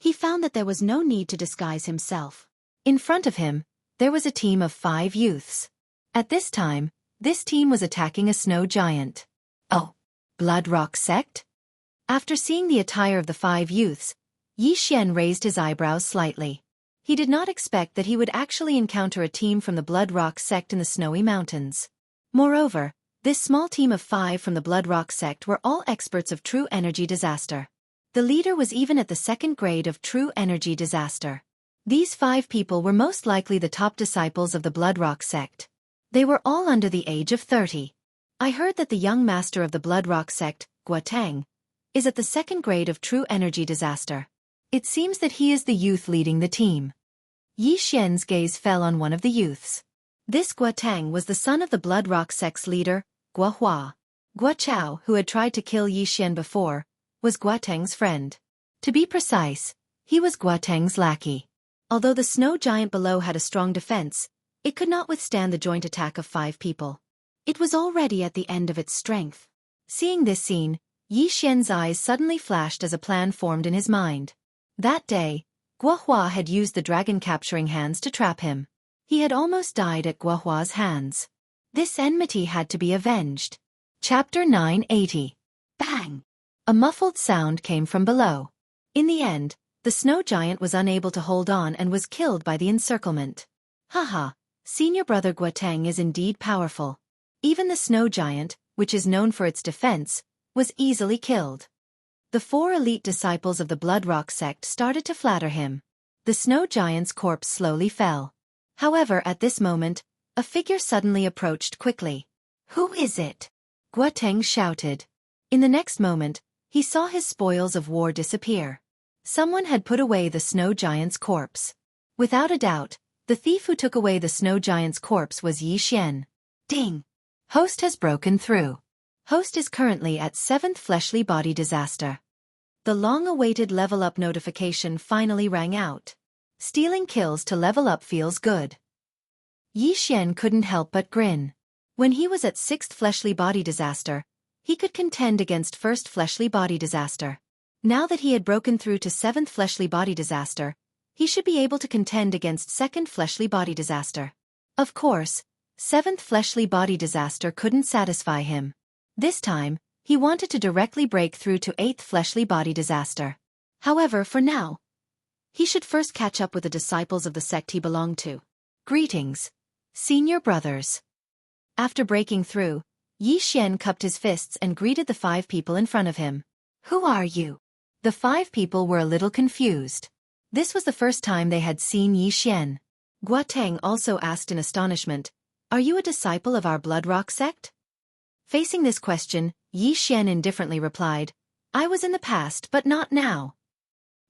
he found that there was no need to disguise himself. In front of him, there was a team of 5 youths. At this time, this team was attacking a snow giant. Oh, Blood Rock Sect? After seeing the attire of the 5 youths, Xian raised his eyebrows slightly. He did not expect that he would actually encounter a team from the Blood Rock Sect in the snowy mountains. Moreover, this small team of 5 from the Blood Rock Sect were all experts of true energy disaster. The leader was even at the 2nd grade of true energy disaster. These 5 people were most likely the top disciples of the Blood Rock Sect. They were all under the age of 30. I heard that the young master of the Blood Rock Sect, Guotang, is at the 2nd grade of true energy disaster. It seems that he is the youth leading the team. Xian's gaze fell on one of the youths. This Guotang was the son of the Blood Rock Sect's leader, Guohua. Guochao, who had tried to kill Xian before, was Guotang's friend. To be precise, he was Guotang's lackey. Although the snow giant below had a strong defense, it could not withstand the joint attack of 5 people. It was already at the end of its strength. Seeing this scene, Xian's eyes suddenly flashed as a plan formed in his mind. That day, Guohua had used the dragon-capturing hands to trap him. He had almost died at Guohua's hands. This enmity had to be avenged. Chapter 980. Bang! A muffled sound came from below. In the end, the snow giant was unable to hold on and was killed by the encirclement. Haha, senior brother Guoteng is indeed powerful. Even the snow giant, which is known for its defense, was easily killed. The 4 elite disciples of the Blood Rock sect started to flatter him. The snow giant's corpse slowly fell. However, at this moment, a figure suddenly approached quickly. "Who is it?" Guoteng shouted. In the next moment, he saw his spoils of war disappear. Someone had put away the snow giant's corpse. Without a doubt, the thief who took away the snow giant's corpse was Xianxia. Ding! Host has broken through. Host is currently at 7th fleshly body disaster. The long-awaited level up notification finally rang out. Stealing kills to level up feels good. Xianxia couldn't help but grin. When he was at 6th fleshly body disaster, he could contend against 1st fleshly body disaster. Now that he had broken through to 7th fleshly body disaster, he should be able to contend against 2nd fleshly body disaster. Of course, 7th fleshly body disaster couldn't satisfy him. This time, he wanted to directly break through to 8th fleshly body disaster. However, for now, he should first catch up with the disciples of the sect he belonged to. Greetings, senior brothers. After breaking through, Xianxia cupped his fists and greeted the 5 people in front of him. Who are you? The 5 people were a little confused. This was the first time they had seen Xianxia. Guoteng also asked in astonishment, "Are you a disciple of our Blood Rock sect?" Facing this question, Xianxia indifferently replied, "I was in the past but not now."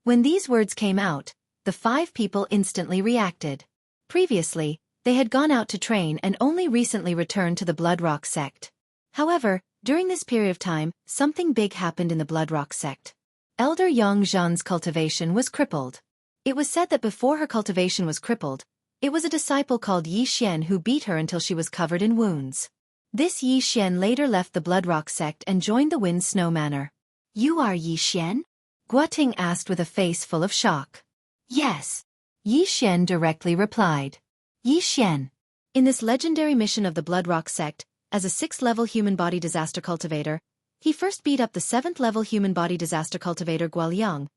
When these words came out, the 5 people instantly reacted. Previously, they had gone out to train and only recently returned to the Blood Rock sect. However, during this period of time, something big happened in the Blood Rock sect. Elder Yang cultivation was crippled. It was said that before her cultivation was crippled, it was a disciple called Xianxia who beat her until she was covered in wounds. This Xianxia later left the Blood Rock sect and joined the Wind Snow Manor. "You are Xianxia?" Guoteng asked with a face full of shock. "Yes," Xianxia directly replied. Xianxia. In this legendary mission of the Blood Rock sect, as a 6th-level human body disaster cultivator, he first beat up the 7th-level human body disaster cultivator Guoliang,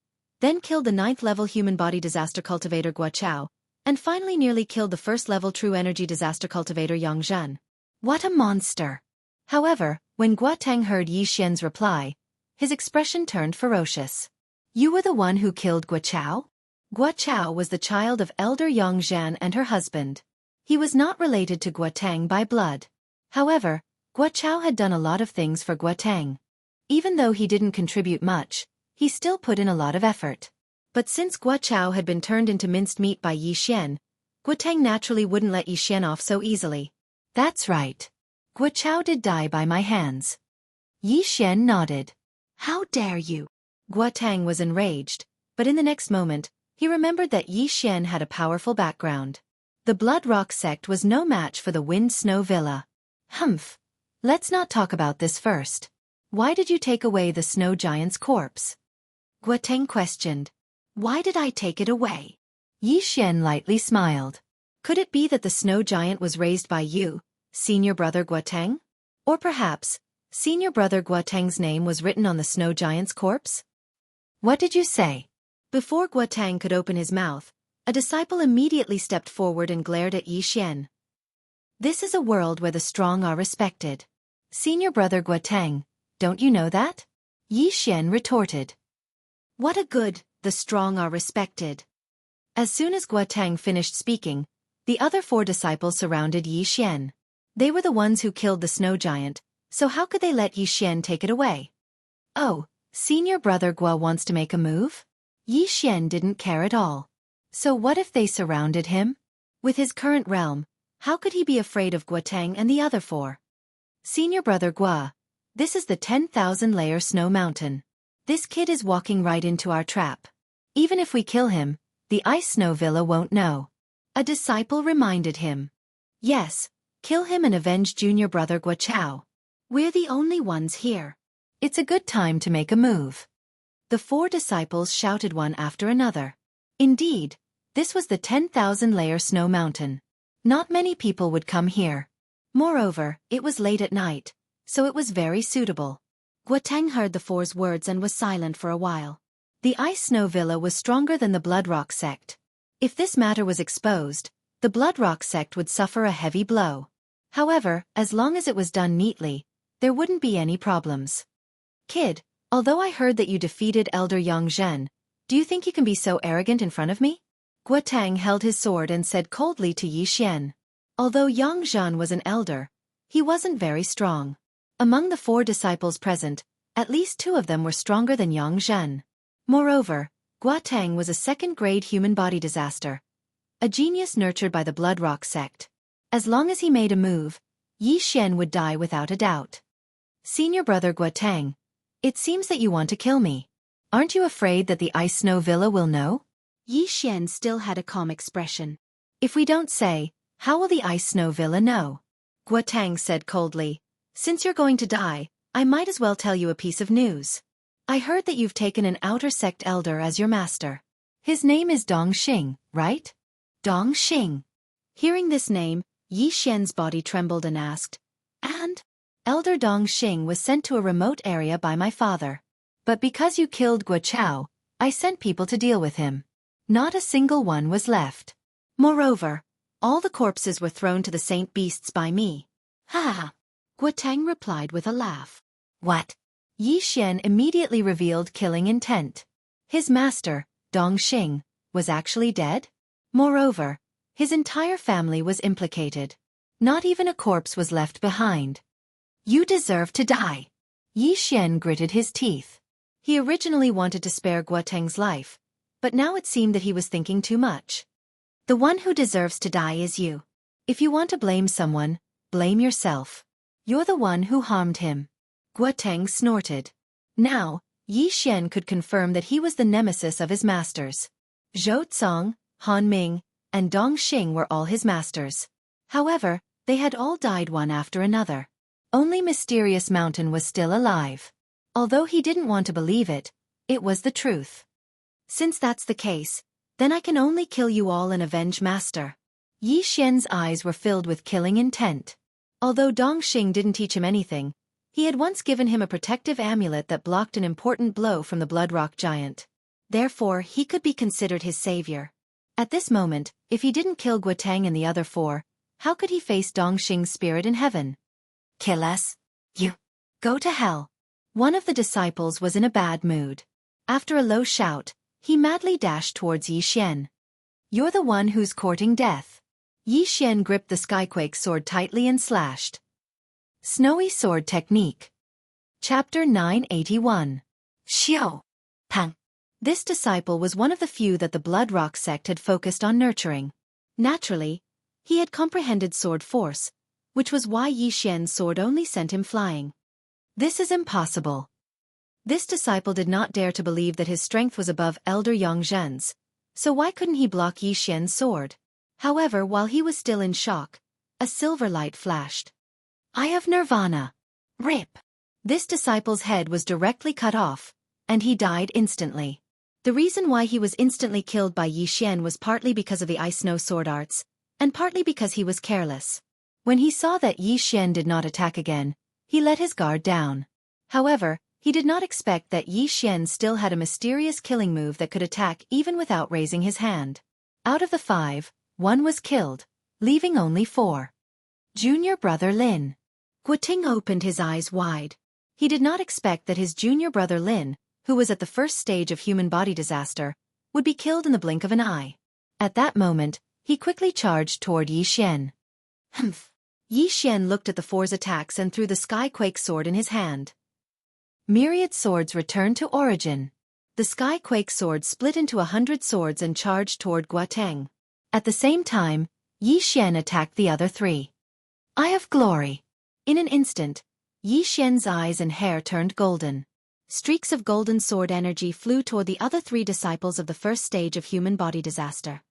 then killed the 9th-level human body disaster cultivator Guochao, and finally nearly killed the 1st-level true energy disaster cultivator Yangzhen. What a monster! However, when Guoteng heard Xianxia's reply, his expression turned ferocious. "You were the one who killed Guochao?" Guochao was the child of Elder Yangzhen and her husband. He was not related to Guoteng by blood. However, Guochao had done a lot of things for Guoteng. Even though he didn't contribute much, he still put in a lot of effort. But since Guochao had been turned into minced meat by Xianxia, Guoteng naturally wouldn't let Xianxia off so easily. "That's right. Guochao did die by my hands." Xianxia nodded. "How dare you?" Guoteng was enraged, but in the next moment, he remembered that Xianxia had a powerful background. The Blood Rock sect was no match for the Wind Snow Villa. "Humph. Let's not talk about this first. Why did you take away the snow giant's corpse?" Guoteng questioned. "Why did I take it away?" Xianxia lightly smiled. "Could it be that the snow giant was raised by you, senior brother Guoteng? Or perhaps, senior brother Guoteng's name was written on the snow giant's corpse?" "What did you say?" Before Guoteng could open his mouth, a disciple immediately stepped forward and glared at Xianxia. "This is a world where the strong are respected. Senior brother Guoteng, don't you know that?" Xianxia retorted. "What a good, the strong are respected." As soon as Guoteng finished speaking, the other 4 disciples surrounded Xianxia. They were the ones who killed the snow giant, so how could they let Xianxia take it away? "Oh, senior brother Gua wants to make a move?" Xianxia didn't care at all. So what if they surrounded him? With his current realm, how could he be afraid of Guoteng and the other 4? "Senior brother Gua, this is the 10,000-layer snow mountain. This kid is walking right into our trap. Even if we kill him, the ice snow villa won't know." A disciple reminded him. "Yes, kill him and avenge junior brother Guochao. We're the only ones here. It's a good time to make a move." The 4 disciples shouted one after another. Indeed, this was the 10,000-layer snow mountain. Not many people would come here. Moreover, it was late at night, so it was very suitable. Guoteng heard the 4's words and was silent for a while. The ice snow villa was stronger than the Blood Rock sect. If this matter was exposed, the Blood Rock sect would suffer a heavy blow. However, as long as it was done neatly, there wouldn't be any problems. Kid, although I heard that you defeated Elder Yang Zhen, do you think you can be so arrogant in front of me? Guo Tang held his sword and said coldly to Yi Xian. Although Yang Zhen was an elder, he wasn't very strong. Among the 4 disciples present, at least 2 of them were stronger than Yang Zhen. Moreover, Guo Tang was a second-grade human body disaster, a genius nurtured by the Blood Rock sect. As long as he made a move, Yi Xian would die without a doubt. Senior brother Guo Tang, it seems that you want to kill me. Aren't you afraid that the Ice Snow Villa will know? Yi Xian still had a calm expression. If we don't say, how will the Ice Snow Villa know? Guo Tang said coldly. Since you're going to die, I might as well tell you a piece of news. I heard that you've taken an outer sect elder as your master. His name is Dong Xing, right? Dong Xing. Hearing this name, Yi Xian's body trembled and asked, And? Elder Dong Xing was sent to a remote area by my father. But because you killed Guo Chao, I sent people to deal with him. Not a single one was left. Moreover, all the corpses were thrown to the saint beasts by me. Ha ha! Guo Tang replied with a laugh. What? Yi Xian immediately revealed killing intent. His master, Dong Xing, was actually dead? Moreover, his entire family was implicated. Not even a corpse was left behind. You deserve to die. Yi Xian gritted his teeth. He originally wanted to spare Guo Tang's life, but now it seemed that he was thinking too much. The one who deserves to die is you. If you want to blame someone, blame yourself. You're the one who harmed him. Guo Tang snorted. Now, Yi Xian could confirm that he was the nemesis of his masters. Zhou Cong, Han Ming, and Dong Xing were all his masters. However, they had all died one after another. Only Mysterious Mountain was still alive. Although he didn't want to believe it, it was the truth. Since that's the case, then I can only kill you all and avenge Master. Yi Xian's eyes were filled with killing intent. Although Dong Xing didn't teach him anything, he had once given him a protective amulet that blocked an important blow from the Blood Rock giant. Therefore, he could be considered his savior. At this moment, if he didn't kill Guo Tang and the other 4, how could he face Dong Xing's spirit in heaven? Kill us? You. Go to hell. One of the disciples was in a bad mood. After a low shout, he madly dashed towards Yi Xian. You're the one who's courting death. Yi Xian gripped the Skyquake sword tightly and slashed. Snowy Sword Technique. Chapter 981. Xiao. Pang. This disciple was one of the few that the Blood Rock sect had focused on nurturing. Naturally, he had comprehended sword force, which was why Yi Xian's sword only sent him flying. This is impossible. This disciple did not dare to believe that his strength was above Elder Yang Zhen's, so why couldn't he block Yi Xian's sword? However, while he was still in shock, a silver light flashed. Eye of Nirvana. Rip. This disciple's head was directly cut off, and he died instantly. The reason why he was instantly killed by Yi Xian was partly because of the ice snow sword arts, and partly because he was careless. When he saw that Yi Xian did not attack again, he let his guard down. However, he did not expect that Yi Xian still had a mysterious killing move that could attack even without raising his hand. Out of the 5, 1 was killed, leaving only 4. Junior brother Lin. Guo Ting opened his eyes wide. He did not expect that his junior brother Lin, who was at the first stage of human body disaster, would be killed in the blink of an eye. At that moment, he quickly charged toward Yi Xian. Humph. Yi Xian looked at the 4's attacks and threw the Skyquake sword in his hand. Myriad swords returned to origin. The Skyquake sword split into 100 swords and charged toward Guo Tang. At the same time, Yi Xian attacked the other 3. Eye of Glory. In an instant, Yi Xian's eyes and hair turned golden. Streaks of golden sword energy flew toward the other 3 disciples of the first stage of human body disaster.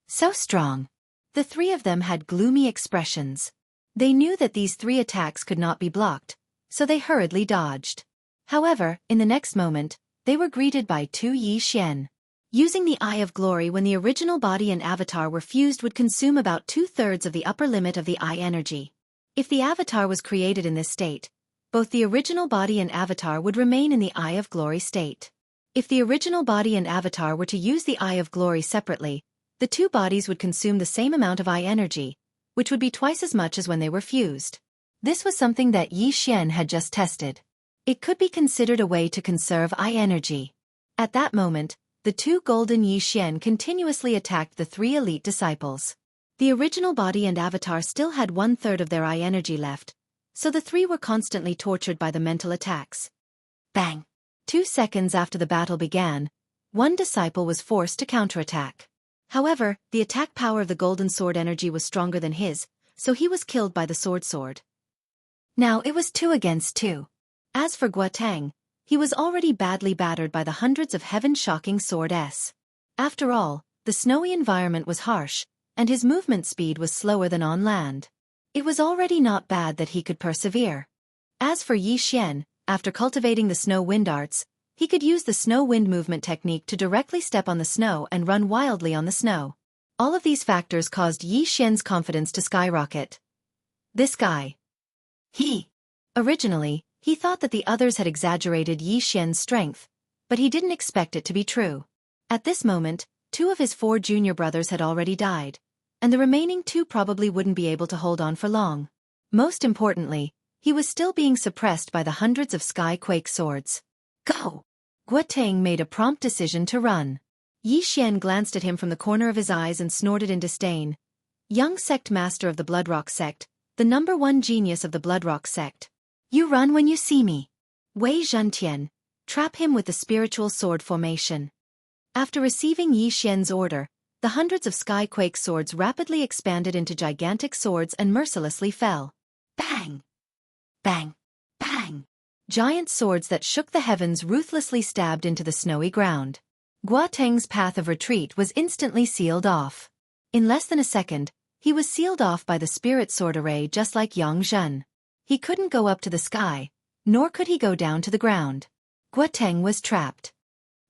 So strong. The 3 of them had gloomy expressions. They knew that these 3 attacks could not be blocked, so they hurriedly dodged. However, in the next moment, they were greeted by 2 Yi Xian. Using the Eye of Glory when the original body and avatar were fused would consume about 2/3 of the upper limit of the Eye energy. If the avatar was created in this state, both the original body and avatar would remain in the Eye of Glory state. If the original body and avatar were to use the Eye of Glory separately, the two bodies would consume the same amount of I-energy, which would be twice as much as when they were fused. This was something that Xian had just tested. It could be considered a way to conserve I-energy. At that moment, the two golden Xian continuously attacked the three elite disciples. The original body and avatar still had 1/3 of their I-energy left, so the three were constantly tortured by the mental attacks. Bang! 2 seconds after the battle began, one disciple was forced to counterattack. However, the attack power of the golden sword energy was stronger than his, so he was killed by the sword. Now it was 2 against 2. As for Guotang, he was already badly battered by the hundreds of heaven-shocking swords. After all, the snowy environment was harsh, and his movement speed was slower than on land. It was already not bad that he could persevere. As for Xian, after cultivating the snow wind arts, he could use the snow wind movement technique to directly step on the snow and run wildly on the snow. All of these factors caused Xian's confidence to skyrocket. This guy. Originally, he thought that the others had exaggerated Xian's strength, but he didn't expect it to be true. At this moment, 2 of his 4 junior brothers had already died, and the remaining 2 probably wouldn't be able to hold on for long. Most importantly, he was still being suppressed by the hundreds of sky-quake swords. Go! Guotang made a prompt decision to run. Xian glanced at him from the corner of his eyes and snorted in disdain. Young sect master of the Bloodrock sect, the #1 genius of the Bloodrock sect. You run when you see me. Wei Zhentian, trap him with the spiritual sword formation. After receiving Xian's order, the hundreds of sky-quake swords rapidly expanded into gigantic swords and mercilessly fell. Bang! Bang! Bang! Giant swords that shook the heavens ruthlessly stabbed into the snowy ground. Guotang's path of retreat was instantly sealed off. In less than a second, he was sealed off by the spirit sword array just like Yang Zhen. He couldn't go up to the sky, nor could he go down to the ground. Guotang was trapped.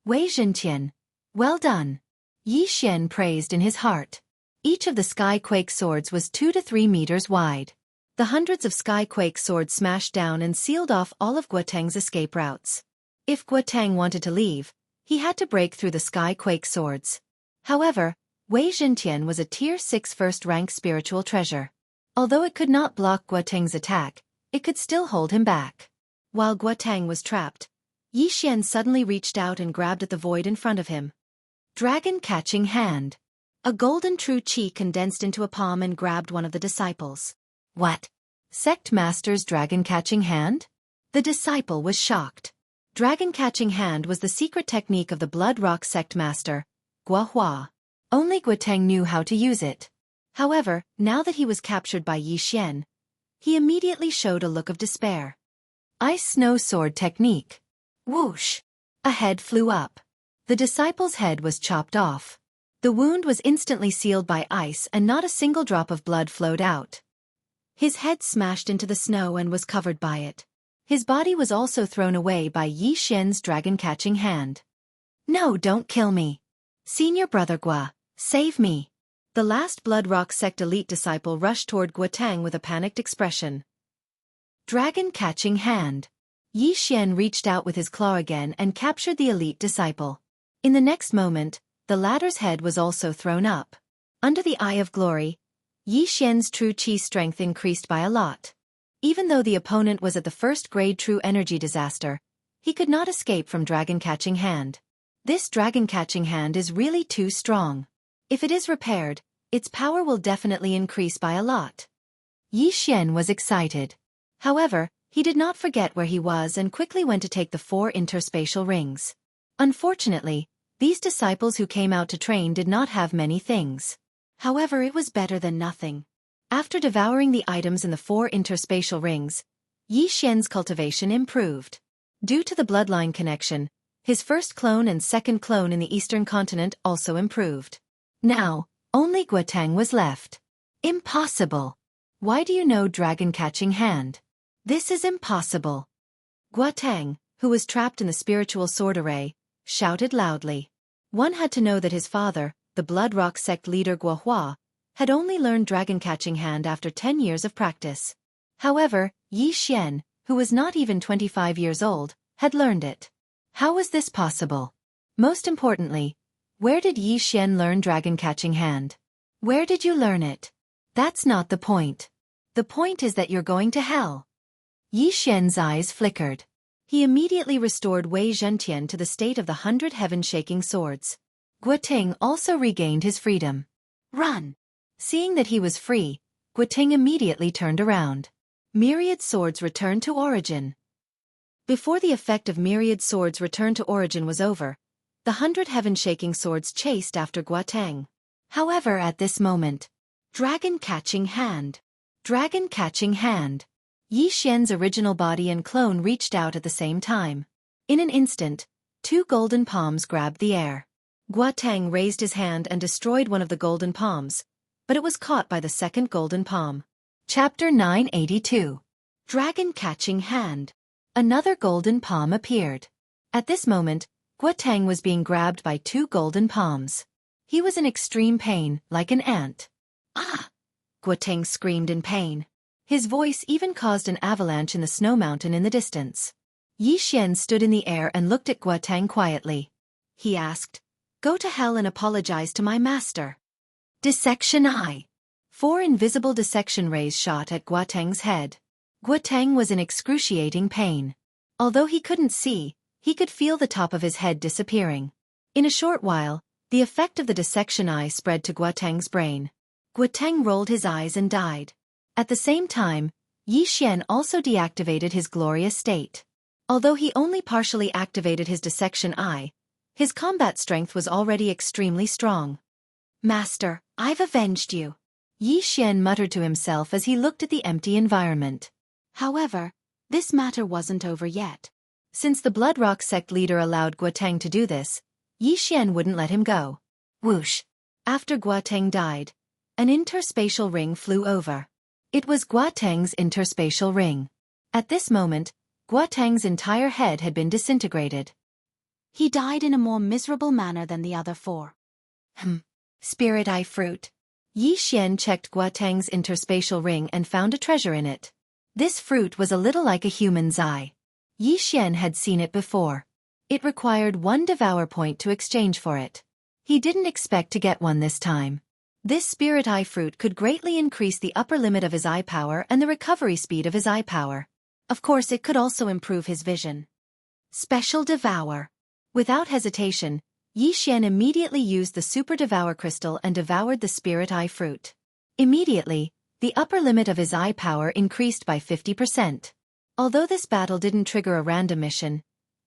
Wei Zhentian, well done. Xian praised in his heart. Each of the sky-quake swords was 2 to 3 meters wide. The hundreds of sky-quake swords smashed down and sealed off all of Guotang's escape routes. If Guotang wanted to leave, he had to break through the sky-quake swords. However, Wei Zhentian was a Tier 6 first-rank spiritual treasure. Although it could not block Guotang's attack, it could still hold him back. While Guotang was trapped, Xian suddenly reached out and grabbed at the void in front of him. Dragon-catching hand. A golden true chi condensed into a palm and grabbed one of the disciples. What? Sect Master's dragon-catching hand? The disciple was shocked. Dragon-catching hand was the secret technique of the Bloodrock sect master, Guohua. Only Guotang knew how to use it. However, now that he was captured by Xian, he immediately showed a look of despair. Ice snow sword technique. Whoosh! A head flew up. The disciple's head was chopped off. The wound was instantly sealed by ice and not a single drop of blood flowed out. His head smashed into the snow and was covered by it. His body was also thrown away by Xian's dragon-catching hand. No, don't kill me. Senior brother Gua, save me. The last Bloodrock sect elite disciple rushed toward Guotang with a panicked expression. Dragon-catching hand. Xian reached out with his claw again and captured the elite disciple. In the next moment, the latter's head was also thrown up. Under the eye of glory, Xian's true chi strength increased by a lot. Even though the opponent was at the first-grade true energy disaster, he could not escape from dragon-catching hand. This dragon-catching hand is really too strong. If it is repaired, its power will definitely increase by a lot. Xian was excited. However, he did not forget where he was and quickly went to take the 4 interspatial rings. Unfortunately, these disciples who came out to train did not have many things. However, it was better than nothing. After devouring the items in the 4 interspatial rings, Xian's cultivation improved. Due to the bloodline connection, his first clone and second clone in the eastern continent also improved. Now, only Guotang was left. Impossible. Why do you know dragon-catching hand? This is impossible. Guotang, who was trapped in the spiritual sword array, shouted loudly. One had to know that his father, the Bloodrock sect leader Guohua, had only learned dragon-catching hand after 10 years of practice. However, Xian, who was not even 25 years old, had learned it. How was this possible? Most importantly, Where did Yi Xian learn dragon-catching hand? Where did you learn it? That's not the point. The point is that you're going to hell. Yi Xian's eyes flickered. He immediately restored Wei Zhentian to the state of the 100 heaven-shaking swords. Guoting also regained his freedom. Run! Seeing that he was free, Guoting immediately turned around. Myriad swords returned to origin. Before the effect of myriad swords return to origin was over, the 100 heaven-shaking swords chased after Guoting. However, at this moment, dragon-catching hand. Dragon-catching hand. Yi Xian's original body and clone reached out at the same time. In an instant, 2 golden palms grabbed the air. Guoting raised his hand and destroyed one of the golden palms, but it was caught by the second golden palm. Chapter 982. Dragon-catching hand. Another golden palm appeared. At this moment, Guoting was being grabbed by 2 golden palms. He was in extreme pain, like an ant. Ah! Guoting screamed in pain. His voice even caused an avalanche in the snow mountain in the distance. Yi Xian stood in the air and looked at Guoting quietly. He asked, "Go to hell and apologize to my master." Dissection Eye. 4 invisible dissection rays shot at Guoting's head. Guoting was in excruciating pain. Although he couldn't see, he could feel the top of his head disappearing. In a short while, the effect of the dissection eye spread to Guoting's brain. Guoting rolled his eyes and died. At the same time, Yi Xian also deactivated his glorious state. Although he only partially activated his dissection eye, his combat strength was already extremely strong. "Master, I've avenged you," Yi Xian muttered to himself as he looked at the empty environment. However, this matter wasn't over yet. Since the Blood Rock sect leader allowed Guoting to do this, Yi Xian wouldn't let him go. Whoosh! After Guoting died, an interspatial ring flew over. It was Guoting's interspatial ring. At this moment, Guoting's entire head had been disintegrated. He died in a more miserable manner than the other 4. Spirit Eye Fruit. Yi Xian checked Guoting's interspatial ring and found a treasure in it. This fruit was a little like a human's eye. Yi Xian had seen it before. It required 1 devour point to exchange for it. He didn't expect to get one this time. This Spirit Eye Fruit could greatly increase the upper limit of his eye power and the recovery speed of his eye power. Of course, it could also improve his vision. Special Devour. Without hesitation, Yi Xian immediately used the Super Devour Crystal and devoured the Spirit Eye Fruit. Immediately, the upper limit of his eye power increased by 50%. Although this battle didn't trigger a random mission,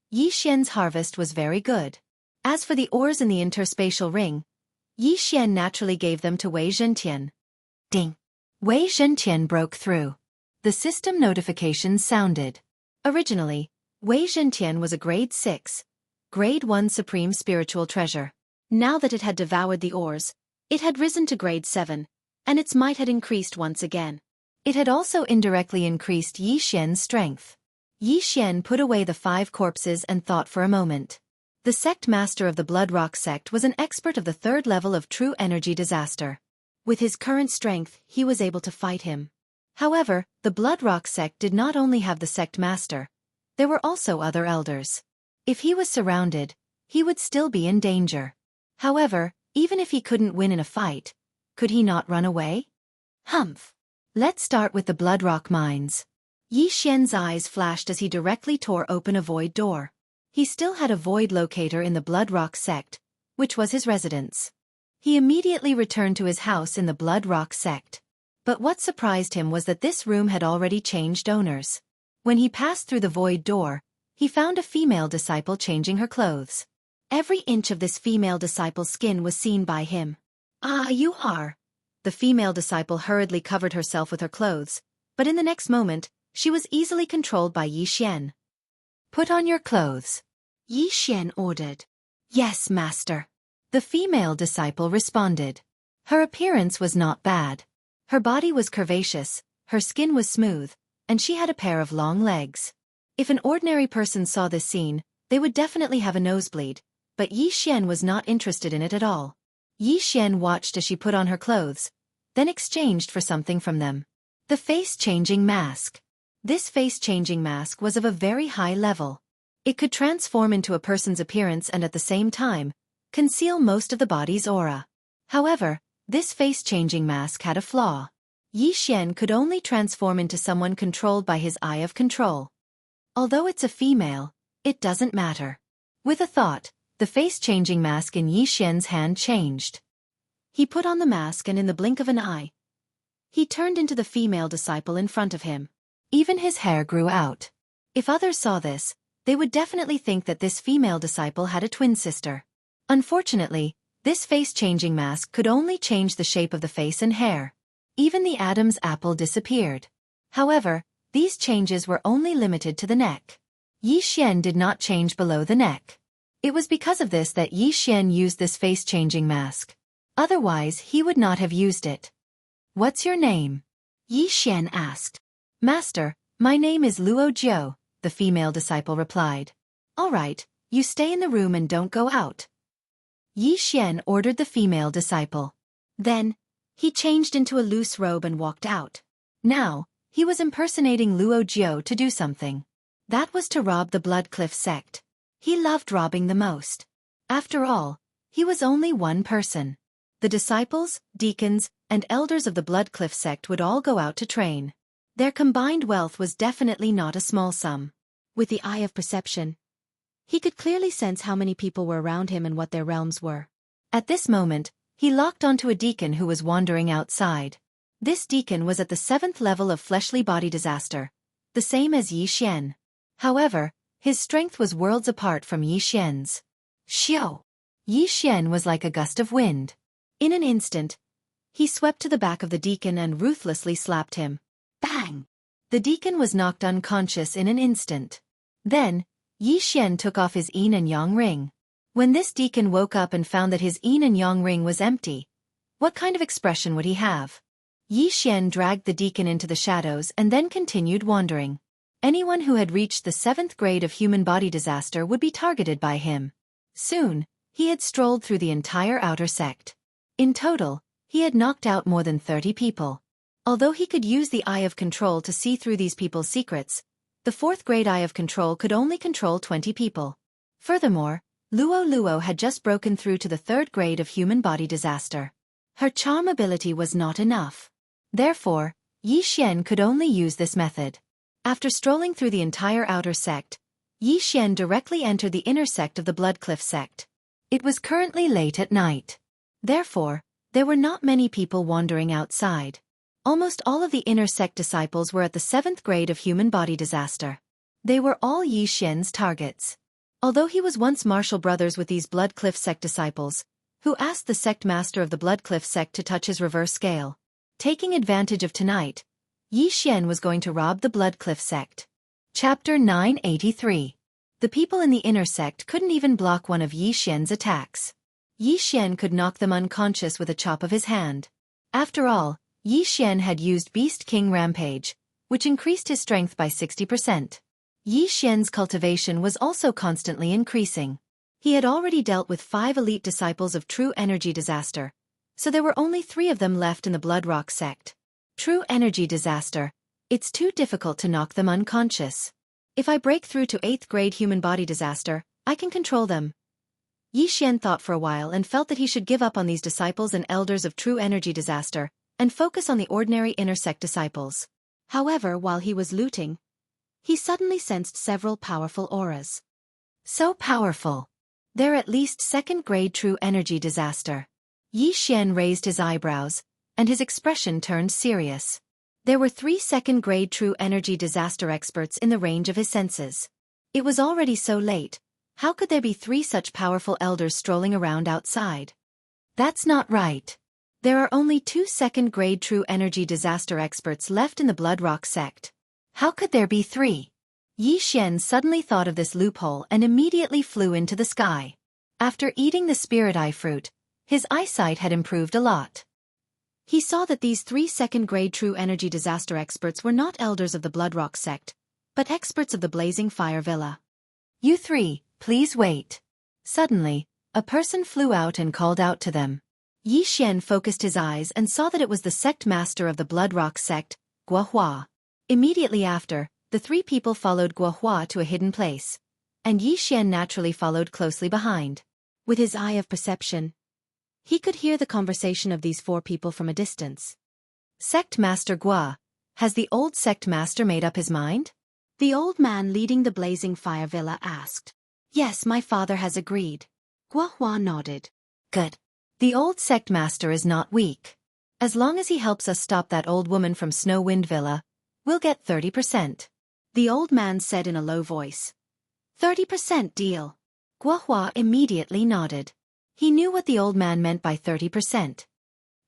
Yi Xian's harvest was very good. As for the ores in the interspatial ring, Yi Xian naturally gave them to Wei Zhentian. Ding! Wei Zhentian broke through. The system notifications sounded. Originally, Wei Zhentian was a grade 6. Grade 1 Supreme Spiritual Treasure. Now that it had devoured the ores, it had risen to grade 7, and its might had increased once again. It had also indirectly increased Yi Xian's strength. Yi Xian put away the 5 corpses and thought for a moment. The sect master of the Blood Rock sect was an expert of the 3rd level of true energy disaster. With his current strength, he was able to fight him. However, the Blood Rock sect did not only have the sect master, there were also other elders. If he was surrounded, he would still be in danger. However, even if he couldn't win in a fight, could he not run away? Humph! Let's start with the Blood Rock mines. Yi Xian's eyes flashed as he directly tore open a void door. He still had a void locator in the Blood Rock sect, which was his residence. He immediately returned to his house in the Blood Rock sect. But what surprised him was that this room had already changed owners. When he passed through the void door, he found a female disciple changing her clothes. Every inch of this female disciple's skin was seen by him. "Ah, you are." The female disciple hurriedly covered herself with her clothes, but in the next moment, she was easily controlled by Yi Xian. "Put on your clothes," Yi Xian ordered. "Yes, master." The female disciple responded. Her appearance was not bad. Her body was curvaceous, her skin was smooth, and she had a pair of long legs. If an ordinary person saw this scene, they would definitely have a nosebleed, but Yi Xian was not interested in it at all. Yi Xian watched as she put on her clothes, then exchanged for something from them. The face-changing mask. This face-changing mask was of a very high level. It could transform into a person's appearance and at the same time, conceal most of the body's aura. However, this face-changing mask had a flaw. Yi Xian could only transform into someone controlled by his eye of control. Although it's a female, it doesn't matter. With a thought, the face-changing mask in Yi Xian's hand changed. He put on the mask and in the blink of an eye, he turned into the female disciple in front of him. Even his hair grew out. If others saw this, they would definitely think that this female disciple had a twin sister. Unfortunately, this face-changing mask could only change the shape of the face and hair. Even the Adam's apple disappeared. However, these changes were only limited to the neck. Yi Xian did not change below the neck. It was because of this that Yi Xian used this face-changing mask. Otherwise, he would not have used it. "What's your name?" Yi Xian asked. "Master, my name is Luo Jiu," the female disciple replied. "All right, you stay in the room and don't go out," Yi Xian ordered the female disciple. Then, he changed into a loose robe and walked out. Now, he was impersonating Luo Jiu to do something. That was to rob the Blood Cliff sect. He loved robbing the most. After all, he was only one person. The disciples, deacons, and elders of the Blood Cliff sect would all go out to train. Their combined wealth was definitely not a small sum. With the eye of perception, he could clearly sense how many people were around him and what their realms were. At this moment, he locked onto a deacon who was wandering outside. This deacon was at the 7th level of fleshly body disaster, the same as Yi Xian. However, his strength was worlds apart from Yi Xian's. Xiao! Yi Xian was like a gust of wind. In an instant, he swept to the back of the deacon and ruthlessly slapped him. Bang! The deacon was knocked unconscious in an instant. Then, Yi Xian took off his yin and yang ring. When this deacon woke up and found that his yin and yang ring was empty, what kind of expression would he have? Yi Xian dragged the deacon into the shadows and then continued wandering. Anyone who had reached the 7th grade of human body disaster would be targeted by him. Soon, he had strolled through the entire outer sect. In total, he had knocked out more than 30 people. Although he could use the Eye of Control to see through these people's secrets, the 4th grade Eye of Control could only control 20 people. Furthermore, Luo had just broken through to the 3rd grade of human body disaster. Her charm ability was not enough. Therefore, Yi Xian could only use this method. After strolling through the entire outer sect, Yi Xian directly entered the inner sect of the Blood Cliff sect. It was currently late at night. Therefore, there were not many people wandering outside. Almost all of the inner sect disciples were at the 7th grade of human body disaster. They were all Yi Xian's targets. Although he was once martial brothers with these Blood Cliff sect disciples, who asked the sect master of the Blood Cliff sect to touch his reverse scale. Taking advantage of tonight, Yi Xian was going to rob the Blood Cliff sect. Chapter 983. The people in the inner sect couldn't even block one of Yi Xian's attacks. Yi Xian could knock them unconscious with a chop of his hand. After all, Yi Xian had used Beast King Rampage, which increased his strength by 60%. Yi Xian's cultivation was also constantly increasing. He had already dealt with 5 elite disciples of True Energy Disaster, so there were only 3 of them left in the Blood Rock sect. True Energy Disaster. It's too difficult to knock them unconscious. If I break through to 8th grade human body disaster, I can control them. Yi Xian thought for a while and felt that he should give up on these disciples and elders of True Energy Disaster, and focus on the ordinary inner sect disciples. However, while he was looting, he suddenly sensed several powerful auras. So powerful. They're at least 2nd grade True Energy Disaster. Yi Xian raised his eyebrows, and his expression turned serious. There were 3 2nd grade True Energy Disaster experts in the range of his senses. It was already so late. How could there be 3 such powerful elders strolling around outside? That's not right. There are only 2 2nd grade True Energy Disaster experts left in the Blood Rock sect. How could there be 3? Yi Xian suddenly thought of this loophole and immediately flew into the sky. After eating the Spirit Eye fruit, his eyesight had improved a lot. He saw that these 3 2nd grade True Energy Disaster experts were not elders of the Blood Rock sect, but experts of the Blazing Fire Villa. "You 3, please wait." Suddenly, a person flew out and called out to them. Yi Xian focused his eyes and saw that it was the sect master of the Blood Rock sect, Guohua. Immediately after, the 3 people followed Guohua to a hidden place, and Yi Xian naturally followed closely behind. With his eye of perception, he could hear the conversation of these 4 people from a distance. Sect Master Gua, has the old sect master made up his mind? The old man leading the blazing fire villa asked. Yes, my father has agreed. Gua Hua nodded. Good. The old sect master is not weak. As long as he helps us stop that old woman from Snow Wind Villa, we'll get 30%. The old man said in a low voice. 30% deal. Gua Hua immediately nodded. He knew what the old man meant by 30%.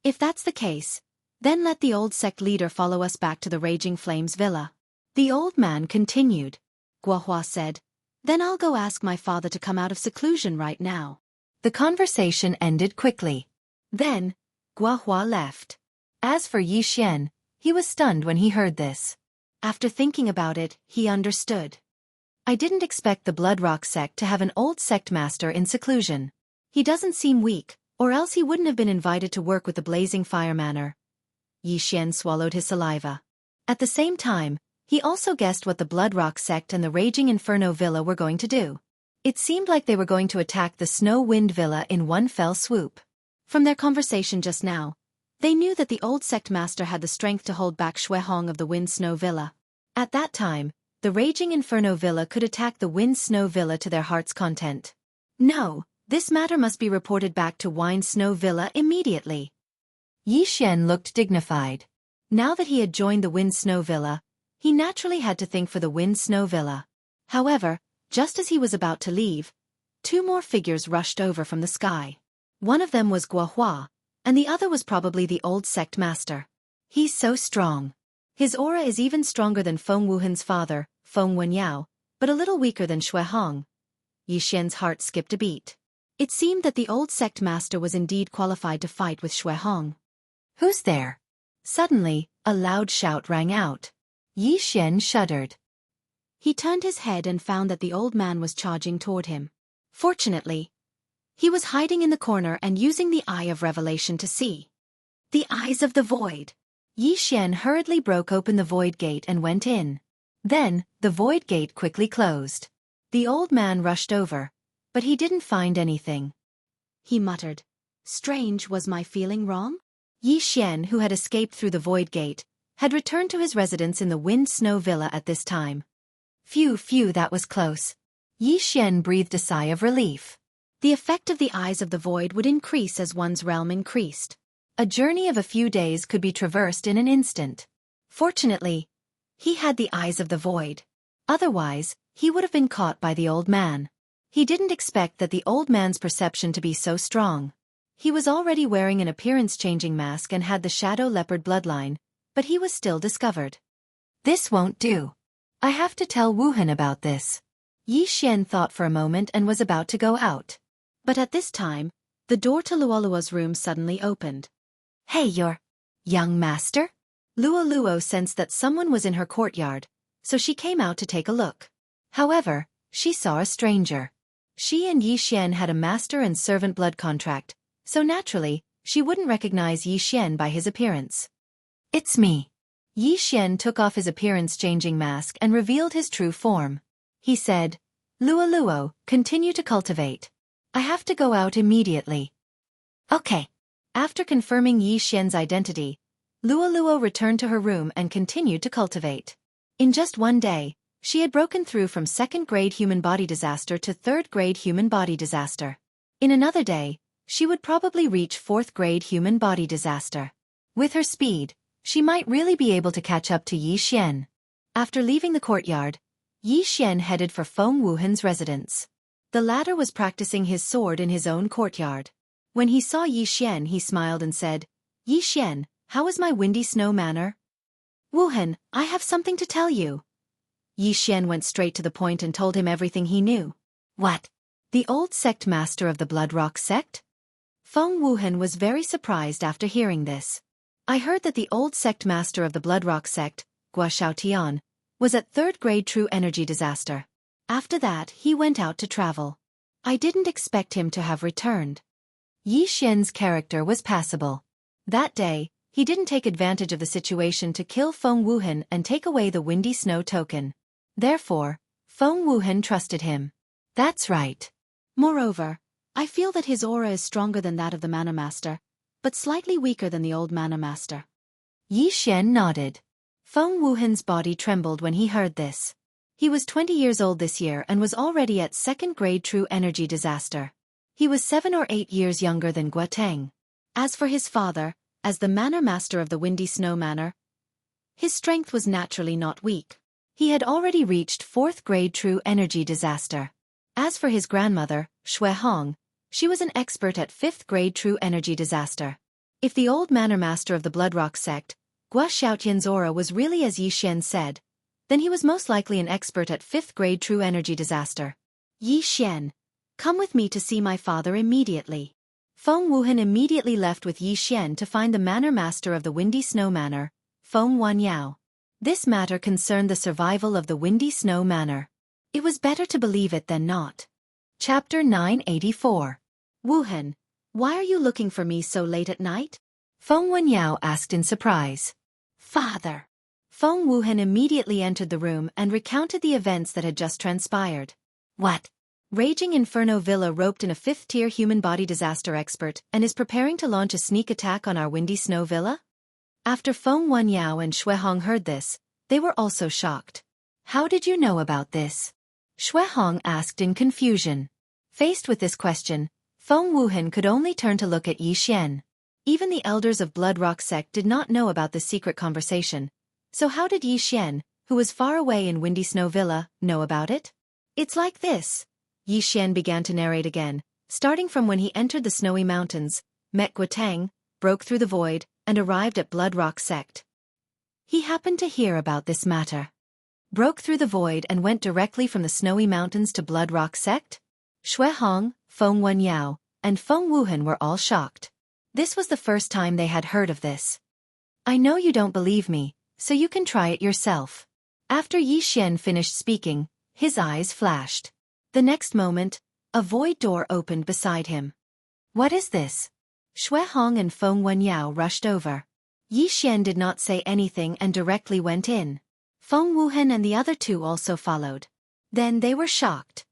If that's the case, then let the old sect leader follow us back to the Raging Flames Villa. The old man continued. Gua Hua said, then I'll go ask my father to come out of seclusion right now. The conversation ended quickly. Then, Gua Hua left. As for Yi Xian, he was stunned when he heard this. After thinking about it, he understood. I didn't expect the Blood Rock sect to have an old sect master in seclusion. He doesn't seem weak, or else he wouldn't have been invited to work with the Blazing Fire Manor. Yi Xian swallowed his saliva. At the same time, he also guessed what the Blood Rock sect and the Raging Inferno Villa were going to do. It seemed like they were going to attack the Snow Wind Villa in one fell swoop. From their conversation just now, they knew that the old sect master had the strength to hold back Shui Hong of the Wind Snow Villa. At that time, the Raging Inferno Villa could attack the Wind Snow Villa to their heart's content. No, this matter must be reported back to Wind Snow Villa immediately. Yi Xian looked dignified. Now that he had joined the Wind Snow Villa, he naturally had to think for the Wind Snow Villa. However, just as he was about to leave, 2 more figures rushed over from the sky. One of them was Gua Hua, and the other was probably the old sect master. He's so strong. His aura is even stronger than Feng Wuhan's father, Feng Wenyao, but a little weaker than Shui Hong. Yi Xian's heart skipped a beat. It seemed that the old sect master was indeed qualified to fight with Shui Hong. Who's there? Suddenly, a loud shout rang out. Yi Xian shuddered. He turned his head and found that the old man was charging toward him. Fortunately, he was hiding in the corner and using the Eye of Revelation to see. The Eyes of the Void. Yi Xian hurriedly broke open the void gate and went in. Then, the void gate quickly closed. The old man rushed over, but he didn't find anything. He muttered, strange, was my feeling wrong? Yi Xian, who had escaped through the void gate, had returned to his residence in the Wind Snow Villa at this time. Phew, that was close. Yi Xian breathed a sigh of relief. The effect of the Eyes of the Void would increase as one's realm increased. A journey of a few days could be traversed in an instant. Fortunately, he had the Eyes of the Void. Otherwise, he would have been caught by the old man. He didn't expect that the old man's perception to be so strong. He was already wearing an appearance-changing mask and had the Shadow Leopard bloodline, but he was still discovered. This won't do. I have to tell Wuhan about this. Yi Xian thought for a moment and was about to go out. But at this time, the door to Luoluo's room suddenly opened. Hey, your young master? Luoluo sensed that someone was in her courtyard, so she came out to take a look. However, she saw a stranger. She and Yi Xian had a master and servant blood contract, so naturally, she wouldn't recognize Yi Xian by his appearance. It's me. Yi Xian took off his appearance-changing mask and revealed his true form. He said, Luoluo, continue to cultivate. I have to go out immediately. Okay. After confirming Yi Xian's identity, Luoluo returned to her room and continued to cultivate. In just one day, she had broken through from 2nd-grade human body disaster to 3rd-grade human body disaster. In another day, she would probably reach 4th-grade human body disaster. With her speed, she might really be able to catch up to Yi Xian. After leaving the courtyard, Yi Xian headed for Feng Wuhan's residence. The latter was practicing his sword in his own courtyard. When he saw Yi Xian, he smiled and said, Yi Xian, how is my Windy Snow Manor? Wuhan, I have something to tell you. Yi Xian went straight to the point and told him everything he knew. What? The old sect master of the Blood Rock sect? Feng Wuhan was very surprised after hearing this. I heard that the old sect master of the Blood Rock sect, Gua Xiaotian, was at 3rd-grade true energy disaster. After that, he went out to travel. I didn't expect him to have returned. Yi Xian's character was passable. That day, he didn't take advantage of the situation to kill Feng Wuhan and take away the Windy Snow token. Therefore, Feng Wuhan trusted him. That's right. Moreover, I feel that his aura is stronger than that of the Manor Master, but slightly weaker than the old Manor Master. Yi Xian nodded. Feng Wuhan's body trembled when he heard this. He was 20 years old this year and was already at second-grade true energy disaster. He was 7 or 8 years younger than Guoteng. As for his father, as the Manor Master of the Windy Snow Manor, his strength was naturally not weak. He had already reached 4th-grade true energy disaster. As for his grandmother, Shui Hong, she was an expert at 5th-grade true energy disaster. If the old Manor Master of the Bloodrock sect, Gua Xiaotian's aura was really as Yi Xian said, then he was most likely an expert at 5th-grade true energy disaster. Yi Xian, come with me to see my father immediately. Feng Wuhan immediately left with Yi Xian to find the Manor Master of the Windy Snow Manor, Feng Wanyao. This matter concerned the survival of the Windy Snow Manor. It was better to believe it than not. Chapter 984. Wuhan, why are you looking for me so late at night? Feng Wanyao asked in surprise. Father. Feng Wuhan immediately entered the room and recounted the events that had just transpired. What? Raging Inferno Villa roped in a 5th-tier human body disaster expert and is preparing to launch a sneak attack on our Windy Snow Villa? After Feng Wanyao and Shui Hong heard this, they were also shocked. How did you know about this? Shui Hong asked in confusion. Faced with this question, Feng Wuhan could only turn to look at Yi Xian. Even the elders of Bloodrock sect did not know about this secret conversation. So how did Yi Xian, who was far away in Windy Snow Villa, know about it? It's like this. Yi Xian began to narrate again, starting from when he entered the snowy mountains, met Guoteng, broke through the void, and arrived at Bloodrock sect. He happened to hear about this matter. Broke through the void and went directly from the snowy mountains to Bloodrock sect? Shui Hong, Feng Wanyao, and Feng Wuhan were all shocked. This was the first time they had heard of this. I know you don't believe me, so you can try it yourself. After Yi Xian finished speaking, his eyes flashed. The next moment, a void door opened beside him. What is this? Shui Hong and Feng Wanyao rushed over. Yi Xian did not say anything and directly went in. Feng Wuhan and the other two also followed. Then they were shocked.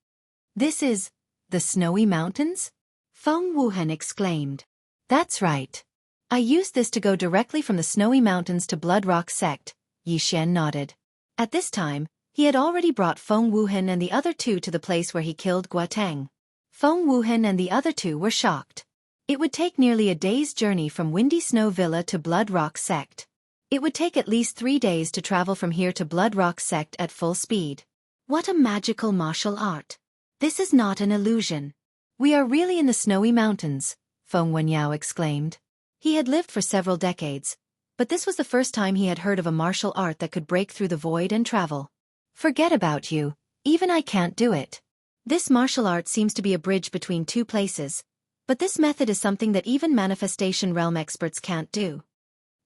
This is the snowy mountains? Feng Wuhan exclaimed. That's right. I used this to go directly from the snowy mountains to Bloodrock sect, Yi Xian nodded. At this time, he had already brought Feng Wuhan and the other two to the place where he killed Guoteng. Feng Wuhan and the other two were shocked. It would take nearly a day's journey from Windy Snow Villa to Bloodrock sect. It would take at least 3 days to travel from here to Bloodrock sect at full speed. What a magical martial art. This is not an illusion. We are really in the snowy mountains, Feng Wanyao exclaimed. He had lived for several decades, but this was the first time he had heard of a martial art that could break through the void and travel. Forget about you, even I can't do it. This martial art seems to be a bridge between two places, but this method is something that even manifestation realm experts can't do.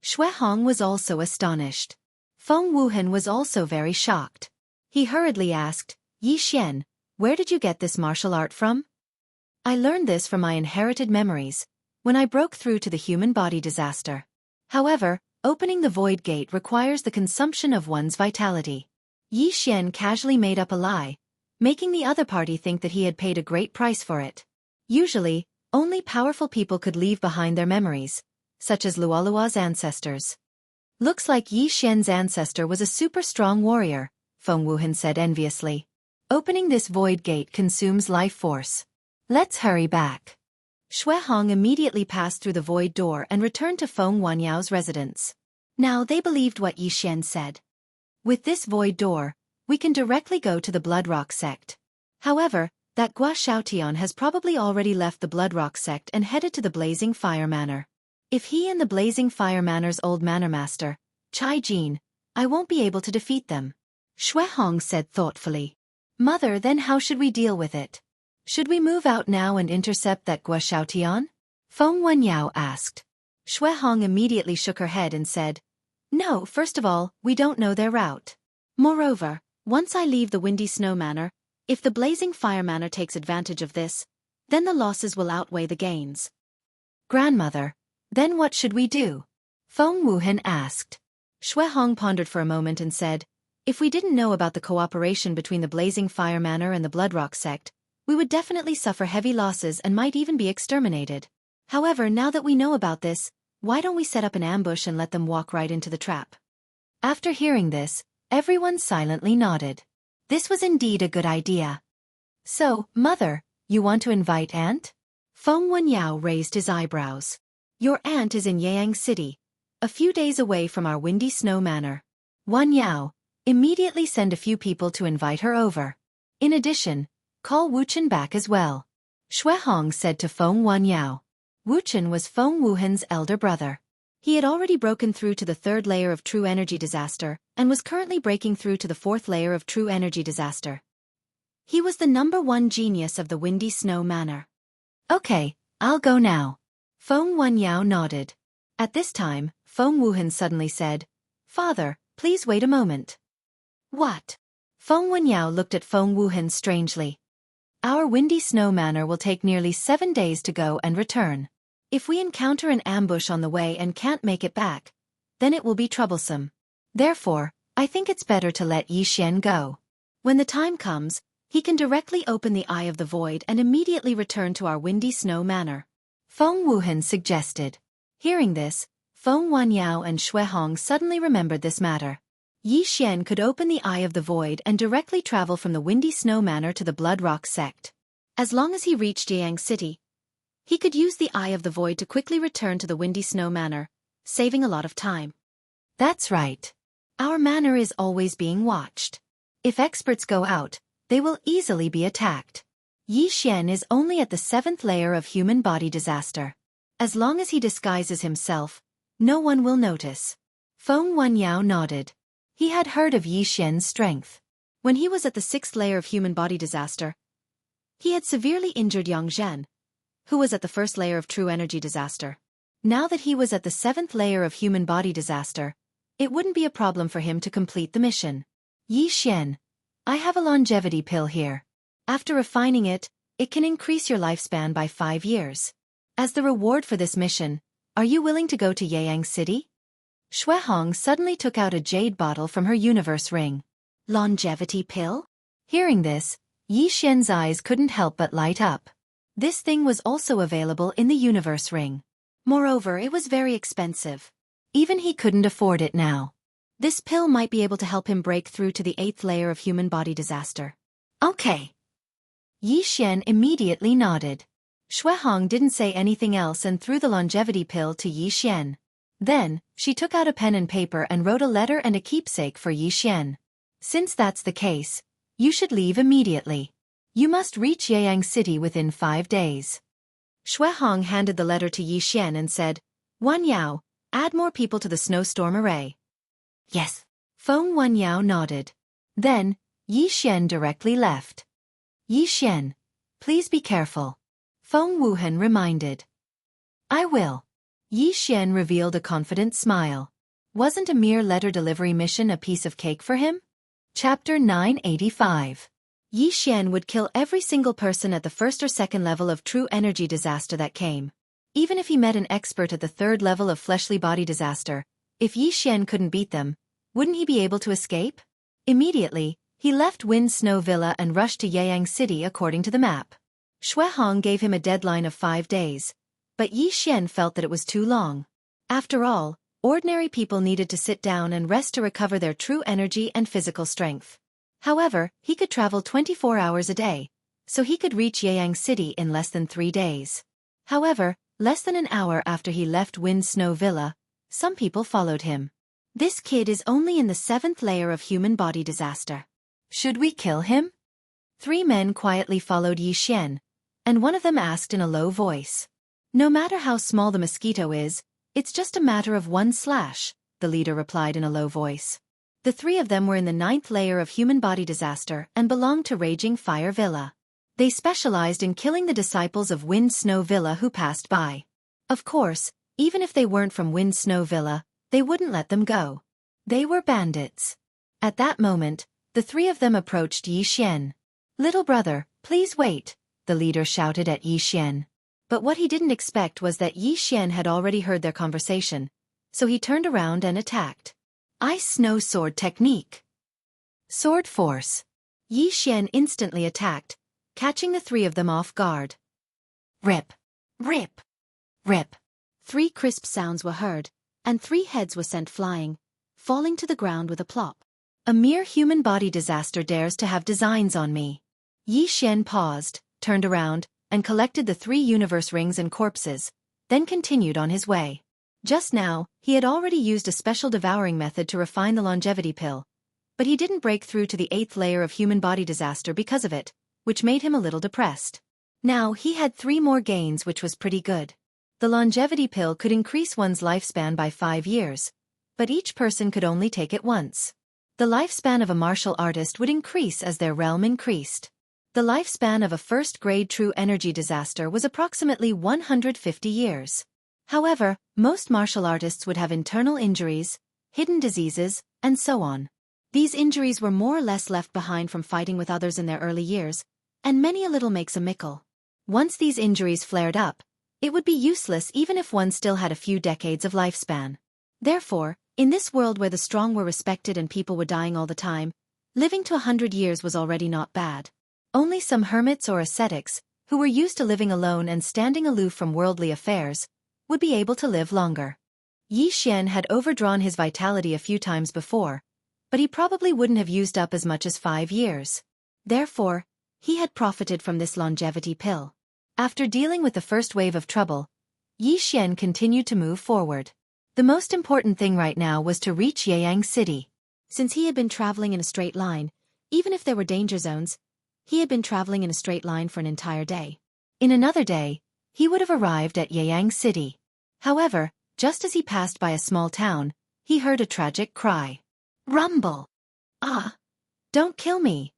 Shui Hong was also astonished. Feng Wuhan was also very shocked. He hurriedly asked, Yi Xian, where did you get this martial art from? I learned this from my inherited memories, when I broke through to the human body disaster. However, opening the void gate requires the consumption of one's vitality. Yi Xian casually made up a lie, making the other party think that he had paid a great price for it. Usually, only powerful people could leave behind their memories, such as Luolua's ancestors. Looks like Yi Xian's ancestor was a super strong warrior, Feng Wuhan said enviously. Opening this void gate consumes life force. Let's hurry back. Shui Hong immediately passed through the void door and returned to Feng Wanyao's residence. Now they believed what Yi Xian said. With this void door, we can directly go to the Bloodrock sect. However, that Gua Xiaotian has probably already left the Bloodrock sect and headed to the Blazing Fire Manor. If he and the Blazing Fire Manor's old manor master, Chai Jin, I won't be able to defeat them. Shui Hong said thoughtfully. Mother, then how should we deal with it? Should we move out now and intercept that Gua Xiaotian? Feng Wanyao asked. Shui Hong immediately shook her head and said, No, first of all, we don't know their route. Moreover, once I leave the Windy Snow Manor, if the Blazing Fire Manor takes advantage of this, then the losses will outweigh the gains. Grandmother, then what should we do? Feng Wuhan asked. Shui Hong pondered for a moment and said, If we didn't know about the cooperation between the Blazing Fire Manor and the Bloodrock sect, we would definitely suffer heavy losses and might even be exterminated. However, now that we know about this, why don't we set up an ambush and let them walk right into the trap? After hearing this, everyone silently nodded. This was indeed a good idea. So, Mother, you want to invite Aunt? Feng Wenyao raised his eyebrows. Your aunt is in Jianghu City, a few days away from our Windy Snow Manor. Wenyao, immediately send a few people to invite her over. In addition, call Wuchen back as well. Shuehong said to Feng Wenyao. Wuchen was Feng Wuhan's elder brother. He had already broken through to the 3rd layer of True Energy Disaster and was currently breaking through to the 4th layer of True Energy Disaster. He was the #1 genius of the Windy Snow Manor. Okay, I'll go now. Feng Wenyao nodded. At this time, Feng Wuhan suddenly said, Father, please wait a moment. What? Feng Wenyao looked at Feng Wuhan strangely. Our Windy Snow Manor will take nearly 7 days to go and return. If we encounter an ambush on the way and can't make it back, then it will be troublesome. Therefore, I think it's better to let Yixian go. When the time comes, he can directly open the Eye of the Void and immediately return to our Windy Snow Manor. Feng Wuhan suggested. Hearing this, Feng Wenyao and Shuehong suddenly remembered this matter. Yixian could open the Eye of the Void and directly travel from the Windy Snow Manor to the Blood Rock sect. As long as he reached Jianghu City, he could use the Eye of the Void to quickly return to the Windy Snow Manor, saving a lot of time. That's right. Our manor is always being watched. If experts go out, they will easily be attacked. Yixian is only at the 7th layer of human body disaster. As long as he disguises himself, no one will notice. Feng Wenyao nodded. He had heard of Yixian's strength. When he was at the 6th layer of human body disaster, he had severely injured Yang, who was at the 1st layer of true energy disaster. Now that he was at the 7th layer of human body disaster, it wouldn't be a problem for him to complete the mission. Yixian, I have a longevity pill here. After refining it, it can increase your lifespan by 5 years. As the reward for this mission, are you willing to go to Jianghu City? Shuehong suddenly took out a jade bottle from her universe ring. Longevity pill? Hearing this, Yixian's eyes couldn't help but light up. This thing was also available in the universe ring. Moreover, it was very expensive. Even he couldn't afford it now. This pill might be able to help him break through to the 8th layer of human body disaster. Okay. Yixian immediately nodded. Shuehong didn't say anything else and threw the longevity pill to Yixian. Then, she took out a pen and paper and wrote a letter and a keepsake for Yixian. Since that's the case, you should leave immediately. You must reach Jianghu City within 5 days. Shuehong handed the letter to Yixian and said, Wenyao, add more people to the snowstorm array. Yes. Feng Wenyao nodded. Then, Yixian directly left. Yixian, please be careful. Feng Wuhan reminded. I will. Yixian revealed a confident smile. Wasn't a mere letter delivery mission a piece of cake for him? Chapter 985. Yixian would kill every single person at the 1st or 2nd level of true energy disaster that came. Even if he met an expert at the 3rd level of fleshly body disaster, if Yixian couldn't beat them, wouldn't he be able to escape? Immediately, he left Wind Snow Villa and rushed to Jianghu City according to the map. Shuehong gave him a deadline of 5 days, but Yixian felt that it was too long. After all, ordinary people needed to sit down and rest to recover their true energy and physical strength. However, he could travel 24 hours a day, so he could reach Jianghu City in less than 3 days. However, less than an hour after he left Wind Snow Villa, some people followed him. This kid is only in the 7th layer of human body disaster. Should we kill him? 3 men quietly followed Yixian, and one of them asked in a low voice. No matter how small the mosquito is, it's just a matter of 1 slash, the leader replied in a low voice. The 3 of them were in the 9th layer of human body disaster and belonged to Raging Fire Villa. They specialized in killing the disciples of Wind Snow Villa who passed by. Of course, even if they weren't from Wind Snow Villa, they wouldn't let them go. They were bandits. At that moment, the 3 of them approached Yixian. Little brother, please wait, the leader shouted at Yixian. But what he didn't expect was that Yixian had already heard their conversation, so he turned around and attacked. Ice Snow Sword Technique. Sword Force. Yixian instantly attacked, catching the three of them off guard. Rip! Rip! Rip! 3 crisp sounds were heard, and 3 heads were sent flying, falling to the ground with a plop. A mere human body disaster dares to have designs on me. Yi Xian paused, turned around, and collected the 3 universe rings and corpses, then continued on his way. Just now, he had already used a special devouring method to refine the longevity pill, but he didn't break through to the 8th layer of human body disaster because of it, which made him a little depressed. Now he had 3 more gains, which was pretty good. The longevity pill could increase one's lifespan by 5 years, but each person could only take it once. The lifespan of a martial artist would increase as their realm increased. The lifespan of a first-grade true energy disaster was approximately 150 years. However, most martial artists would have internal injuries, hidden diseases, and so on. These injuries were more or less left behind from fighting with others in their early years, and many a little makes a mickle. Once these injuries flared up, it would be useless even if one still had a few decades of lifespan. Therefore, in this world where the strong were respected and people were dying all the time, living to 100 years was already not bad. Only some hermits or ascetics, who were used to living alone and standing aloof from worldly affairs, would be able to live longer. Yi Xian had overdrawn his vitality a few times before, but he probably wouldn't have used up as much as 5 years. Therefore, he had profited from this longevity pill. After dealing with the first wave of trouble, Yi Xian continued to move forward. The most important thing right now was to reach Jianghu City. Since he had been traveling in a straight line, even if there were danger zones, he had been traveling in a straight line for an entire day. In another day, he would have arrived at Jianghu City. However, just as he passed by a small town, he heard a tragic cry. Rumble! Ah! Don't kill me!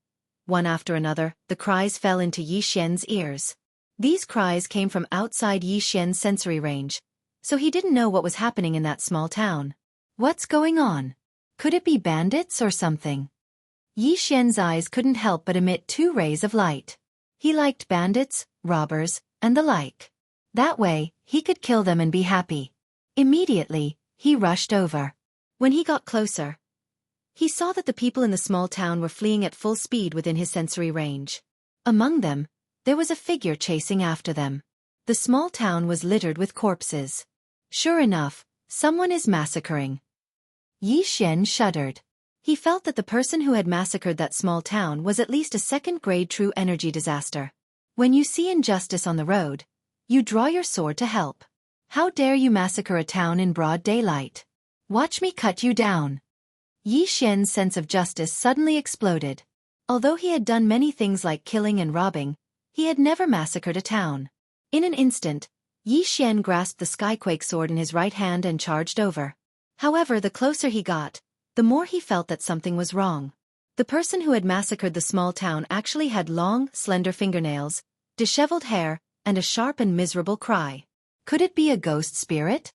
One after another, the cries fell into Yi Xian's ears. These cries came from outside Yi Xian's sensory range, so he didn't know what was happening in that small town. What's going on? Could it be bandits or something? Yi Xian's eyes couldn't help but emit 2 rays of light. He liked bandits, robbers, and the like. That way, he could kill them and be happy. Immediately, he rushed over. When he got closer, he saw that the people in the small town were fleeing at full speed within his sensory range. Among them, there was a figure chasing after them. The small town was littered with corpses. Sure enough, someone is massacring. Yi Xian shuddered. He felt that the person who had massacred that small town was at least a second-grade true energy disaster. When you see injustice on the road, you draw your sword to help. How dare you massacre a town in broad daylight? Watch me cut you down. Yi Xian's sense of justice suddenly exploded. Although he had done many things like killing and robbing, he had never massacred a town. In an instant, Yi Xian grasped the Skyquake sword in his right hand and charged over. However, the closer he got, the more he felt that something was wrong. The person who had massacred the small town actually had long, slender fingernails, disheveled hair, and a sharp and miserable cry. Could it be a ghost spirit?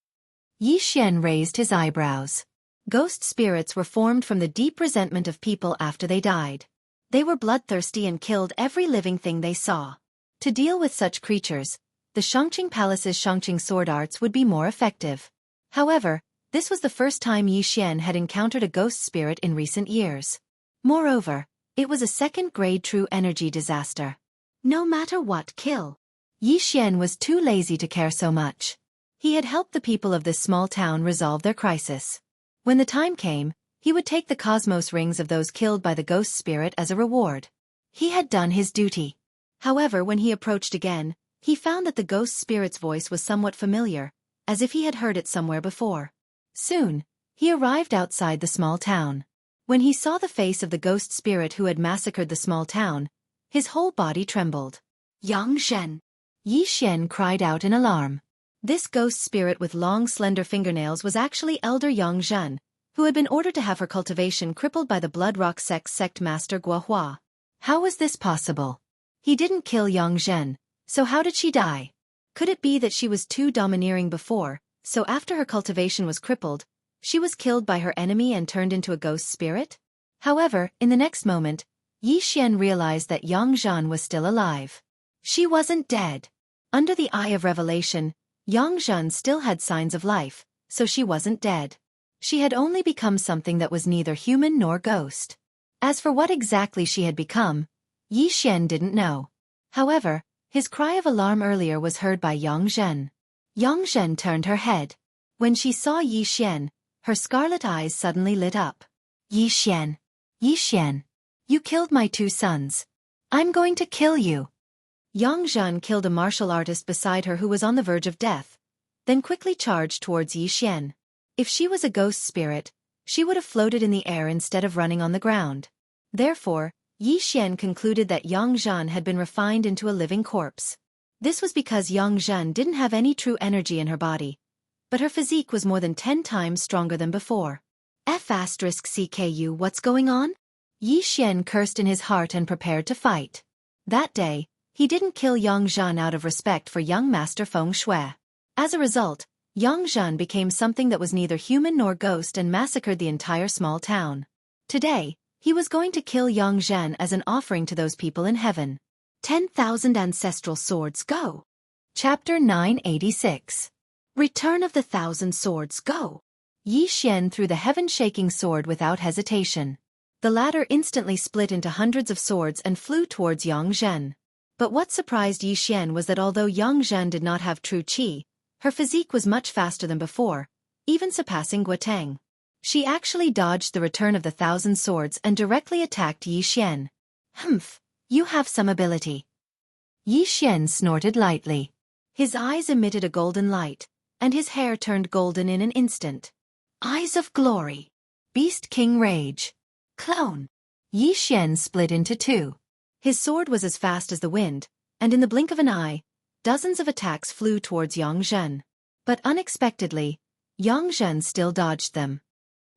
Yi Xian raised his eyebrows. Ghost spirits were formed from the deep resentment of people after they died. They were bloodthirsty and killed every living thing they saw. To deal with such creatures, the Xianxia Palace's Xianxia sword arts would be more effective. However, this was the first time Yi Xian had encountered a ghost spirit in recent years. Moreover, it was a second-grade true energy disaster. No matter what, kill. Yi Xian was too lazy to care so much. He had helped the people of this small town resolve their crisis. When the time came, he would take the cosmos rings of those killed by the ghost spirit as a reward. He had done his duty. However, when he approached again, he found that the ghost spirit's voice was somewhat familiar, as if he had heard it somewhere before. Soon, he arrived outside the small town. When he saw the face of the ghost spirit who had massacred the small town, his whole body trembled. Yang Shen! Yi Xian cried out in alarm. This ghost spirit with long slender fingernails was actually Elder Yang Zhen, who had been ordered to have her cultivation crippled by the Blood Rock sect master Guohua. How was this possible? He didn't kill Yang Zhen, so how did she die? Could it be that she was too domineering before, so after her cultivation was crippled, she was killed by her enemy and turned into a ghost spirit? However, in the next moment, Yi Xian realized that Yang Zhen was still alive. She wasn't dead. Under the eye of revelation, Yang Zhen still had signs of life, so she wasn't dead. She had only become something that was neither human nor ghost. As for what exactly she had become, Yi Xian didn't know. However, his cry of alarm earlier was heard by Yang Zhen. Yang Zhen turned her head. When she saw Yi Xian, her scarlet eyes suddenly lit up. Yi Xian! Yi Xian! You killed my 2 sons. I'm going to kill you. Yang Zhen killed a martial artist beside her who was on the verge of death, then quickly charged towards Yi Xian. If she was a ghost spirit, she would have floated in the air instead of running on the ground. Therefore, Yi Xian concluded that Yang Zhen had been refined into a living corpse. This was because Yang Zhen didn't have any true energy in her body, but her physique was more than 10 times stronger than before. F***CKU, what's going on? Yi Xian cursed in his heart and prepared to fight. That day, he didn't kill Yang Zhen out of respect for young Master Feng Shui. As a result, Yang Zhen became something that was neither human nor ghost and massacred the entire small town. Today, he was going to kill Yang Zhen as an offering to those people in heaven. 10,000 ancestral swords, go! Chapter 986. Return of the 1,000 swords, go! Yi Xian threw the heaven-shaking sword without hesitation. The latter instantly split into hundreds of swords and flew towards Yang Zhen. But what surprised Yi Xian was that although Yang Zhen did not have true qi, her physique was much faster than before, even surpassing Guotang. She actually dodged the return of the 1,000 swords and directly attacked Yi Xian. Humph, you have some ability. Yi Xian snorted lightly. His eyes emitted a golden light, and his hair turned golden in an instant. Eyes of glory. Beast King Rage. Clone. Yi Xian split into 2. His sword was as fast as the wind, and in the blink of an eye, dozens of attacks flew towards Yang Zhen. But unexpectedly, Yang Zhen still dodged them.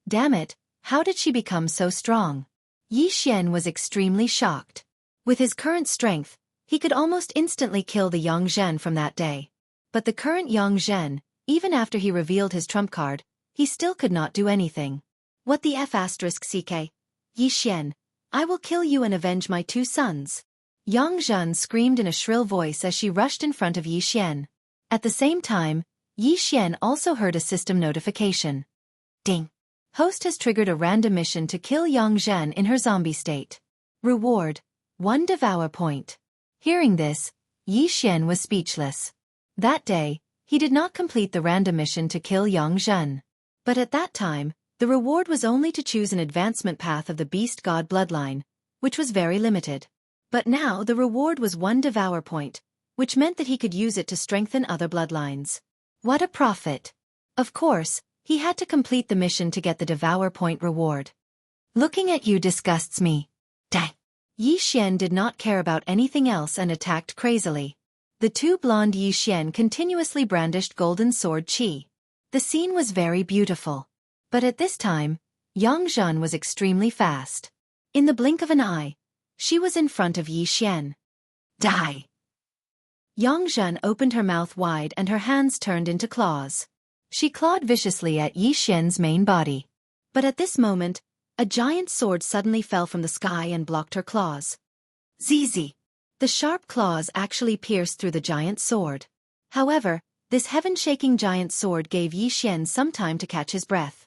Damn it, how did she become so strong? Yi Xian was extremely shocked. With his current strength, he could almost instantly kill the Yang Zhen from that day. But the current Yang Zhen, even after he revealed his trump card, he still could not do anything. What the F***CK? Yi Xian, I will kill you and avenge my 2 sons. Yang Zhen screamed in a shrill voice as she rushed in front of Yi Xian. At the same time, Yi Xian also heard a system notification. Ding! Host has triggered a random mission to kill Yang Zhen in her zombie state. Reward: 1 Devour Point. Hearing this, Yi Xian was speechless. That day, he did not complete the random mission to kill Yang Zhen. But at that time, the reward was only to choose an advancement path of the Beast God bloodline, which was very limited. But now the reward was 1 Devour Point, which meant that he could use it to strengthen other bloodlines. What a profit! Of course, he had to complete the mission to get the Devour Point reward. Looking at you disgusts me. Dang! Yi Xian did not care about anything else and attacked crazily. The 2 blonde Yi Xian continuously brandished golden sword qi. The scene was very beautiful. But at this time, Yang Zhen was extremely fast. In the blink of an eye, she was in front of Yi Xian. Die! Yang Zhen opened her mouth wide and her hands turned into claws. She clawed viciously at Yi Xian's main body. But at this moment, a giant sword suddenly fell from the sky and blocked her claws. Zizi! The sharp claws actually pierced through the giant sword. However, this heaven-shaking giant sword gave Yi Xian some time to catch his breath.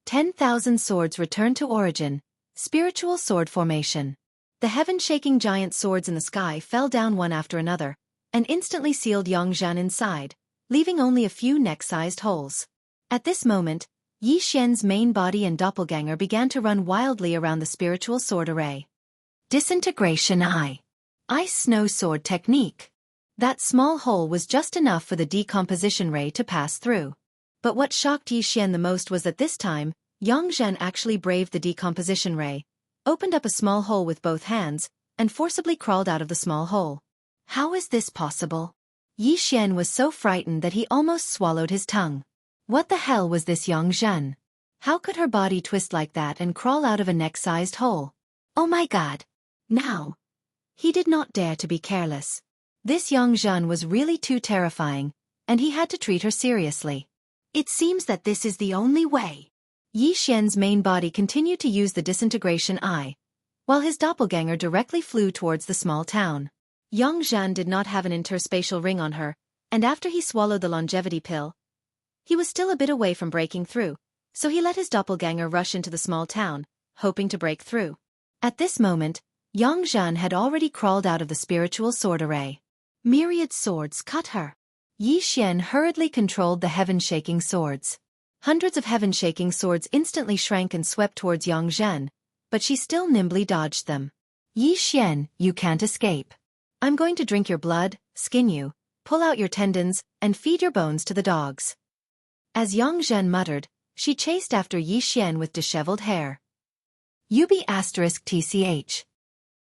10,000 swords returned to origin, spiritual sword formation. The heaven-shaking giant swords in the sky fell down one after another, and instantly sealed Yang Zhen inside, leaving only a few neck-sized holes. At this moment, Yi Xian's main body and doppelganger began to run wildly around the spiritual sword array. Disintegration Eye. Ice Snow Sword Technique. That small hole was just enough for the decomposition ray to pass through. But what shocked Yi Xian the most was that this time, Yang Zhen actually braved the decomposition ray, opened up a small hole with both hands, and forcibly crawled out of the small hole. How is this possible? Yi Xian was so frightened that he almost swallowed his tongue. What the hell was this Yang Zhen? How could her body twist like that and crawl out of a neck-sized hole? Oh my god! Now! He did not dare to be careless. This Yang Zhen was really too terrifying, and he had to treat her seriously. It seems that this is the only way. Yi Xian's main body continued to use the disintegration eye, while his doppelganger directly flew towards the small town. Yang Zhen did not have an interspatial ring on her, and after he swallowed the longevity pill, he was still a bit away from breaking through, so he let his doppelganger rush into the small town, hoping to break through. At this moment, Yang Zhan had already crawled out of the spiritual sword array. Myriad swords cut her. Yi Xian hurriedly controlled the heaven-shaking swords. Hundreds of heaven-shaking swords instantly shrank and swept towards Yang Zhan, but she still nimbly dodged them. Yi Xian, you can't escape. I'm going to drink your blood, skin you, pull out your tendons, and feed your bones to the dogs. As Yang Zhan muttered, she chased after Yi Xian with disheveled hair. UB*TCH.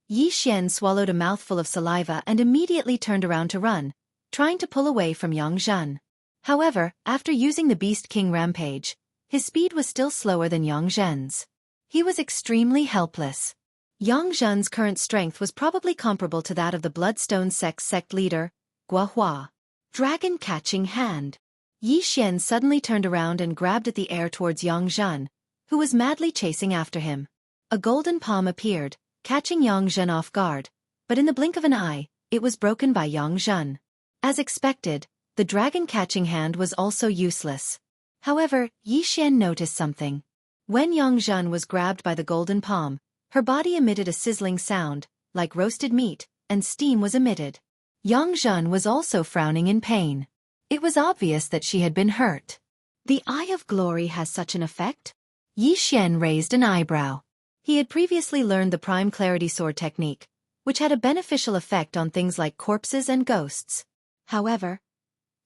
Yi Xian swallowed a mouthful of saliva and immediately turned around to run, trying to pull away from Yang Zhan. However, after using the Beast King Rampage, his speed was still slower than Yang Zhan's. He was extremely helpless. Yang Zhan's current strength was probably comparable to that of the Bloodstone sect leader, Guahua. Dragon Catching Hand. Yi Xian suddenly turned around and grabbed at the air towards Yang Zhan, who was madly chasing after him. A golden palm appeared, catching Yang Zhan off guard, but in the blink of an eye, it was broken by Yang Zhan. As expected, the dragon catching hand was also useless. However, Yi Xian noticed something. When Yang Zhan was grabbed by the golden palm, her body emitted a sizzling sound, like roasted meat, and steam was emitted. Yang Zhan was also frowning in pain. It was obvious that she had been hurt. The Eye of Glory has such an effect? Yi Xian raised an eyebrow. He had previously learned the Prime Clarity Sword technique, which had a beneficial effect on things like corpses and ghosts. However,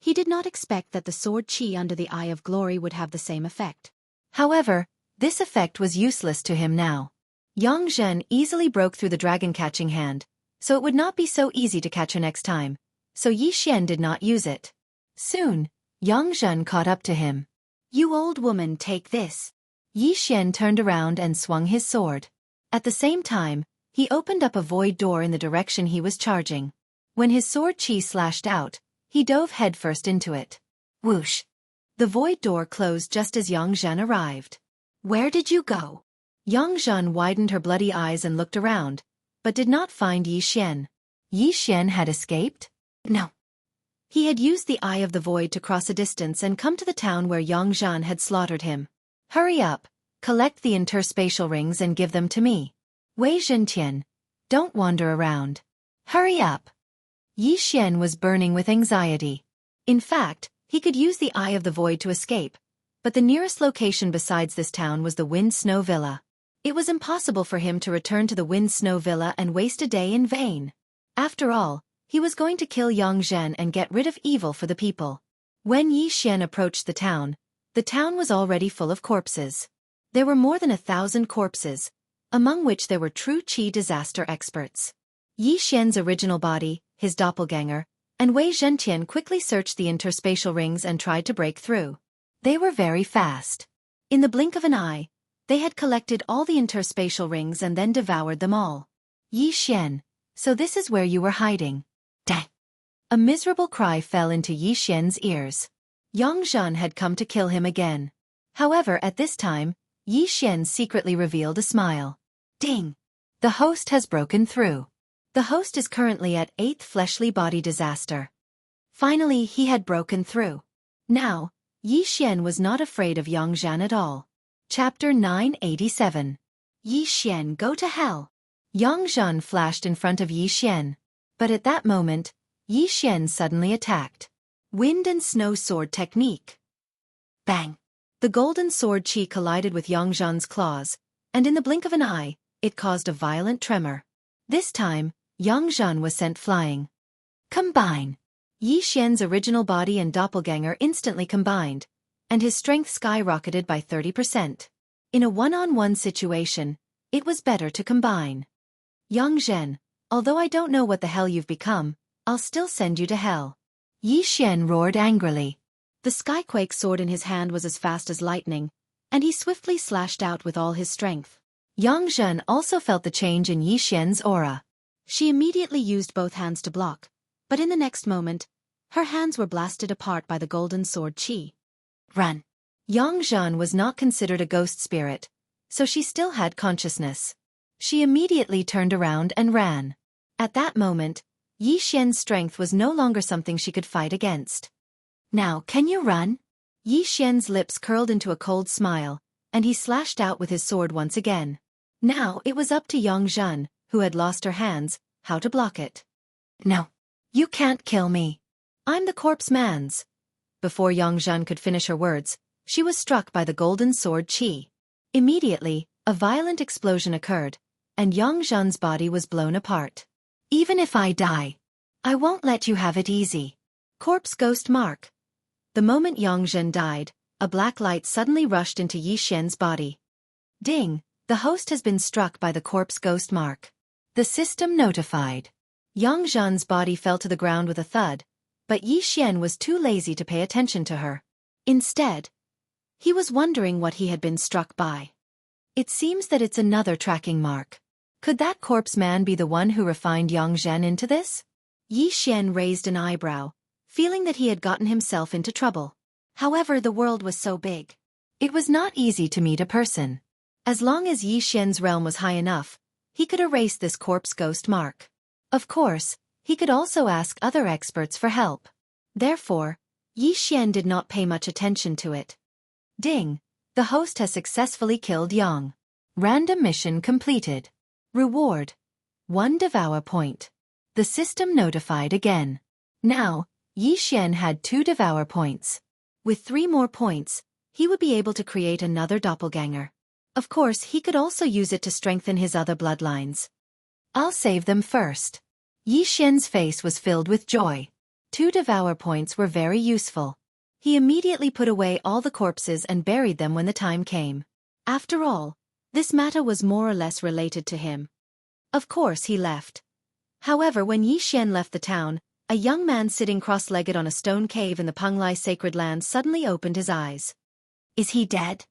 he did not expect that the sword qi under the Eye of Glory would have the same effect. However, this effect was useless to him now. Yang Zhan easily broke through the dragon catching hand, so it would not be so easy to catch her next time, so Yi Xian did not use it. Soon, Yang Zhan caught up to him. You old woman, take this. Yi Xian turned around and swung his sword. At the same time, he opened up a void door in the direction he was charging. When his sword qi slashed out, he dove headfirst into it. Whoosh! The void door closed just as Yang Zhan arrived. Where did you go? Yang Zhan widened her bloody eyes and looked around, but did not find Yi Xian. Yi Xian had escaped? No. He had used the Eye of the Void to cross a distance and come to the town where Yang Zhan had slaughtered him. Hurry up, collect the interspatial rings and give them to me. Wei Zhentian, don't wander around. Hurry up. Yi Xian was burning with anxiety. In fact, he could use the Eye of the Void to escape, but the nearest location besides this town was the Wind Snow Villa. It was impossible for him to return to the Wind Snow Villa and waste a day in vain. After all, he was going to kill Yang Zhan and get rid of evil for the people. When Yi Xian approached the town was already full of corpses. There were more than 1,000 corpses, among which there were true qi disaster experts. Yi Xian's original body, his doppelganger, and Wei Zhentian quickly searched the interspatial rings and tried to break through. They were very fast. In the blink of an eye, they had collected all the interspatial rings and then devoured them all. Yi Xian, so this is where you were hiding. Dang! A miserable cry fell into Yi Xian's ears. Yang Zhan had come to kill him again. However, at this time, Yi Xian secretly revealed a smile. Ding! The host has broken through. The host is currently at 8th fleshly body disaster. Finally, he had broken through. Now, Yi Xian was not afraid of Yang Zhan at all. Chapter 987. Yi Xian, go to hell. Yang Zhan flashed in front of Yi Xian. But at that moment, Yi Xian suddenly attacked. Wind and Snow Sword Technique. Bang! The golden sword qi collided with Yang Zhan's claws, and in the blink of an eye, it caused a violent tremor. This time, Yang Zhan was sent flying. Combine! Yi Xian's original body and doppelganger instantly combined, and his strength skyrocketed by 30%. In a one-on-one situation, it was better to combine. Yang Zhen, although I don't know what the hell you've become, I'll still send you to hell. Yi Xian roared angrily. The Skyquake sword in his hand was as fast as lightning, and he swiftly slashed out with all his strength. Yang Zhen also felt the change in Yi Xian's aura. She immediately used both hands to block, but in the next moment, her hands were blasted apart by the golden sword qi. Run! Yang Zhen was not considered a ghost spirit, so she still had consciousness. She immediately turned around and ran. At that moment, Yi Xian's strength was no longer something she could fight against. Now, can you run? Yi Xian's lips curled into a cold smile, and he slashed out with his sword once again. Now it was up to Yang Zhen, who had lost her hands, how to block it. "No. You can't kill me. I'm the corpse man's." Before Xianxia could finish her words, she was struck by the golden sword Qi. Immediately, a violent explosion occurred, and Xianxia's body was blown apart. "Even if I die, I won't let you have it easy." Corpse Ghost Mark. The moment Xianxia died, a black light suddenly rushed into Yixian's body. Ding! The host has been struck by the corpse ghost mark. The system notified. Xianxia's body fell to the ground with a thud, but Yixian was too lazy to pay attention to her. Instead, he was wondering what he had been struck by. It seems that it's another tracking mark. Could that corpse man be the one who refined Xianxia into this? Yixian raised an eyebrow, feeling that he had gotten himself into trouble. However, the world was so big. It was not easy to meet a person. As long as Yixian's realm was high enough, he could erase this corpse ghost mark. Of course, he could also ask other experts for help. Therefore, Yixian did not pay much attention to it. Ding! The host has successfully killed Yang. Random mission completed. Reward: 1 Devour Point. The system notified again. Now, Yixian had 2 Devour Points. With 3 more points, he would be able to create another doppelganger. Of course, he could also use it to strengthen his other bloodlines. I'll save them first. Yixian's face was filled with joy. 2 Devour Points were very useful. He immediately put away all the corpses and buried them when the time came. After all, this matter was more or less related to him. Of course, he left. However, when Yixian left the town, a young man sitting cross-legged on a stone cave in the Penglai sacred land suddenly opened his eyes. "Is he dead?"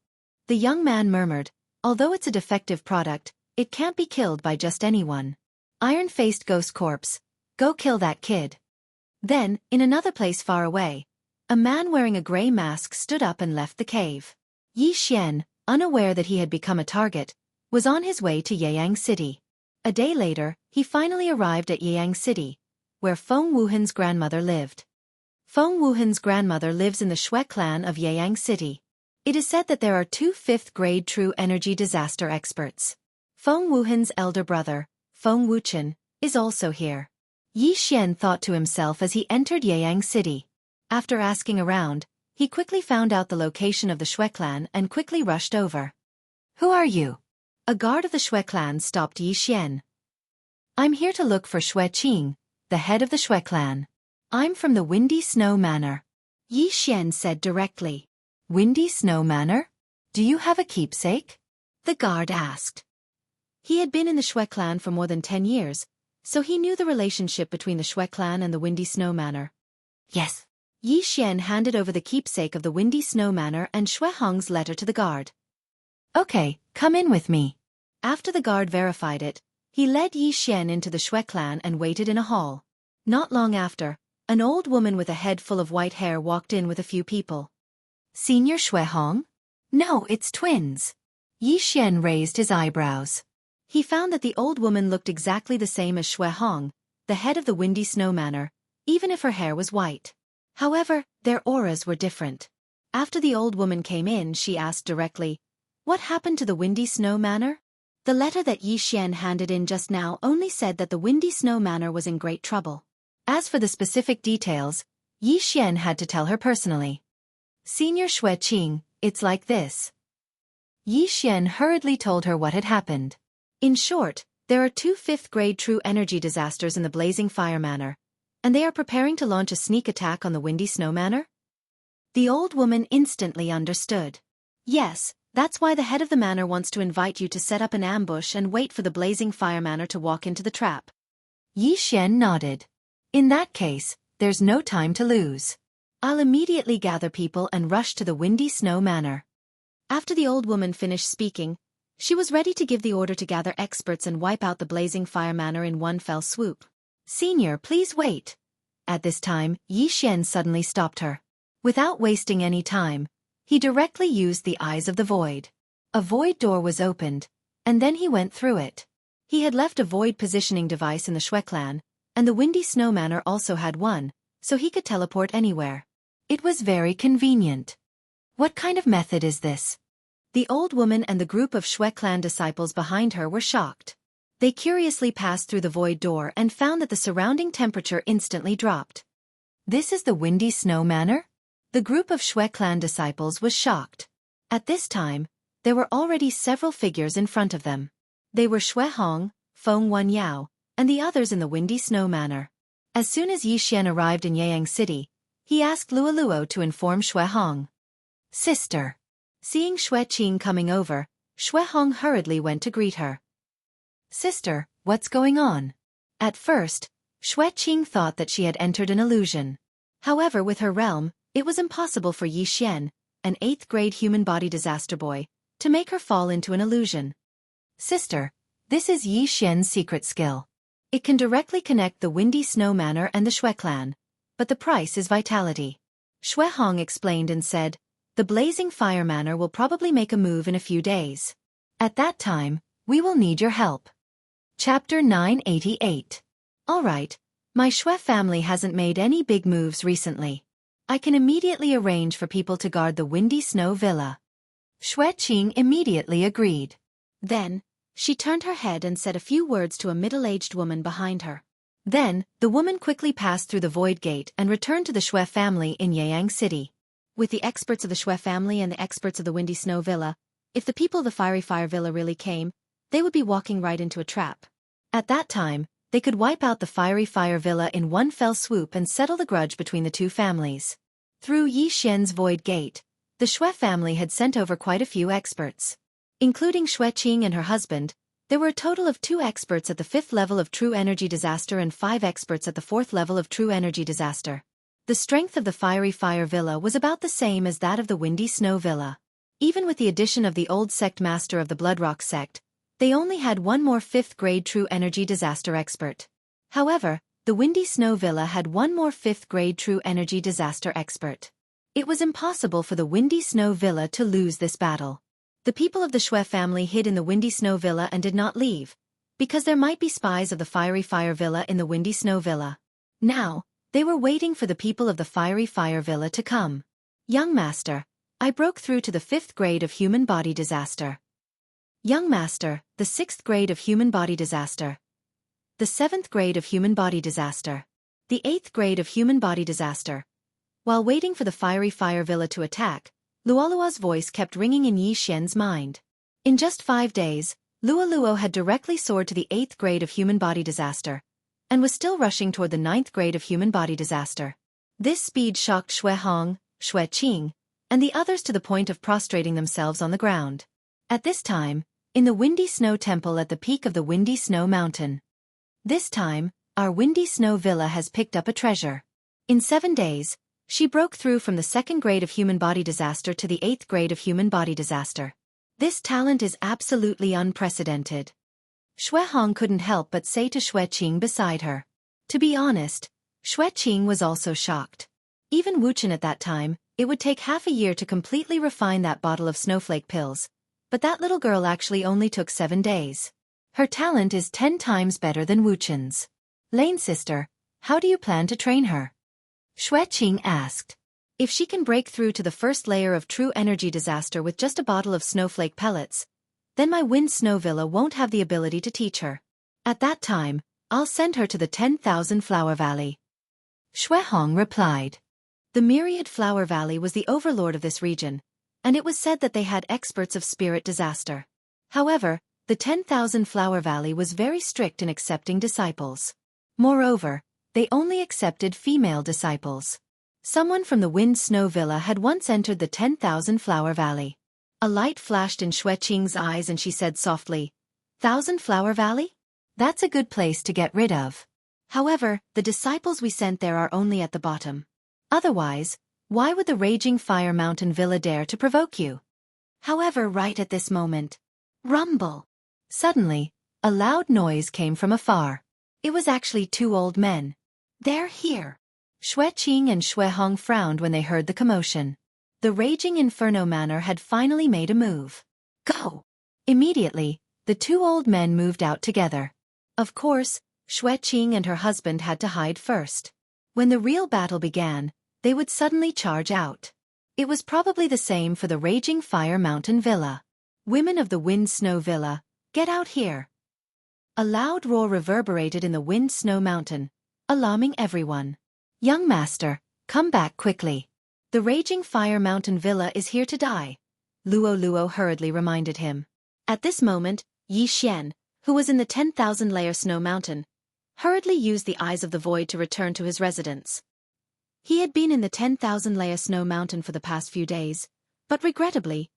The young man murmured, "Although it's a defective product, it can't be killed by just anyone. Iron-faced ghost corpse, go kill that kid." Then, in another place far away, a man wearing a gray mask stood up and left the cave. Yixian, unaware that he had become a target, was on his way to Jianghu City. A day later, he finally arrived at Jianghu City, where Feng Wuhan's grandmother lived. Feng Wuhan's grandmother lives in the Shui clan of Jianghu City. It is said that there are 2 5th-grade true energy disaster experts. Feng Wuhan's elder brother, Feng Wuchen, is also here. Yixian thought to himself as he entered Jianghu City. After asking around, he quickly found out the location of the Shui clan and quickly rushed over. "Who are you?" A guard of the Shui clan stopped Yixian. "I'm here to look for Shui Qing, the head of the Shui clan. I'm from the Windy Snow Manor," Yixian said directly. "Windy Snow Manor? Do you have a keepsake?" the guard asked. He had been in the Shui clan for more than 10 years, so he knew the relationship between the Shui clan and the Windy Snow Manor. "Yes." Yixian handed over the keepsake of the Windy Snow Manor and Shui Hong's letter to the guard. "Okay, come in with me." After the guard verified it, he led Yixian into the Shui clan and waited in a hall. Not long after, an old woman with a head full of white hair walked in with a few people. "Senior Shui Hong?" "No, it's twins." Yixian raised his eyebrows. He found that the old woman looked exactly the same as Shui Hong, the head of the Windy Snow Manor, even if her hair was white. However, their auras were different. After the old woman came in, she asked directly, "What happened to the Windy Snow Manor?" The letter that Yixian handed in just now only said that the Windy Snow Manor was in great trouble. As for the specific details, Yixian had to tell her personally. "Senior Shui Qing, it's like this." Yixian hurriedly told her what had happened. In short, there are 2 5th-grade true energy disasters in the Blazing Fire Manor, and they are preparing to launch a sneak attack on the Windy Snow Manor? The old woman instantly understood. "Yes, that's why the head of the manor wants to invite you to set up an ambush and wait for the Blazing Fire Manor to walk into the trap." Yixian nodded. "In that case, there's no time to lose. I'll immediately gather people and rush to the Windy Snow Manor." After the old woman finished speaking, she was ready to give the order to gather experts and wipe out the Blazing Fire Manor in one fell swoop. "Senior, please wait." At this time, Yixian suddenly stopped her. Without wasting any time, he directly used the Eyes of the Void. A void door was opened, and then he went through it. He had left a void positioning device in the Shui clan, and the Windy Snow Manor also had one, so he could teleport anywhere. It was very convenient. "What kind of method is this?" The old woman and the group of Shui clan disciples behind her were shocked. They curiously passed through the void door and found that the surrounding temperature instantly dropped. This is the Windy Snow Manor? The group of Shui clan disciples was shocked. At this time, there were already several figures in front of them. They were Shui Hong, Feng Wenyao, and the others in the Windy Snow Manor. As soon as Yixian arrived in Yang City, he asked Luoluo to inform Shui Hong. Sister. Seeing Shui Qing coming over, Shui Hong hurriedly went to greet her. Sister, what's going on? At first, Shui Qing thought that she had entered an illusion. However, with her realm, it was impossible for Yixian, an 8th-grade human body disaster boy, to make her fall into an illusion. Sister, this is Yixian's secret skill. It can directly connect the Windy Snow Manor and the Shui clan, but the price is vitality. Shui Hong explained and said, the Blazing Fire Manor will probably make a move in a few days. At that time, we will need your help. Chapter 988. Alright, my Shui family hasn't made any big moves recently. I can immediately arrange for people to guard the Windy Snow Villa. Shui Qing immediately agreed. Then, she turned her head and said a few words to a middle-aged woman behind her. Then, the woman quickly passed through the void gate and returned to the Shui family in Yang City. With the experts of the Shui family and the experts of the Windy Snow Villa, if the people of the Fiery Fire Villa really came, they would be walking right into a trap. At that time, they could wipe out the Fiery Fire Villa in one fell swoop and settle the grudge between the two families. Through Yixian's void gate, the Shui family had sent over quite a few experts. Including Shui Qing and her husband, there were a total of 2 experts at the 5th level of True Energy Disaster and 5 experts at the 4th level of True Energy Disaster. The strength of the Fiery Fire Villa was about the same as that of the Windy Snow Villa. Even with the addition of the old sect master of the Bloodrock sect, they only had one more 5th-grade True Energy Disaster expert. However, the Windy Snow Villa had one more 5th-grade True Energy Disaster expert. It was impossible for the Windy Snow Villa to lose this battle. The people of the Shui family hid in the Windy Snow Villa and did not leave, because there might be spies of the Fiery Fire Villa in the Windy Snow Villa. Now, they were waiting for the people of the Fiery Fire Villa to come. Young Master, I broke through to the 5th grade of Human Body Disaster. Young Master, the 6th grade of Human Body Disaster. The 7th grade of Human Body Disaster. The 8th grade of Human Body Disaster. While waiting for the Fiery Fire Villa to attack, Luoluo's voice kept ringing in Yixian's mind. In just 5 days, Luoluo had directly soared to the 8th grade of Human Body Disaster, and was still rushing toward the 9th grade of Human Body Disaster. This speed shocked Shui Hong, Shui Qing, and the others to the point of prostrating themselves on the ground. At this time, in the Windy Snow Temple at the peak of the Windy Snow Mountain. This time, our Windy Snow Villa has picked up a treasure. In 7 days, she broke through from the 2nd grade of Human Body Disaster to the 8th grade of Human Body Disaster. This talent is absolutely unprecedented. Shui Hong couldn't help but say to Shui Qing beside her. To be honest, Shui Qing was also shocked. Even Wuxian at that time, it would take half a year to completely refine that bottle of snowflake pills, but that little girl actually only took 7 days. Her talent is 10 times better than Wuxian's. Lane sister, how do you plan to train her? Shui Qing asked. If she can break through to the 1st layer of True Energy Disaster with just a bottle of snowflake pellets, then my Wind Snow Villa won't have the ability to teach her. At that time, I'll send her to the 10,000 Flower Valley. Shui Hong replied. The Myriad Flower Valley was the overlord of this region, and it was said that they had experts of spirit disaster. However, the 10,000 Flower Valley was very strict in accepting disciples. Moreover, they only accepted female disciples. Someone from the Wind Snow Villa had once entered the 10,000 Flower Valley. A light flashed in Shui Qing's eyes and she said softly, 1,000 Flower Valley? That's a good place to get rid of. However, the disciples we sent there are only at the bottom. Otherwise, why would the Raging Fire Mountain Villa dare to provoke you? However, right at this moment, rumble. Suddenly, a loud noise came from afar. It was actually 2 old men. They're here. Shui Qing and Shui Hong frowned when they heard the commotion. The Raging Inferno Manor had finally made a move. Go! Immediately, the 2 old men moved out together. Of course, Shui Qing and her husband had to hide first. When the real battle began, they would suddenly charge out. It was probably the same for the Raging Fire Mountain Villa. Women of the Wind Snow Villa, get out here. A loud roar reverberated in the wind-snow mountain, alarming everyone. "Young master, come back quickly. The raging fire mountain villa is here to die," Luo Luo hurriedly reminded him. At this moment, Xian, who was in the 10,000-layer snow mountain, hurriedly used the eyes of the void to return to his residence. He had been in the 10,000-layer snow mountain for the past few days, but regrettably,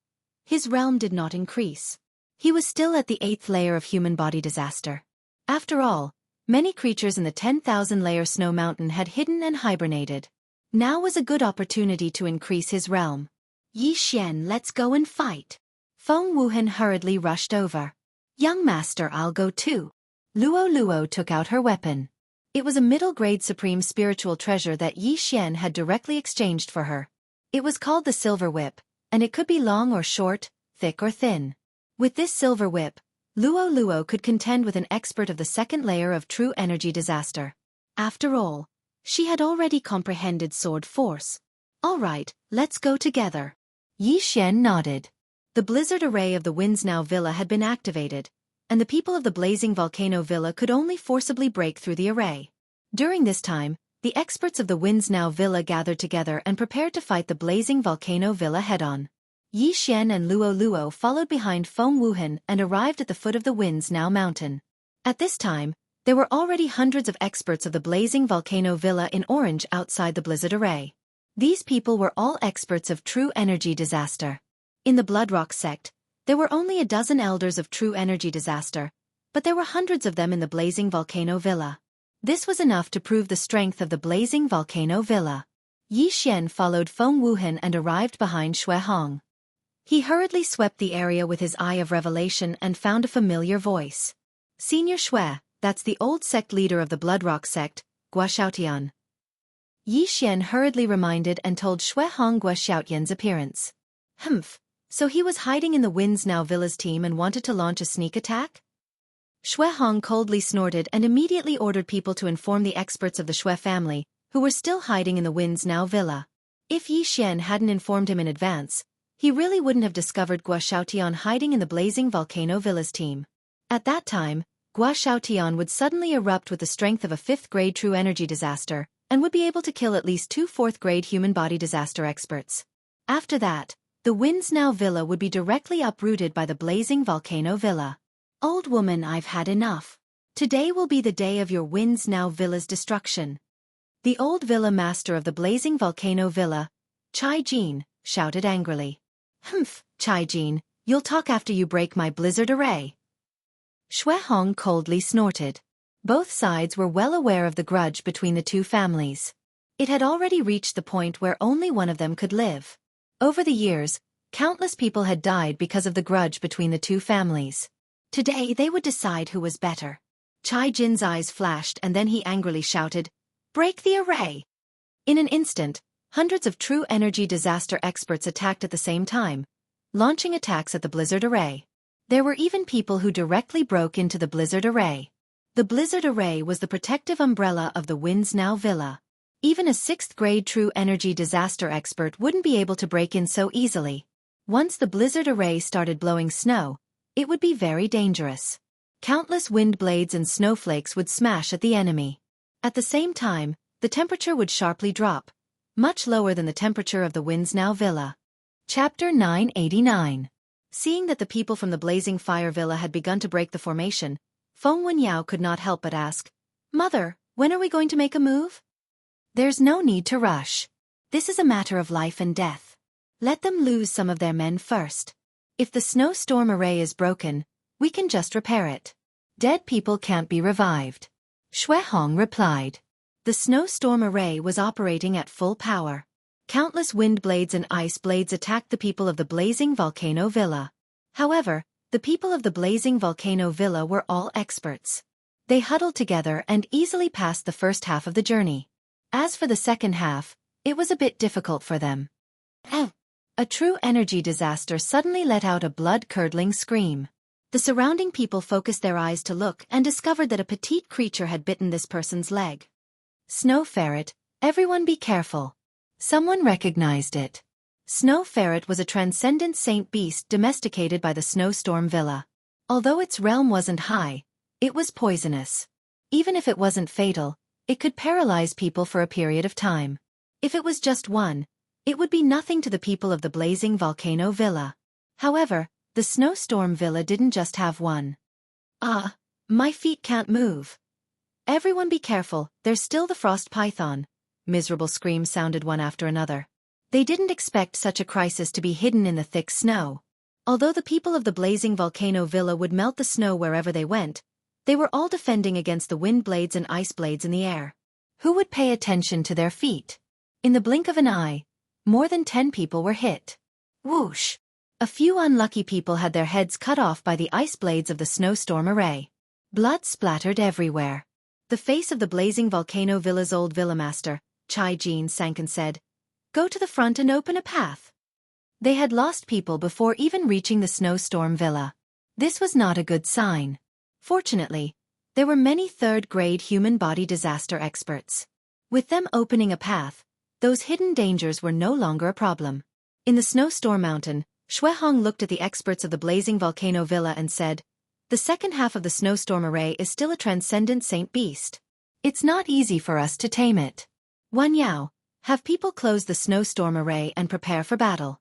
his realm did not increase. He was still at the 8th layer of human body disaster. After all, many creatures in the 10,000-layer snow mountain had hidden and hibernated. Now was a good opportunity to increase his realm. "Xian, let's go and fight." Feng Wuhan hurriedly rushed over. "Young master, I'll go too." Luo Luo took out her weapon. It was a middle-grade supreme spiritual treasure that Xian had directly exchanged for her. It was called the Silver Whip, and it could be long or short, thick or thin. With this silver whip, Luo Luo could contend with an expert of the 2nd layer of true energy disaster. After all, she had already comprehended sword force. "All right, let's go together." Xian nodded. The blizzard array of the Windsnow Villa had been activated, and the people of the blazing volcano villa could only forcibly break through the array. During this time, the experts of the Windsnow Villa gathered together and prepared to fight the blazing volcano villa head-on. Xian and Luo Luo followed behind Feng Wuhan and arrived at the foot of the Windsnow mountain. At this time, there were already hundreds of experts of the blazing volcano villa in orange outside the blizzard array. These people were all experts of true energy disaster. In the Bloodrock sect, there were only a dozen elders of true energy disaster, but there were hundreds of them in the blazing volcano villa. This was enough to prove the strength of the blazing volcano villa. Xian followed Feng Wuhan and arrived behind Xue Hong. He hurriedly swept the area with his eye of revelation and found a familiar voice. "Senior Xue, that's the old sect leader of the Bloodrock sect, Guoxiaotian." Xian hurriedly reminded and told Xue Hong Guoxiaotian's appearance. "Humph, so he was hiding in the Windsnow Villa's team and wanted to launch a sneak attack?" Xue Hong coldly snorted and immediately ordered people to inform the experts of the Xue family, who were still hiding in the Windsnow Villa. If Xian hadn't informed him in advance, he really wouldn't have discovered Guoxiaotian hiding in the blazing volcano villa's team. At that time, Guoxiaotian would suddenly erupt with the strength of a 5th-grade true energy disaster, and would be able to kill at least 2 4th-grade human body disaster experts. After that, the Windsnow Villa would be directly uprooted by the blazing volcano villa. "Old woman, I've had enough. Today will be the day of your Windsnow Villa's destruction." The old villa master of the blazing volcano villa, Chai Jin, shouted angrily. "Humph, Chai Jin, you'll talk after you break my blizzard array." Xue Hong coldly snorted. Both sides were well aware of the grudge between the two families. It had already reached the point where only one of them could live. Over the years, countless people had died because of the grudge between the two families. Today they would decide who was better. Chai Jin's eyes flashed and then he angrily shouted, "Break the array!" In an instant, hundreds of true energy disaster experts attacked at the same time, launching attacks at the blizzard array. There were even people who directly broke into the blizzard array. The blizzard array was the protective umbrella of the Windsnow Villa. Even a 6th-grade true energy disaster expert wouldn't be able to break in so easily. Once the blizzard array started blowing snow, it would be very dangerous. Countless wind blades and snowflakes would smash at the enemy. At the same time, the temperature would sharply drop, much lower than the temperature of the Windsnow Villa. Chapter 989. Seeing that the people from the blazing fire villa had begun to break the formation, Feng Wenyao could not help but ask, "Mother, when are we going to make a move?" "There's no need to rush. This is a matter of life and death. Let them lose some of their men first. If the snowstorm array is broken, we can just repair it. Dead people can't be revived." Xue Hong replied. The snowstorm array was operating at full power. Countless wind blades and ice blades attacked the people of the blazing volcano villa. However, the people of the blazing volcano villa were all experts. They huddled together and easily passed the first half of the journey. As for the second half, it was a bit difficult for them. A true energy disaster suddenly let out a blood-curdling scream. The surrounding people focused their eyes to look and discovered that a petite creature had bitten this person's leg. Snow ferret, everyone be careful. Someone recognized it. Snow ferret was a transcendent saint beast domesticated by the snowstorm villa. Although its realm wasn't high, It was poisonous. Even if it wasn't fatal, it could paralyze people for a period of time. If it was just one, it would be nothing to the people of the blazing volcano villa. However, the snowstorm villa didn't just have one. Ah, my feet can't move. Everyone be careful, there's still the frost python. Miserable screams sounded one after another. They didn't expect such a crisis to be hidden in the thick snow. Although the people of the blazing volcano villa would melt the snow wherever they went, they were all defending against the wind blades and ice blades in the air. Who would pay attention to their feet? In the blink of an eye, more than 10 people were hit. Whoosh! A few unlucky people had their heads cut off by the ice blades of the snowstorm array. Blood splattered everywhere. The face of the blazing volcano villa's old villa master, Chai Jin, sank and said, "Go to the front and open a path." They had lost people before even reaching the snowstorm villa. This was not a good sign. Fortunately, there were many third-grade human body disaster experts. With them opening a path, those hidden dangers were no longer a problem. In the snowstorm mountain, Xuehong looked at the experts of the blazing volcano villa and said, "The second half of the snowstorm array is still a transcendent saint beast. It's not easy for us to tame it. Wan Yao, have people close the snowstorm array and prepare for battle."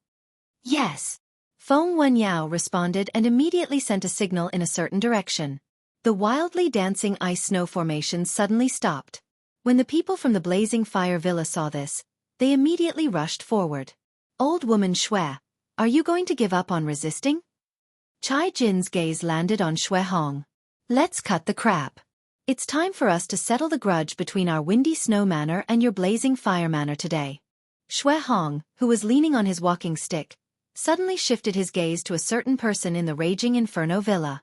"Yes." Feng Wan Yao responded and immediately sent a signal in a certain direction. The wildly dancing ice-snow formations suddenly stopped. When the people from the blazing fire villa saw this, they immediately rushed forward. "Old woman Xue, are you going to give up on resisting?" Chai Jin's gaze landed on Xuehong. "Let's cut the crap. It's time for us to settle the grudge between our windy snow manor and your blazing fire manor today." Xuehong, who was leaning on his walking stick, suddenly shifted his gaze to a certain person in the raging inferno villa.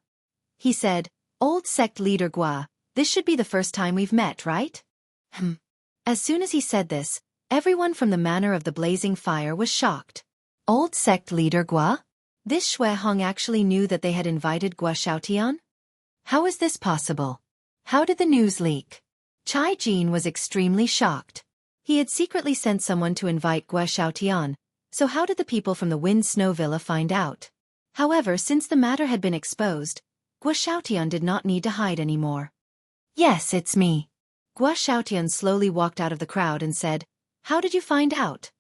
He said, "Old sect leader Gua, this should be the first time we've met, right?" As soon as he said this, everyone from the manor of the blazing fire was shocked. Old sect leader Gua? This Xuehong actually knew that they had invited Gua Xiaotian? How is this possible? How did the news leak? Chai Jin was extremely shocked. He had secretly sent someone to invite Gua Xiaotian, so how did the people from the Wind Snow Villa find out? However, since the matter had been exposed, Gua Xiaotian did not need to hide anymore. "Yes, it's me." Gua Xiaotian slowly walked out of the crowd and said, "How did you find out?"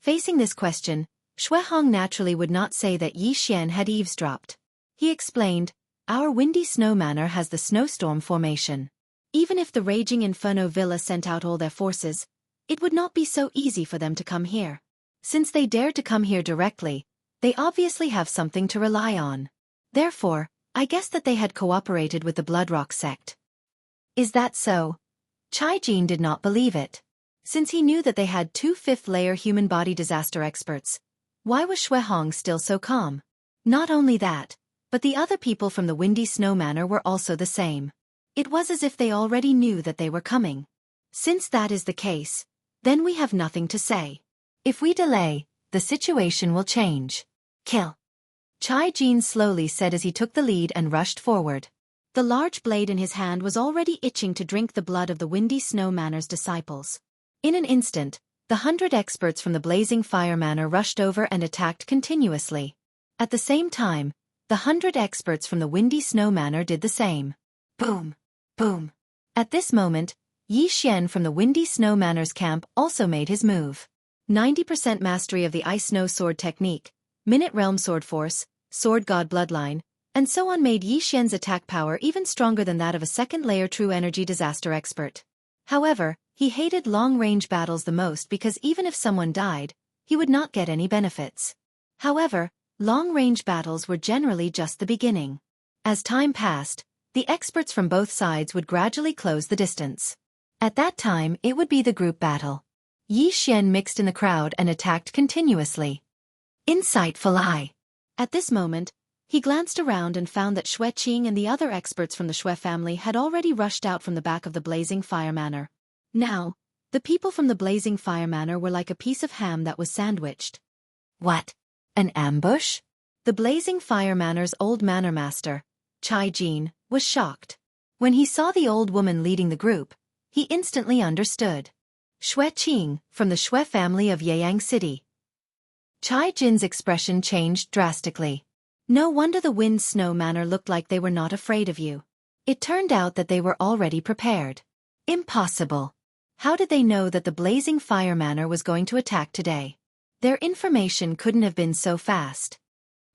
Facing this question, Xuehong naturally would not say that Yi Xian had eavesdropped. He explained, "Our windy snow manor has the snowstorm formation. Even if the raging inferno villa sent out all their forces, it would not be so easy for them to come here. Since they dared to come here directly, they obviously have something to rely on. Therefore, I guess that they had cooperated with the Bloodrock sect." "Is that so?" Chai Jin did not believe it. Since he knew that they had 2 fifth-layer human body disaster experts, why was Xuehong still so calm? Not only that, but the other people from the Windy Snow Manor were also the same. It was as if they already knew that they were coming. Since that is the case, then we have nothing to say. If we delay, the situation will change. Kill. Chai Jin slowly said as he took the lead and rushed forward. The large blade in his hand was already itching to drink the blood of the Windy Snow Manor's disciples. In an instant, the 100 experts from the Blazing Fire Manor rushed over and attacked continuously. At the same time, the 100 experts from the Windy Snow Manor did the same. Boom! Boom! At this moment, Yi Xian from the Windy Snow Manor's camp also made his move. 90% mastery of the Ice Snow Sword technique, Minute Realm Sword Force, Sword God Bloodline, and so on made Yi Xian's attack power even stronger than that of a second-layer True Energy Disaster expert. However, he hated long-range battles the most because even if someone died, he would not get any benefits. However, long-range battles were generally just the beginning. As time passed, the experts from both sides would gradually close the distance. At that time, it would be the group battle. Yi Xian mixed in the crowd and attacked continuously. Insightful eye. At this moment, he glanced around and found that Xue Qing and the other experts from the Xue family had already rushed out from the back of the Blazing Fire Manor. Now, the people from the Blazing Fire Manor were like a piece of ham that was sandwiched. What? An ambush? The Blazing Fire Manor's old manor master, Chai Jin, was shocked. When he saw the old woman leading the group, he instantly understood. Xue Qing, from the Xue family of Yeyang City. Chai Jin's expression changed drastically. No wonder the Wind Snow Manor looked like they were not afraid of you. It turned out that they were already prepared. Impossible. How did they know that the blazing fire manor was going to attack today? Their information couldn't have been so fast.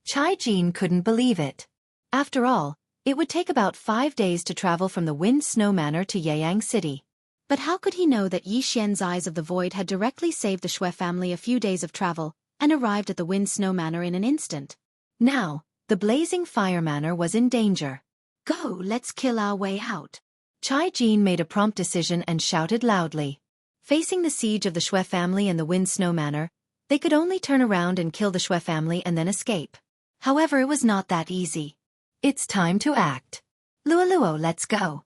Chai-Jin couldn't believe it. After all, it would take about 5 days to travel from the Wind Snow Manor to Yeyang City. But how could he know that Yi Xian's Eyes of the Void had directly saved the Shui family a few days of travel and arrived at the Wind Snow Manor in an instant? Now, the blazing fire manor was in danger. Go, let's kill our way out. Chai-Jin made a prompt decision and shouted loudly. Facing the siege of the Shui family and the Wind Snow Manor, they could only turn around and kill the Shui family and then escape. However, it was not that easy. It's time to act. Luoluo, let's go.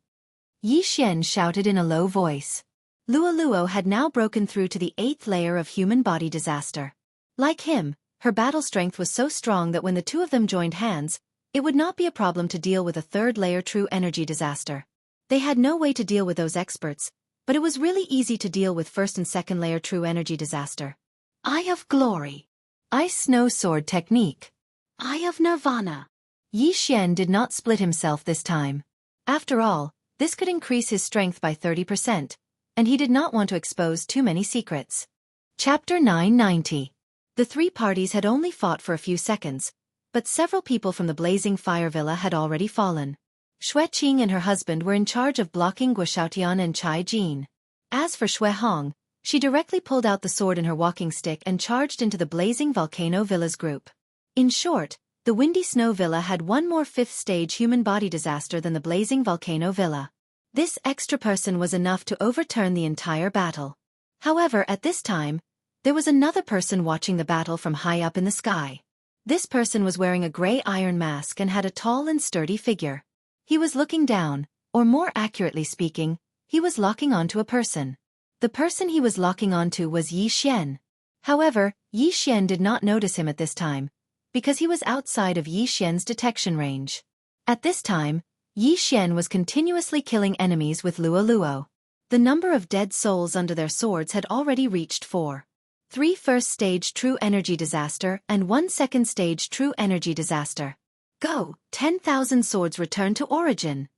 Yi Xian shouted in a low voice. Luoluo had now broken through to the 8th layer of human body disaster. Like him, her battle strength was so strong that when the two of them joined hands, it would not be a problem to deal with a 3rd layer true energy disaster. They had no way to deal with those experts, but it was really easy to deal with 1st and 2nd layer true energy disaster. Eye of Glory. Ice Snow Sword Technique. Eye of Nirvana. Yi Xian did not split himself this time. After all, this could increase his strength by 30%, and he did not want to expose too many secrets. Chapter 990. The 3 parties had only fought for a few seconds, but several people from the Blazing Fire Villa had already fallen. Xue Qing and her husband were in charge of blocking Guo Xiaotian and Chai-Jin. As for Xue Hong, she directly pulled out the sword in her walking stick and charged into the Blazing Volcano Villa's group. In short, the Windy Snow Villa had one more 5th stage human body disaster than the Blazing Volcano Villa. This extra person was enough to overturn the entire battle. However, at this time, there was another person watching the battle from high up in the sky. This person was wearing a gray iron mask and had a tall and sturdy figure. He was looking down, or more accurately speaking, he was locking onto a person. The person he was locking onto was Yi Xian. However, Yi Xian did not notice him at this time, because he was outside of Yi Xian's detection range. At this time, Yi Xian was continuously killing enemies with Luoluo. The number of dead souls under their swords had already reached 4. 3 first-stage true energy disaster and 1 second-stage true energy disaster. Go, 10,000 swords return to origin.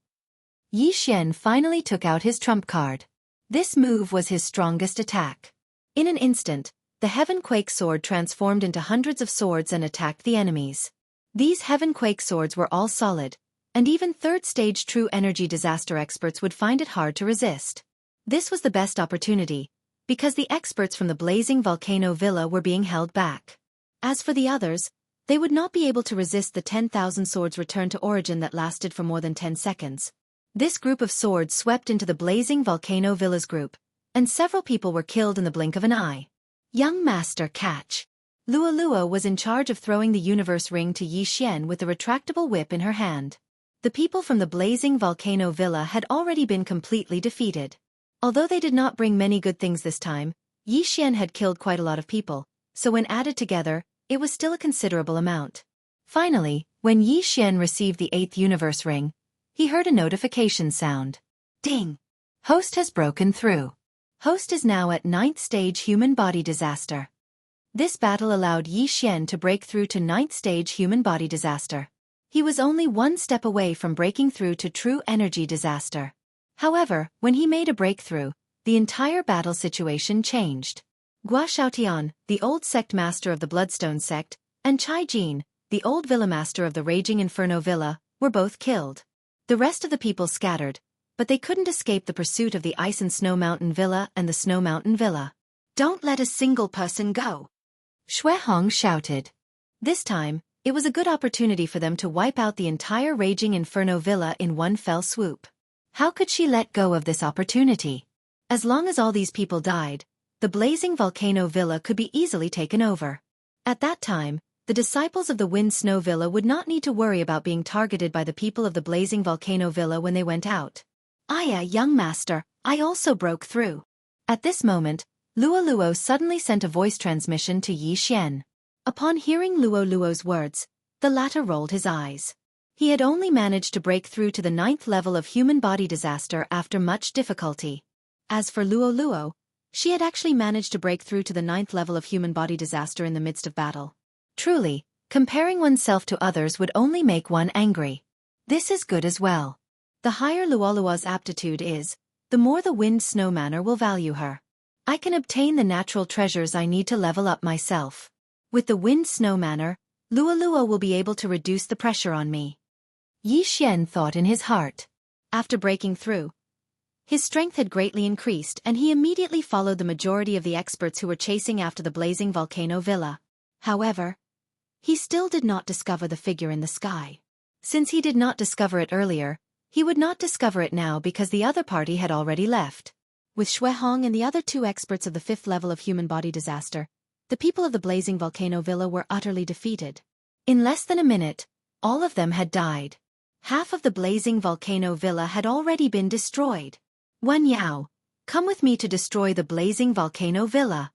Yi Xian finally took out his trump card. This move was his strongest attack. In an instant, the Heaven Quake sword transformed into hundreds of swords and attacked the enemies. These Heaven Quake swords were all solid, and even 3rd-stage true energy disaster experts would find it hard to resist. This was the best opportunity, because the experts from the Blazing Volcano Villa were being held back. As for the others, they would not be able to resist the 10,000 swords return to origin that lasted for more than 10 seconds. This group of swords swept into the Blazing Volcano Villa's group, and several people were killed in the blink of an eye. Young Master, catch! Luoluo was in charge of throwing the universe ring to Yi Xian with the retractable whip in her hand. The people from the Blazing Volcano Villa had already been completely defeated. Although they did not bring many good things this time, Yi Xian had killed quite a lot of people, so when added together, it was still a considerable amount. Finally, when Yi Xian received the 8th universe ring, he heard a notification sound. Ding! Host has broken through. Host is now at 9th stage human body disaster. This battle allowed Yi Xian to break through to 9th stage human body disaster. He was only 1 step away from breaking through to true energy disaster. However, when he made a breakthrough, the entire battle situation changed. Guo Xiaotian, the old sect master of the Bloodstone sect, and Chai-Jin, the old villa master of the Raging Inferno Villa, were both killed. The rest of the people scattered, but they couldn't escape the pursuit of the Ice and Snow Mountain Villa and the Snow Mountain Villa. Don't let a single person go! Xue Hong shouted. This time, it was a good opportunity for them to wipe out the entire Raging Inferno Villa in one fell swoop. How could she let go of this opportunity? As long as all these people died, the Blazing Volcano Villa could be easily taken over. At that time, the disciples of the Wind Snow Villa would not need to worry about being targeted by the people of the Blazing Volcano Villa when they went out. Aya, young master, I also broke through. At this moment, Luoluo suddenly sent a voice transmission to Yi Xian. Upon hearing Luoluo's words, the latter rolled his eyes. He had only managed to break through to the 9th level of human body disaster after much difficulty. As for Luoluo, she had actually managed to break through to the 9th level of human body disaster in the midst of battle. Truly, comparing oneself to others would only make one angry. This is good as well. The higher Luolua's aptitude is, the more the wind snow manor will value her. I can obtain the natural treasures I need to level up myself. With the wind snow manor, Luolua will be able to reduce the pressure on me. Yi Xian thought in his heart. After breaking through, his strength had greatly increased and he immediately followed the majority of the experts who were chasing after the blazing volcano villa. However, he still did not discover the figure in the sky. Since he did not discover it earlier, he would not discover it now because the other party had already left. With Xue Hong and the other 2 experts of the 5th level of human body disaster, the people of the blazing volcano villa were utterly defeated. In less than a minute, all of them had died. Half of the blazing volcano villa had already been destroyed. Wen Yao, come with me to destroy the blazing volcano villa.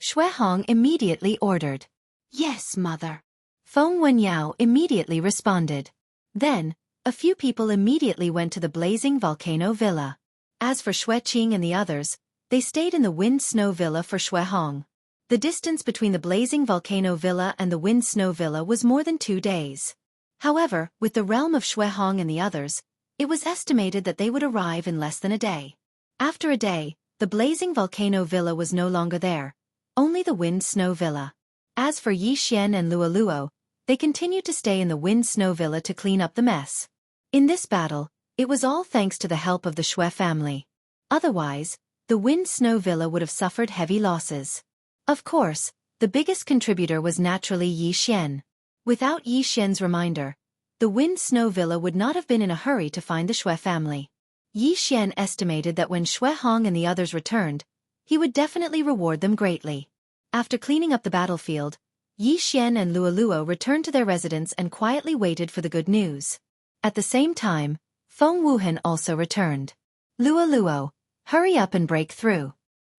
Xue Hong immediately ordered. Yes, mother. Feng Wen Yao immediately responded. Then, a few people immediately went to the blazing volcano villa. As for Xue Qing and the others, they stayed in the wind snow villa for Xue Hong. The distance between the blazing volcano villa and the wind snow villa was more than 2 days. However, with the realm of Xue Hong and the others, it was estimated that they would arrive in less than a day. After a day, the blazing volcano villa was no longer there, only the wind snow villa. As for Yi Xian and Luoluo, they continued to stay in the wind snow villa to clean up the mess. In this battle, it was all thanks to the help of the Xue family. Otherwise, the wind snow villa would have suffered heavy losses. Of course, the biggest contributor was naturally Yi Xian. Without Yi Xian's reminder, the wind snow villa would not have been in a hurry to find the Xue family. Yi Xian estimated that when Xue Hong and the others returned, he would definitely reward them greatly. After cleaning up the battlefield, Yi Xian and Luoluo returned to their residence and quietly waited for the good news. At the same time, Feng Wuhan also returned. Luoluo, hurry up and break through.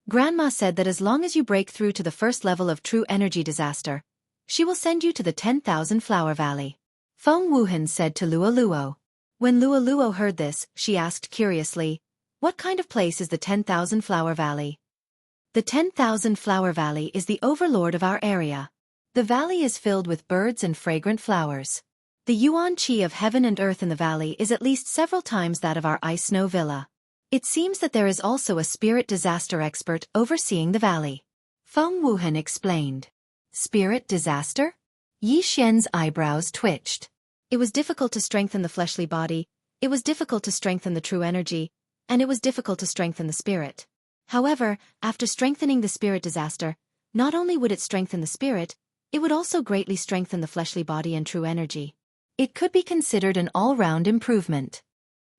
Grandma said that as long as you break through to the 1st level of true energy disaster, she will send you to the 10,000 Flower Valley. Feng Wuhan said to Luoluo. When Luoluo heard this, she asked curiously, what kind of place is the 10,000 Flower Valley? The 10,000 Flower Valley is the overlord of our area. The valley is filled with birds and fragrant flowers. The yuan qi of heaven and earth in the valley is at least several times that of our ice snow villa. It seems that there is also a spirit disaster expert overseeing the valley. Feng Wuhan explained. Spirit disaster? Yi Xian's eyebrows twitched. It was difficult to strengthen the fleshly body, it was difficult to strengthen the true energy, and it was difficult to strengthen the spirit. However, after strengthening the spirit disaster, not only would it strengthen the spirit, it would also greatly strengthen the fleshly body and true energy. It could be considered an all-round improvement.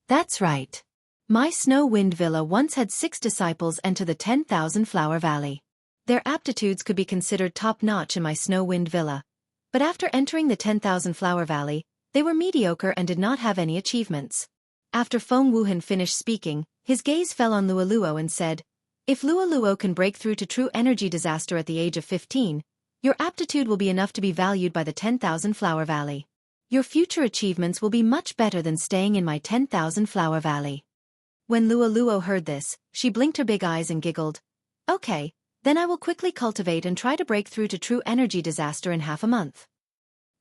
That's right. My Snow Wind Villa once had 6 disciples enter the 10,000 Flower Valley. Their aptitudes could be considered top-notch in my Snow Wind Villa, but after entering the 10,000 Flower Valley, they were mediocre and did not have any achievements. After Feng Wuhan finished speaking, his gaze fell on Luoluo and said, if Luoluo can break through to true energy disaster at the age of 15, your aptitude will be enough to be valued by the 10,000 Flower Valley. Your future achievements will be much better than staying in my 10,000 Flower Valley. When Luoluo heard this, she blinked her big eyes and giggled. Okay, then I will quickly cultivate and try to break through to true energy disaster in half a month.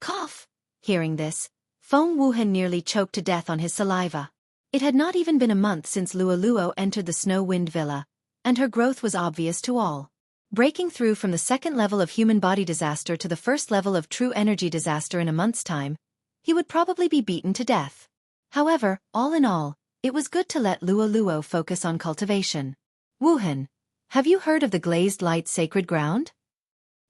Cough! Hearing this, Feng Wuhan nearly choked to death on his saliva. It had not even been a month since Luoluo entered the Snow Wind Villa, and her growth was obvious to all. Breaking through from the 2nd level of human body disaster to the 1st level of true energy disaster in a month's time, he would probably be beaten to death. However, all in all, it was good to let Luoluo focus on cultivation. Wuhan, have you heard of the Glazed Light Sacred Ground?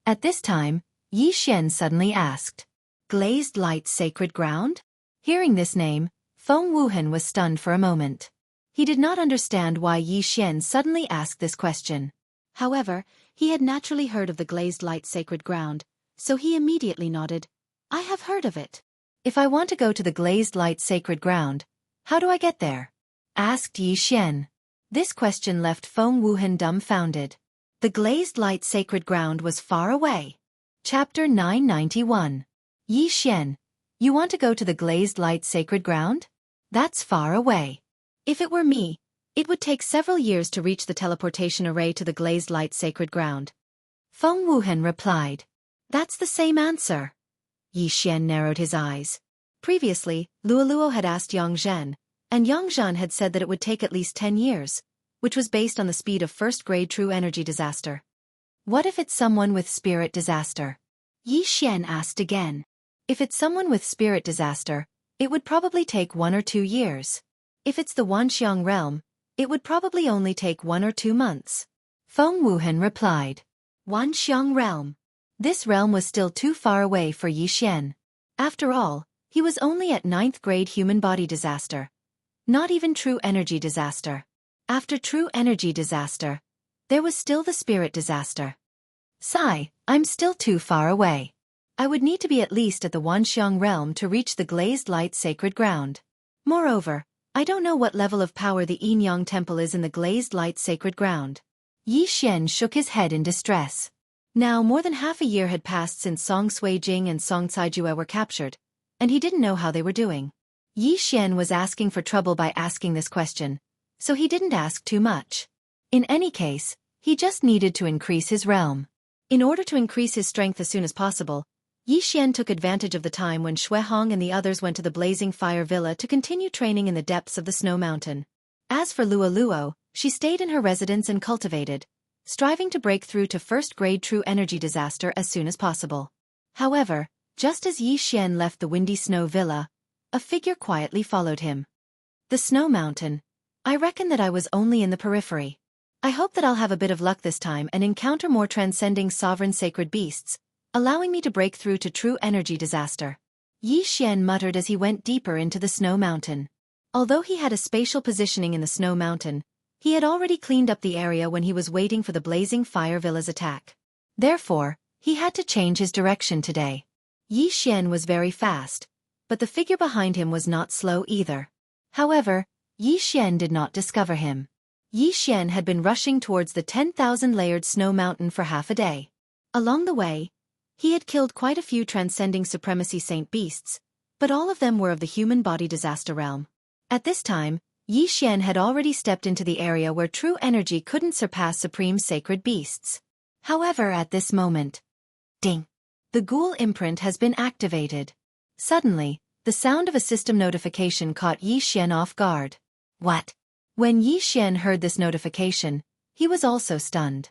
At this time, Yi Xian suddenly asked. Glazed Light Sacred Ground? Hearing this name, Feng Wuhan was stunned for a moment. He did not understand why Yi Xian suddenly asked this question. However, he had naturally heard of the Glazed Light Sacred Ground, so he immediately nodded. I have heard of it. If I want to go to the Glazed Light Sacred Ground, how do I get there? Asked Yi Xian. This question left Feng Wuhan dumbfounded. The Glazed Light Sacred Ground was far away. Chapter 991. Yi Xian, you want to go to the Glazed Light Sacred Ground? That's far away. If it were me, it would take several years to reach the teleportation array to the Glazed Light Sacred Ground. Feng Wuhan replied. That's the same answer. Yi Xian narrowed his eyes. Previously, Luoluo had asked Yang Zhen, And Yangzhan had said that it would take at least 10 years, which was based on the speed of first-grade true energy disaster. What if it's someone with spirit disaster? Yi Xian asked again. If it's someone with spirit disaster, it would probably take 1 or 2 years. If it's the Wanxiang realm, it would probably only take 1 or 2 months. Feng Wuhan replied. Wanxiang realm. This realm was still too far away for Yi Xian. After all, he was only at 9th grade human body disaster. Not even true energy disaster. After true energy disaster, there was still the spirit disaster. Sigh, I'm still too far away. I would need to be at least at the Wanxiang realm to reach the glazed light sacred ground. Moreover, I don't know what level of power the Yin-Yang temple is in the glazed light sacred ground. Yi Xian shook his head in distress. Now more than half a year had passed since Song Suijing and Song Caijue were captured, and he didn't know how they were doing. Yi Xian was asking for trouble by asking this question, so he didn't ask too much. In any case, he just needed to increase his realm. In order to increase his strength as soon as possible, Yi Xian took advantage of the time when Shui Hong and the others went to the Blazing Fire Villa to continue training in the depths of the snow mountain. As for Luo Luo, she stayed in her residence and cultivated, striving to break through to first-grade true energy disaster as soon as possible. However, just as Yi Xian left the windy snow villa, a figure quietly followed him. The snow mountain. I reckon that I was only in the periphery. I hope that I'll have a bit of luck this time and encounter more transcending sovereign sacred beasts, allowing me to break through to true energy disaster. Yi Xian muttered as he went deeper into the snow mountain. Although he had a spatial positioning in the snow mountain, he had already cleaned up the area when he was waiting for the Blazing Fire Villa's attack. Therefore, he had to change his direction today. Yi Xian was very fast, but the figure behind him was not slow either. However, Yi Xian did not discover him. Yi Xian had been rushing towards the 10,000-layered snow mountain for half a day. Along the way, he had killed quite a few transcending supremacy saint beasts, but all of them were of the human body disaster realm. At this time, Yi Xian had already stepped into the area where true energy couldn't surpass supreme sacred beasts. However, at this moment, ding! The ghoul imprint has been activated. Suddenly, the sound of a system notification caught Yi Xian off guard. What? When Yi Xian heard this notification, he was also stunned.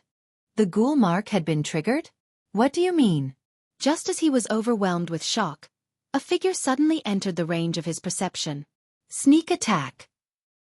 The ghoul mark had been triggered? What do you mean? Just as he was overwhelmed with shock, a figure suddenly entered the range of his perception. Sneak attack.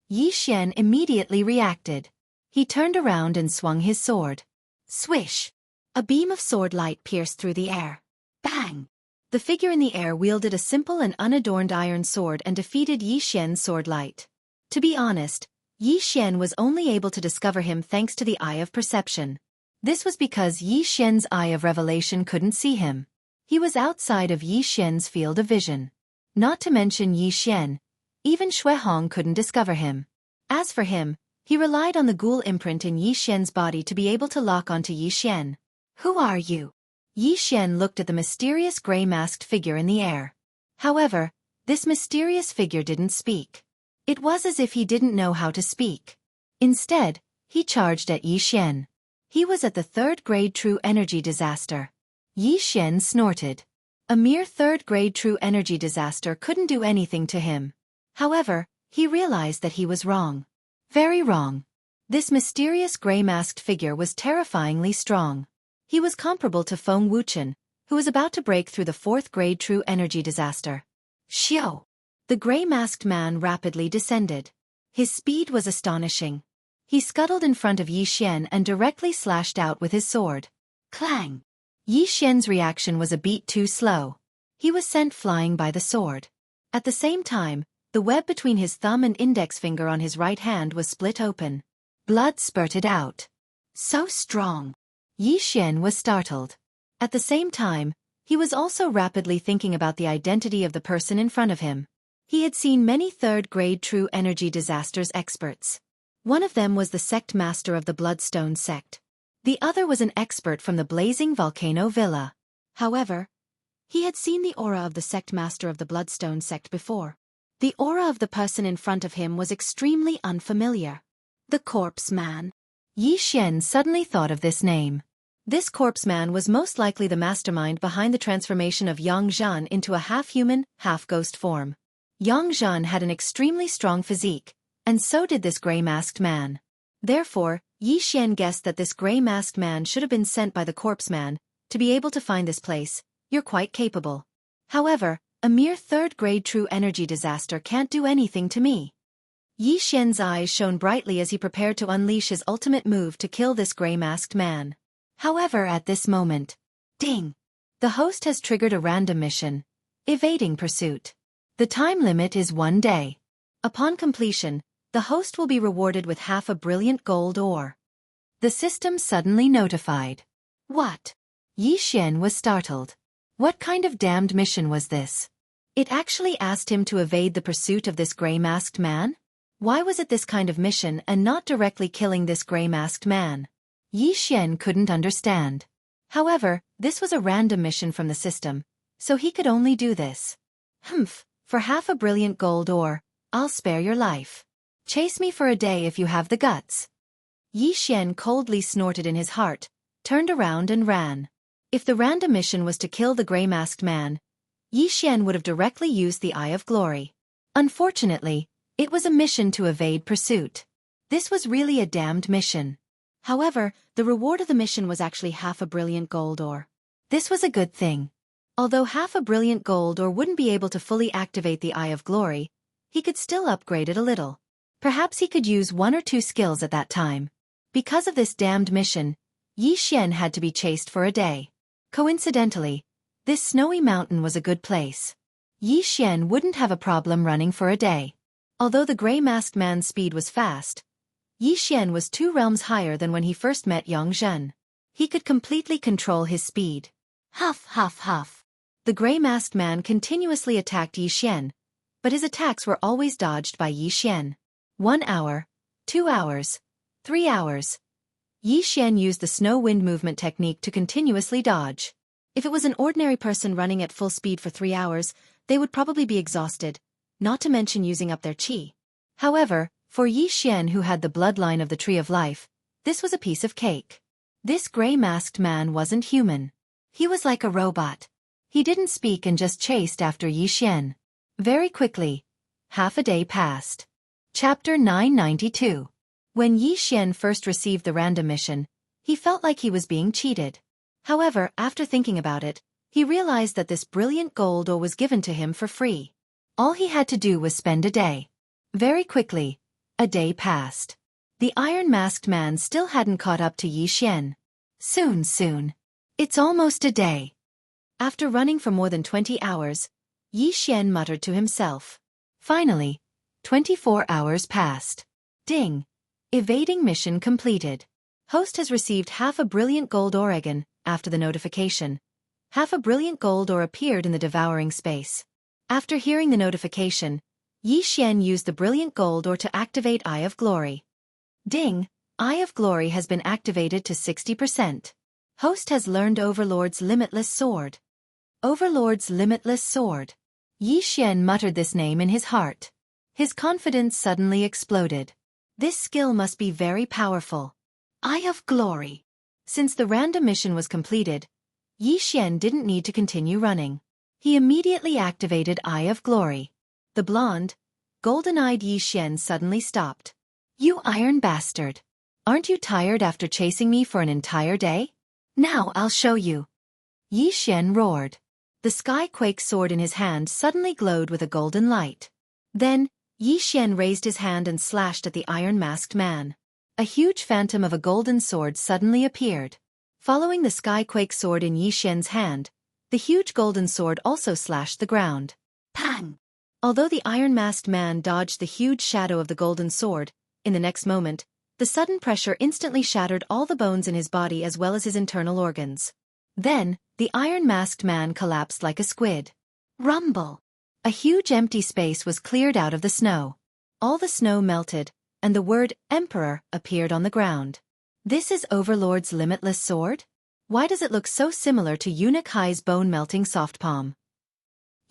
Yi Xian immediately reacted. He turned around and swung his sword. Swish! A beam of sword light pierced through the air. Bang! The figure in the air wielded a simple and unadorned iron sword and defeated Yi Xian's sword light. To be honest, Yi Xian was only able to discover him thanks to the Eye of Perception. This was because Yi Xian's Eye of Revelation couldn't see him. He was outside of Yi Xian's field of vision. Not to mention Yi Xian, even Shui Hong couldn't discover him. As for him, he relied on the ghoul imprint in Yi Xian's body to be able to lock onto Yi Xian. Who are you? Yi Xian looked at the mysterious gray-masked figure in the air. However, this mysterious figure didn't speak. It was as if he didn't know how to speak. Instead, he charged at Yi Xian. He was at the 3rd grade true energy disaster. Yi Xian snorted. A mere 3rd grade true energy disaster couldn't do anything to him. However, he realized that he was wrong. Very wrong. This mysterious gray-masked figure was terrifyingly strong. He was comparable to Feng Wuchen, who was about to break through the 4th grade true energy disaster. Xiao! The gray-masked man rapidly descended. His speed was astonishing. He scuttled in front of Yi Xian and directly slashed out with his sword. Clang! Yi Xian's reaction was a beat too slow. He was sent flying by the sword. At the same time, the web between his thumb and index finger on his right hand was split open. Blood spurted out. So strong! Yi Xian was startled. At the same time, he was also rapidly thinking about the identity of the person in front of him. He had seen many 3rd grade true energy disasters experts. One of them was the sect master of the Bloodstone sect. The other was an expert from the Blazing Volcano Villa. However, he had seen the aura of the sect master of the Bloodstone sect before. The aura of the person in front of him was extremely unfamiliar. The Corpse Man. Yi Xian suddenly thought of this name. This Corpse Man was most likely the mastermind behind the transformation of Yangzhan into a half-human, half-ghost form. Xianxia had an extremely strong physique, and so did this gray-masked man. Therefore, Yixian guessed that this gray-masked man should have been sent by the corpse man to be able to find this place. You're quite capable. However, a mere third-grade true energy disaster can't do anything to me. Yixian's eyes shone brightly as he prepared to unleash his ultimate move to kill this gray-masked man. However, at this moment, ding! The host has triggered a random mission, evading pursuit. The time limit is 1 day. Upon completion, the host will be rewarded with half a brilliant gold ore. The system suddenly notified. What? Yixian was startled. What kind of damned mission was this? It actually asked him to evade the pursuit of this gray-masked man? Why was it this kind of mission and not directly killing this gray-masked man? Yixian couldn't understand. However, this was a random mission from the system, so he could only do this. Humph, for half a brilliant gold ore, I'll spare your life. Chase me for a day if you have the guts. Yixian coldly snorted in his heart, turned around and ran. If the random mission was to kill the gray-masked man, Yixian would have directly used the Eye of Glory. Unfortunately, it was a mission to evade pursuit. This was really a damned mission. However, the reward of the mission was actually half a brilliant gold ore. This was a good thing. Although half a brilliant gold ore wouldn't be able to fully activate the Eye of Glory, he could still upgrade it a little. Perhaps he could use 1 or 2 skills at that time. Because of this damned mission, Yixian had to be chased for a day. Coincidentally, this snowy mountain was a good place. Yixian wouldn't have a problem running for a day. Although the gray-masked man's speed was fast, Yixian was 2 realms higher than when he first met Xianxia. He could completely control his speed. Huff, huff, huff. The gray-masked man continuously attacked Yixian, but his attacks were always dodged by Yixian. 1 hour, 2 hours, 3 hours. Yixian used the snow wind movement technique to continuously dodge. If it was an ordinary person running at full speed for 3 hours, they would probably be exhausted, not to mention using up their qi. However, for Yixian, who had the bloodline of the Tree of Life, this was a piece of cake. This gray-masked man wasn't human. He was like a robot. He didn't speak and just chased after Yixian. Very quickly, half a day passed. Chapter 992. When Yixian first received the random mission, he felt like he was being cheated. However, after thinking about it, he realized that this brilliant gold ore was given to him for free. All he had to do was spend a day. Very quickly, a day passed. The iron-masked man still hadn't caught up to Yixian. Soon. It's almost a day. After running for more than 20 hours, Yixian muttered to himself. Finally, 24 hours passed. Ding! Evading mission completed. Host has received half a brilliant gold ore again. After the notification, half a brilliant gold ore appeared in the devouring space. After hearing the notification, Yixian used the brilliant gold ore to activate Eye of Glory. Ding! Eye of Glory has been activated to 60%. Host has learned Overlord's Limitless Sword. Overlord's Limitless Sword. Yixian muttered this name in his heart. His confidence suddenly exploded. This skill must be very powerful. Eye of Glory. Since the random mission was completed, Yixian didn't need to continue running. He immediately activated Eye of Glory. The blonde, golden-eyed Yixian suddenly stopped. You iron bastard! Aren't you tired after chasing me for an entire day? Now I'll show you. Yixian roared. The sky-quake sword in his hand suddenly glowed with a golden light. Then, Yixian raised his hand and slashed at the iron-masked man. A huge phantom of a golden sword suddenly appeared. Following the sky-quake sword in Yixian's hand, the huge golden sword also slashed the ground. Pang! Although the iron-masked man dodged the huge shadow of the golden sword, in the next moment, the sudden pressure instantly shattered all the bones in his body as well as his internal organs. Then, the iron-masked man collapsed like a squid. Rumble! A huge empty space was cleared out of the snow. All the snow melted, and the word Emperor appeared on the ground. This is Overlord's Limitless Sword? Why does it look so similar to Eunuch Hai's bone-melting soft palm?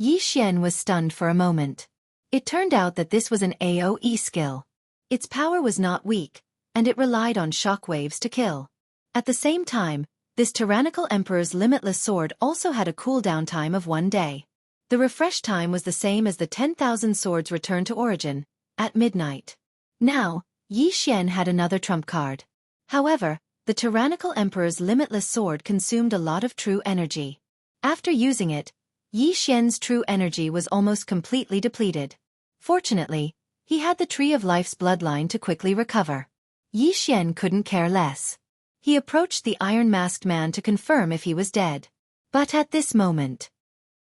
Yixian was stunned for a moment. It turned out that this was an AoE skill. Its power was not weak, and it relied on shockwaves to kill. At the same time, this tyrannical emperor's limitless sword also had a cooldown time of 1 day. The refresh time was the same as the 10,000 swords return to origin, at midnight. Now, Yi Xian had another trump card. However, the tyrannical emperor's limitless sword consumed a lot of true energy. After using it, Yi Xian's true energy was almost completely depleted. Fortunately, he had the Tree of Life's bloodline to quickly recover. Yi Xian couldn't care less. He approached the iron-masked man to confirm if he was dead. But at this moment,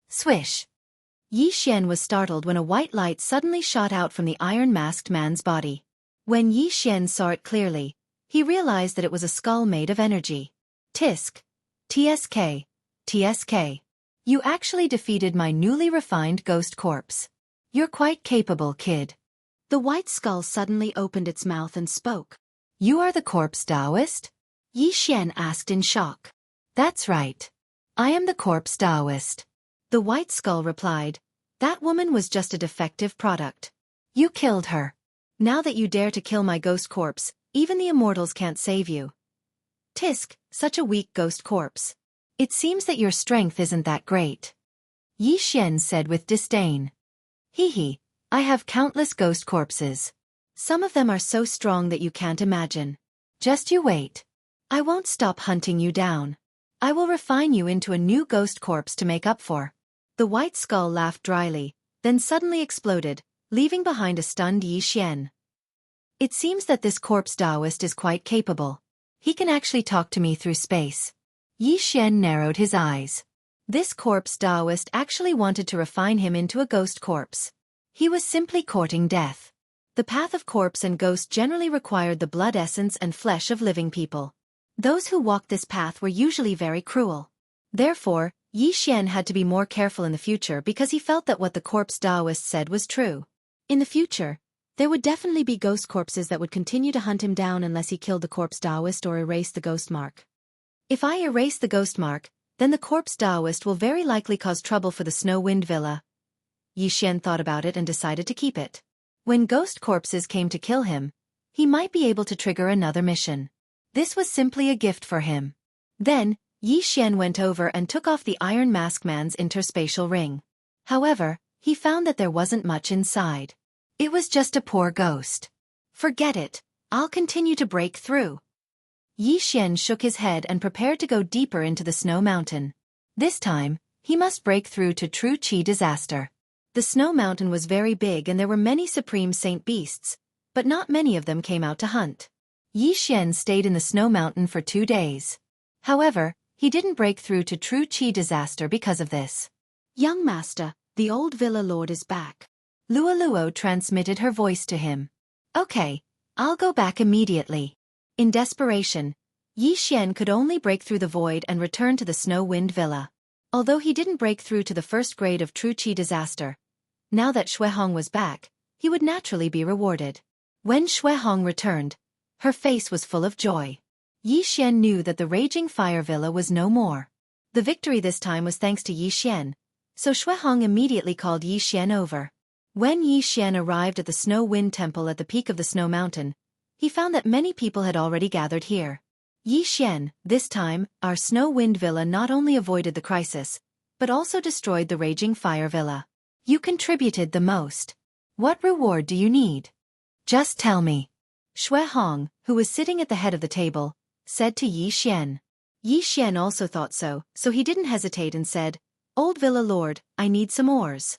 swish! Yi Xian was startled when a white light suddenly shot out from the iron-masked man's body. When Yi Xian saw it clearly, he realized that it was a skull made of energy. Tisk. TSK. TSK. You actually defeated my newly refined ghost corpse. You're quite capable, kid. The white skull suddenly opened its mouth and spoke. You are the corpse Taoist? Yi Xian asked in shock. That's right. I am the corpse Taoist. The white skull replied. That woman was just a defective product. You killed her. Now that you dare to kill my ghost corpse, even the immortals can't save you. Tisk, such a weak ghost corpse. It seems that your strength isn't that great. Yi Xian said with disdain. Hee, I have countless ghost corpses. Some of them are so strong that you can't imagine. Just you wait. I won't stop hunting you down. I will refine you into a new ghost corpse to make up for. The white skull laughed dryly, then suddenly exploded, leaving behind a stunned Yi Xian. It seems that this corpse Taoist is quite capable. He can actually talk to me through space. Yi Xian narrowed his eyes. This corpse Taoist actually wanted to refine him into a ghost corpse. He was simply courting death. The path of corpse and ghost generally required the blood essence and flesh of living people. Those who walked this path were usually very cruel. Therefore, Yi Xian had to be more careful in the future because he felt that what the corpse Taoist said was true. In the future, there would definitely be ghost corpses that would continue to hunt him down unless he killed the corpse Taoist or erased the ghost mark. If I erase the ghost mark, then the corpse Taoist will very likely cause trouble for the Snow Wind Villa. Yi Xian thought about it and decided to keep it. When ghost corpses came to kill him, he might be able to trigger another mission. This was simply a gift for him. Then, Yi Xian went over and took off the Iron Mask Man's interspatial ring. However, he found that there wasn't much inside. It was just a poor ghost. Forget it, I'll continue to break through. Yi Xian shook his head and prepared to go deeper into the snow mountain. This time, he must break through to true Qi disaster. The snow mountain was very big and there were many supreme saint beasts, but not many of them came out to hunt. Yi Xian stayed in the snow mountain for 2 days. However, he didn't break through to true Qi disaster because of this. Young master, the old villa lord is back. Luo transmitted her voice to him. Okay, I'll go back immediately. In desperation, Yi Xian could only break through the void and return to the Snow Wind Villa. Although he didn't break through to the first grade of true Qi disaster, now that Xuehong was back, he would naturally be rewarded. When Xuehong returned, her face was full of joy. Yi Xian knew that the Raging Fire Villa was no more. The victory this time was thanks to Yi Xian, so Xuehong immediately called Yi Xian over. When Yi Xian arrived at the Snow Wind Temple at the peak of the snow mountain, he found that many people had already gathered here. Yi Xian, this time, our Snow Wind Villa not only avoided the crisis, but also destroyed the Raging Fire Villa. You contributed the most. What reward do you need? Just tell me. Xuehong, who was sitting at the head of the table, said to Yi Xian. Yi Xian also thought so he didn't hesitate and said, Old Villa Lord, I need some ores.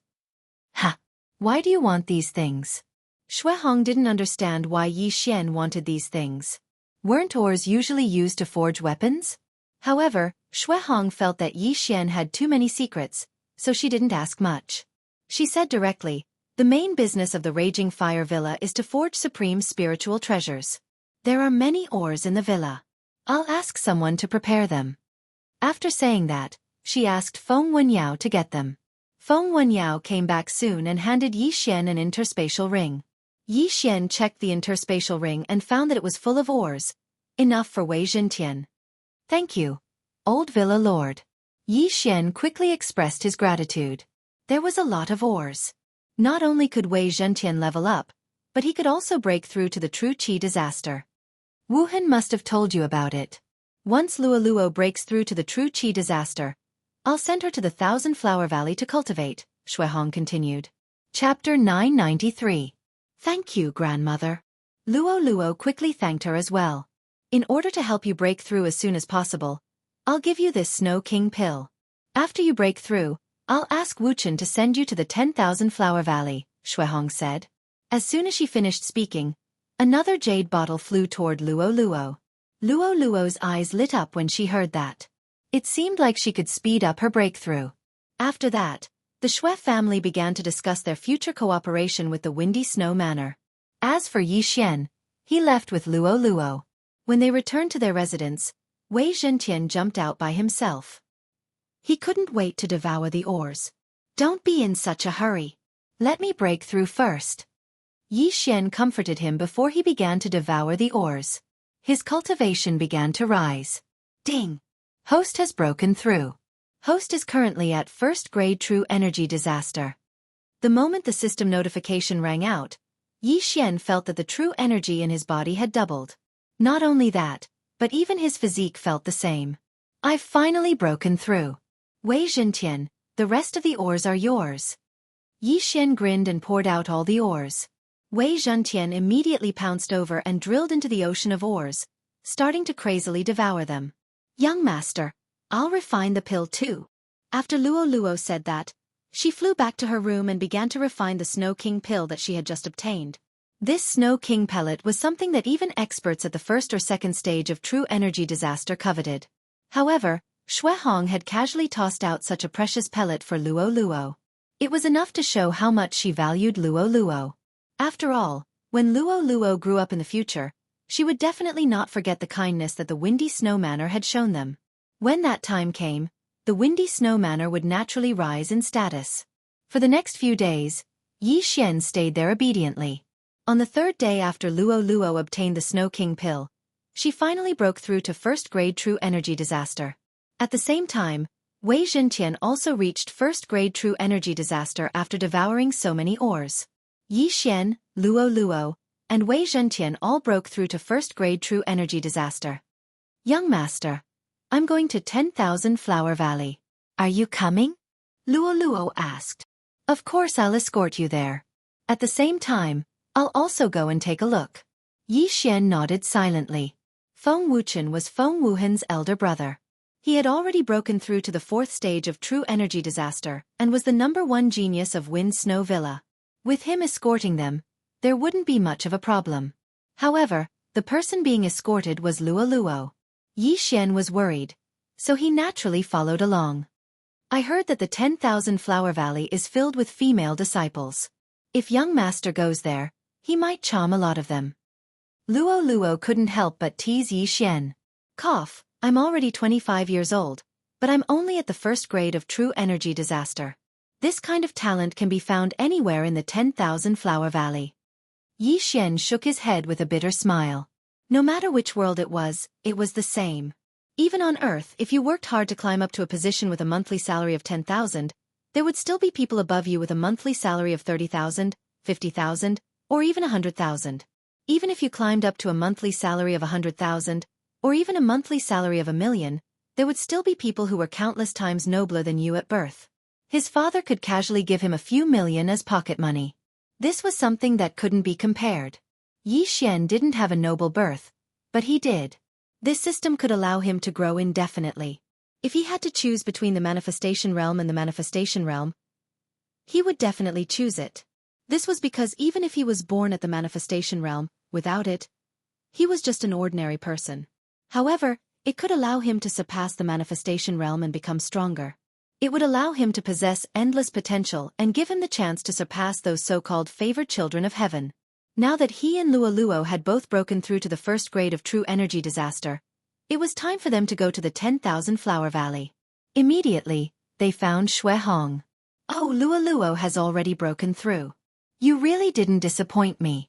Ha! Why do you want these things? Xuehong didn't understand why Yi Xian wanted these things. Weren't ores usually used to forge weapons? However, Xuehong felt that Yi Xian had too many secrets, so she didn't ask much. She said directly, the main business of the Raging Fire Villa is to forge supreme spiritual treasures. There are many ores in the villa. I'll ask someone to prepare them. After saying that, she asked Feng Wenyao to get them. Feng Wenyao came back soon and handed Yi Xian an interspatial ring. Yi Xian checked the interspatial ring and found that it was full of ores, enough for Wei Zhentian. Thank you, Old Villa Lord. Yi Xian quickly expressed his gratitude. There was a lot of ores. Not only could Wei Zhentian level up, but he could also break through to the true Qi disaster. Wuhan must have told you about it. Once Luo breaks through to the true Qi disaster, I'll send her to the 1,000 Flower Valley to cultivate, Shuihong continued. Chapter 993. Thank you, grandmother. Luo Luo quickly thanked her as well. In order to help you break through as soon as possible, I'll give you this Snow King pill. After you break through, I'll ask Wuchen to send you to the 10,000 Flower Valley, Shuihong said. As soon as she finished speaking, another jade bottle flew toward Luo Luo. Luo Luo's eyes lit up when she heard that. It seemed like she could speed up her breakthrough. After that, the Shui family began to discuss their future cooperation with the Windy Snow Manor. As for Yi Xian, he left with Luo Luo. When they returned to their residence, Wei Zhentian jumped out by himself. He couldn't wait to devour the ores. Don't be in such a hurry. Let me break through first. Yi Xian comforted him before he began to devour the ores. His cultivation began to rise. Ding! Host has broken through. Host is currently at first grade True Energy Disaster. The moment the system notification rang out, Yi Xian felt that the true energy in his body had doubled. Not only that, but even his physique felt the same. I've finally broken through. Wei Zhentian, the rest of the ores are yours. Yi Xian grinned and poured out all the ores. Wei Zhentian immediately pounced over and drilled into the ocean of ores, starting to crazily devour them. Young master, I'll refine the pill too. After Luo Luo said that, she flew back to her room and began to refine the Snow King pill that she had just obtained. This Snow King pellet was something that even experts at the first or second stage of True Energy Disaster coveted. However, Shuihong had casually tossed out such a precious pellet for Luo Luo. It was enough to show how much she valued Luo Luo. After all, when Luo Luo grew up in the future, she would definitely not forget the kindness that the Windy Snow Manor had shown them. When that time came, the Windy Snow Manor would naturally rise in status. For the next few days, Yi Xian stayed there obediently. On the third day after Luo Luo obtained the Snow King pill, she finally broke through to first grade True Energy Disaster. At the same time, Wei Zhentian also reached first grade True Energy Disaster after devouring so many ores. Yi Xian, Luo Luo, and Wei Zhentian all broke through to first grade True Energy Disaster. Young master, I'm going to 10,000 Flower Valley. Are you coming? Luo Luo asked. Of course I'll escort you there. At the same time, I'll also go and take a look. Yi Xian nodded silently. Feng Wuchen was Feng Wuhan's elder brother. He had already broken through to the fourth stage of True Energy Disaster and was the #1 genius of Wind Snow Villa. With him escorting them, there wouldn't be much of a problem. However, the person being escorted was Luo Luo. Yi Xian was worried, so he naturally followed along. I heard that the 10,000 Flower Valley is filled with female disciples. If young master goes there, he might charm a lot of them. Luo Luo couldn't help but tease Yi Xian. Cough, I'm already 25 years old, but I'm only at the first grade of True Energy Disaster. This kind of talent can be found anywhere in the 10,000 Flower Valley. Yi Xian shook his head with a bitter smile. No matter which world it was the same. Even on Earth, if you worked hard to climb up to a position with a monthly salary of 10,000, there would still be people above you with a monthly salary of 30,000, 50,000, or even 100,000. Even if you climbed up to a monthly salary of 100,000, or even a monthly salary of 1,000,000, there would still be people who were countless times nobler than you at birth. His father could casually give him a few million as pocket money. This was something that couldn't be compared. Yi Xian didn't have a noble birth, but he did. This system could allow him to grow indefinitely. If he had to choose between the manifestation realm and the manifestation realm, he would definitely choose it. This was because even if he was born at the manifestation realm, without it, he was just an ordinary person. However, it could allow him to surpass the manifestation realm and become stronger. It would allow him to possess endless potential and give him the chance to surpass those so-called favored children of heaven. Now that he and Luo Luo had both broken through to the first grade of True Energy Disaster, it was time for them to go to the 10,000 Flower Valley. Immediately, they found Shuihong. Oh, Luo Luo has already broken through. You really didn't disappoint me.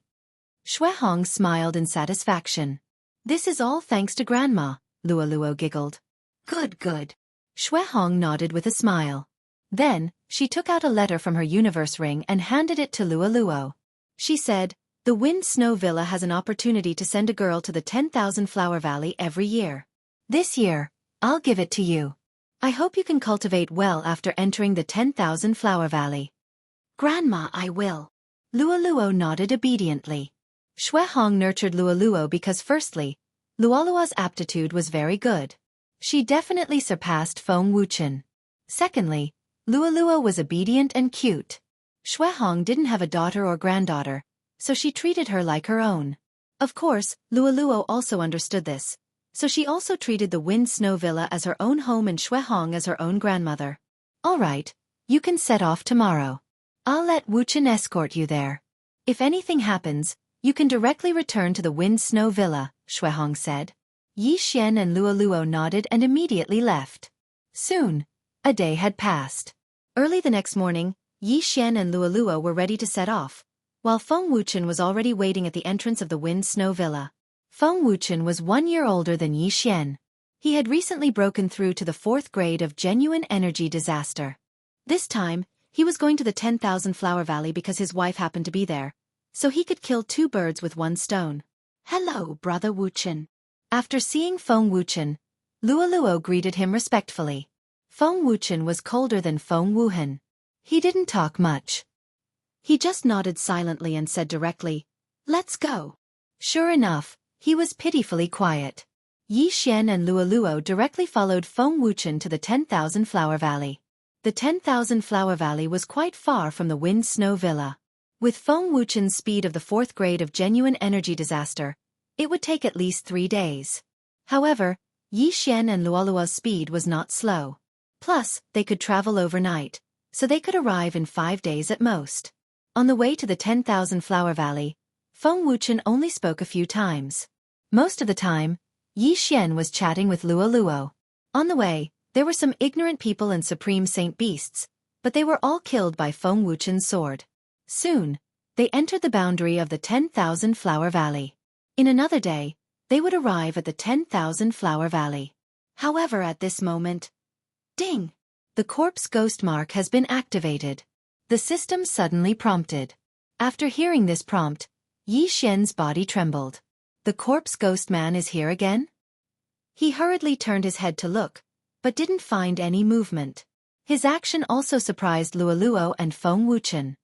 Shuihong smiled in satisfaction. This is all thanks to Grandma, Luo Luo giggled. Good, good. Shuihong nodded with a smile. Then, she took out a letter from her universe ring and handed it to Luo Luo. She said, the Wind Snow Villa has an opportunity to send a girl to the 10,000 Flower Valley every year. This year, I'll give it to you. I hope you can cultivate well after entering the 10,000 Flower Valley. Grandma, I will. Luoluo nodded obediently. Xuehong nurtured Luoluo because firstly, Luoluo's aptitude was very good. She definitely surpassed Feng Wuchen. Secondly, Luoluo was obedient and cute. Xuehong didn't have a daughter or granddaughter, so she treated her like her own. Of course, Luoluo also understood this, so she also treated the Wind Snow Villa as her own home and Xuehong as her own grandmother. All right, you can set off tomorrow. I'll let Wuchen escort you there. If anything happens, you can directly return to the Wind Snow Villa, Xuehong said. Yi Xian and Luoluo nodded and immediately left. Soon, a day had passed. Early the next morning, Yi Xian and Luoluo were ready to set off, while Feng Wuchen was already waiting at the entrance of the Wind Snow Villa. Feng Wuchen was 1 year older than Yi Xian. He had recently broken through to the 4th grade of Genuine Energy Disaster. This time, he was going to the 10,000 Flower Valley because his wife happened to be there, so he could kill 2 birds with 1 stone. Hello, Brother Wuchen. After seeing Feng Wuchen, Luoluo greeted him respectfully. Feng Wuchen was colder than Feng Wuhan. He didn't talk much. He just nodded silently and said directly, "Let's go." Sure enough, he was pitifully quiet. Yi Xian and Luoluo directly followed Feng Wuchen to the 10,000 Flower Valley. The 10,000 Flower Valley was quite far from the Wind Snow Villa. With Feng Wuchen's speed of the 4th grade of Genuine Energy Disaster, it would take at least 3 days. However, Yi Xian and Luoluo's speed was not slow. Plus, they could travel overnight, so they could arrive in 5 days at most. On the way to the 10,000 Flower Valley, Feng Wuchen only spoke a few times. Most of the time, Yi Xian was chatting with Luoluo. On the way, there were some ignorant people and supreme saint beasts, but they were all killed by Feng Wuchen's sword. Soon, they entered the boundary of the 10,000 Flower Valley. In another day, they would arrive at the 10,000 Flower Valley. However, at this moment, ding! The corpse ghost mark has been activated. The system suddenly prompted. After hearing this prompt, Yi Xian's body trembled. The corpse ghost man is here again? He hurriedly turned his head to look, but didn't find any movement. His action also surprised Luoluo and Feng Wuchen.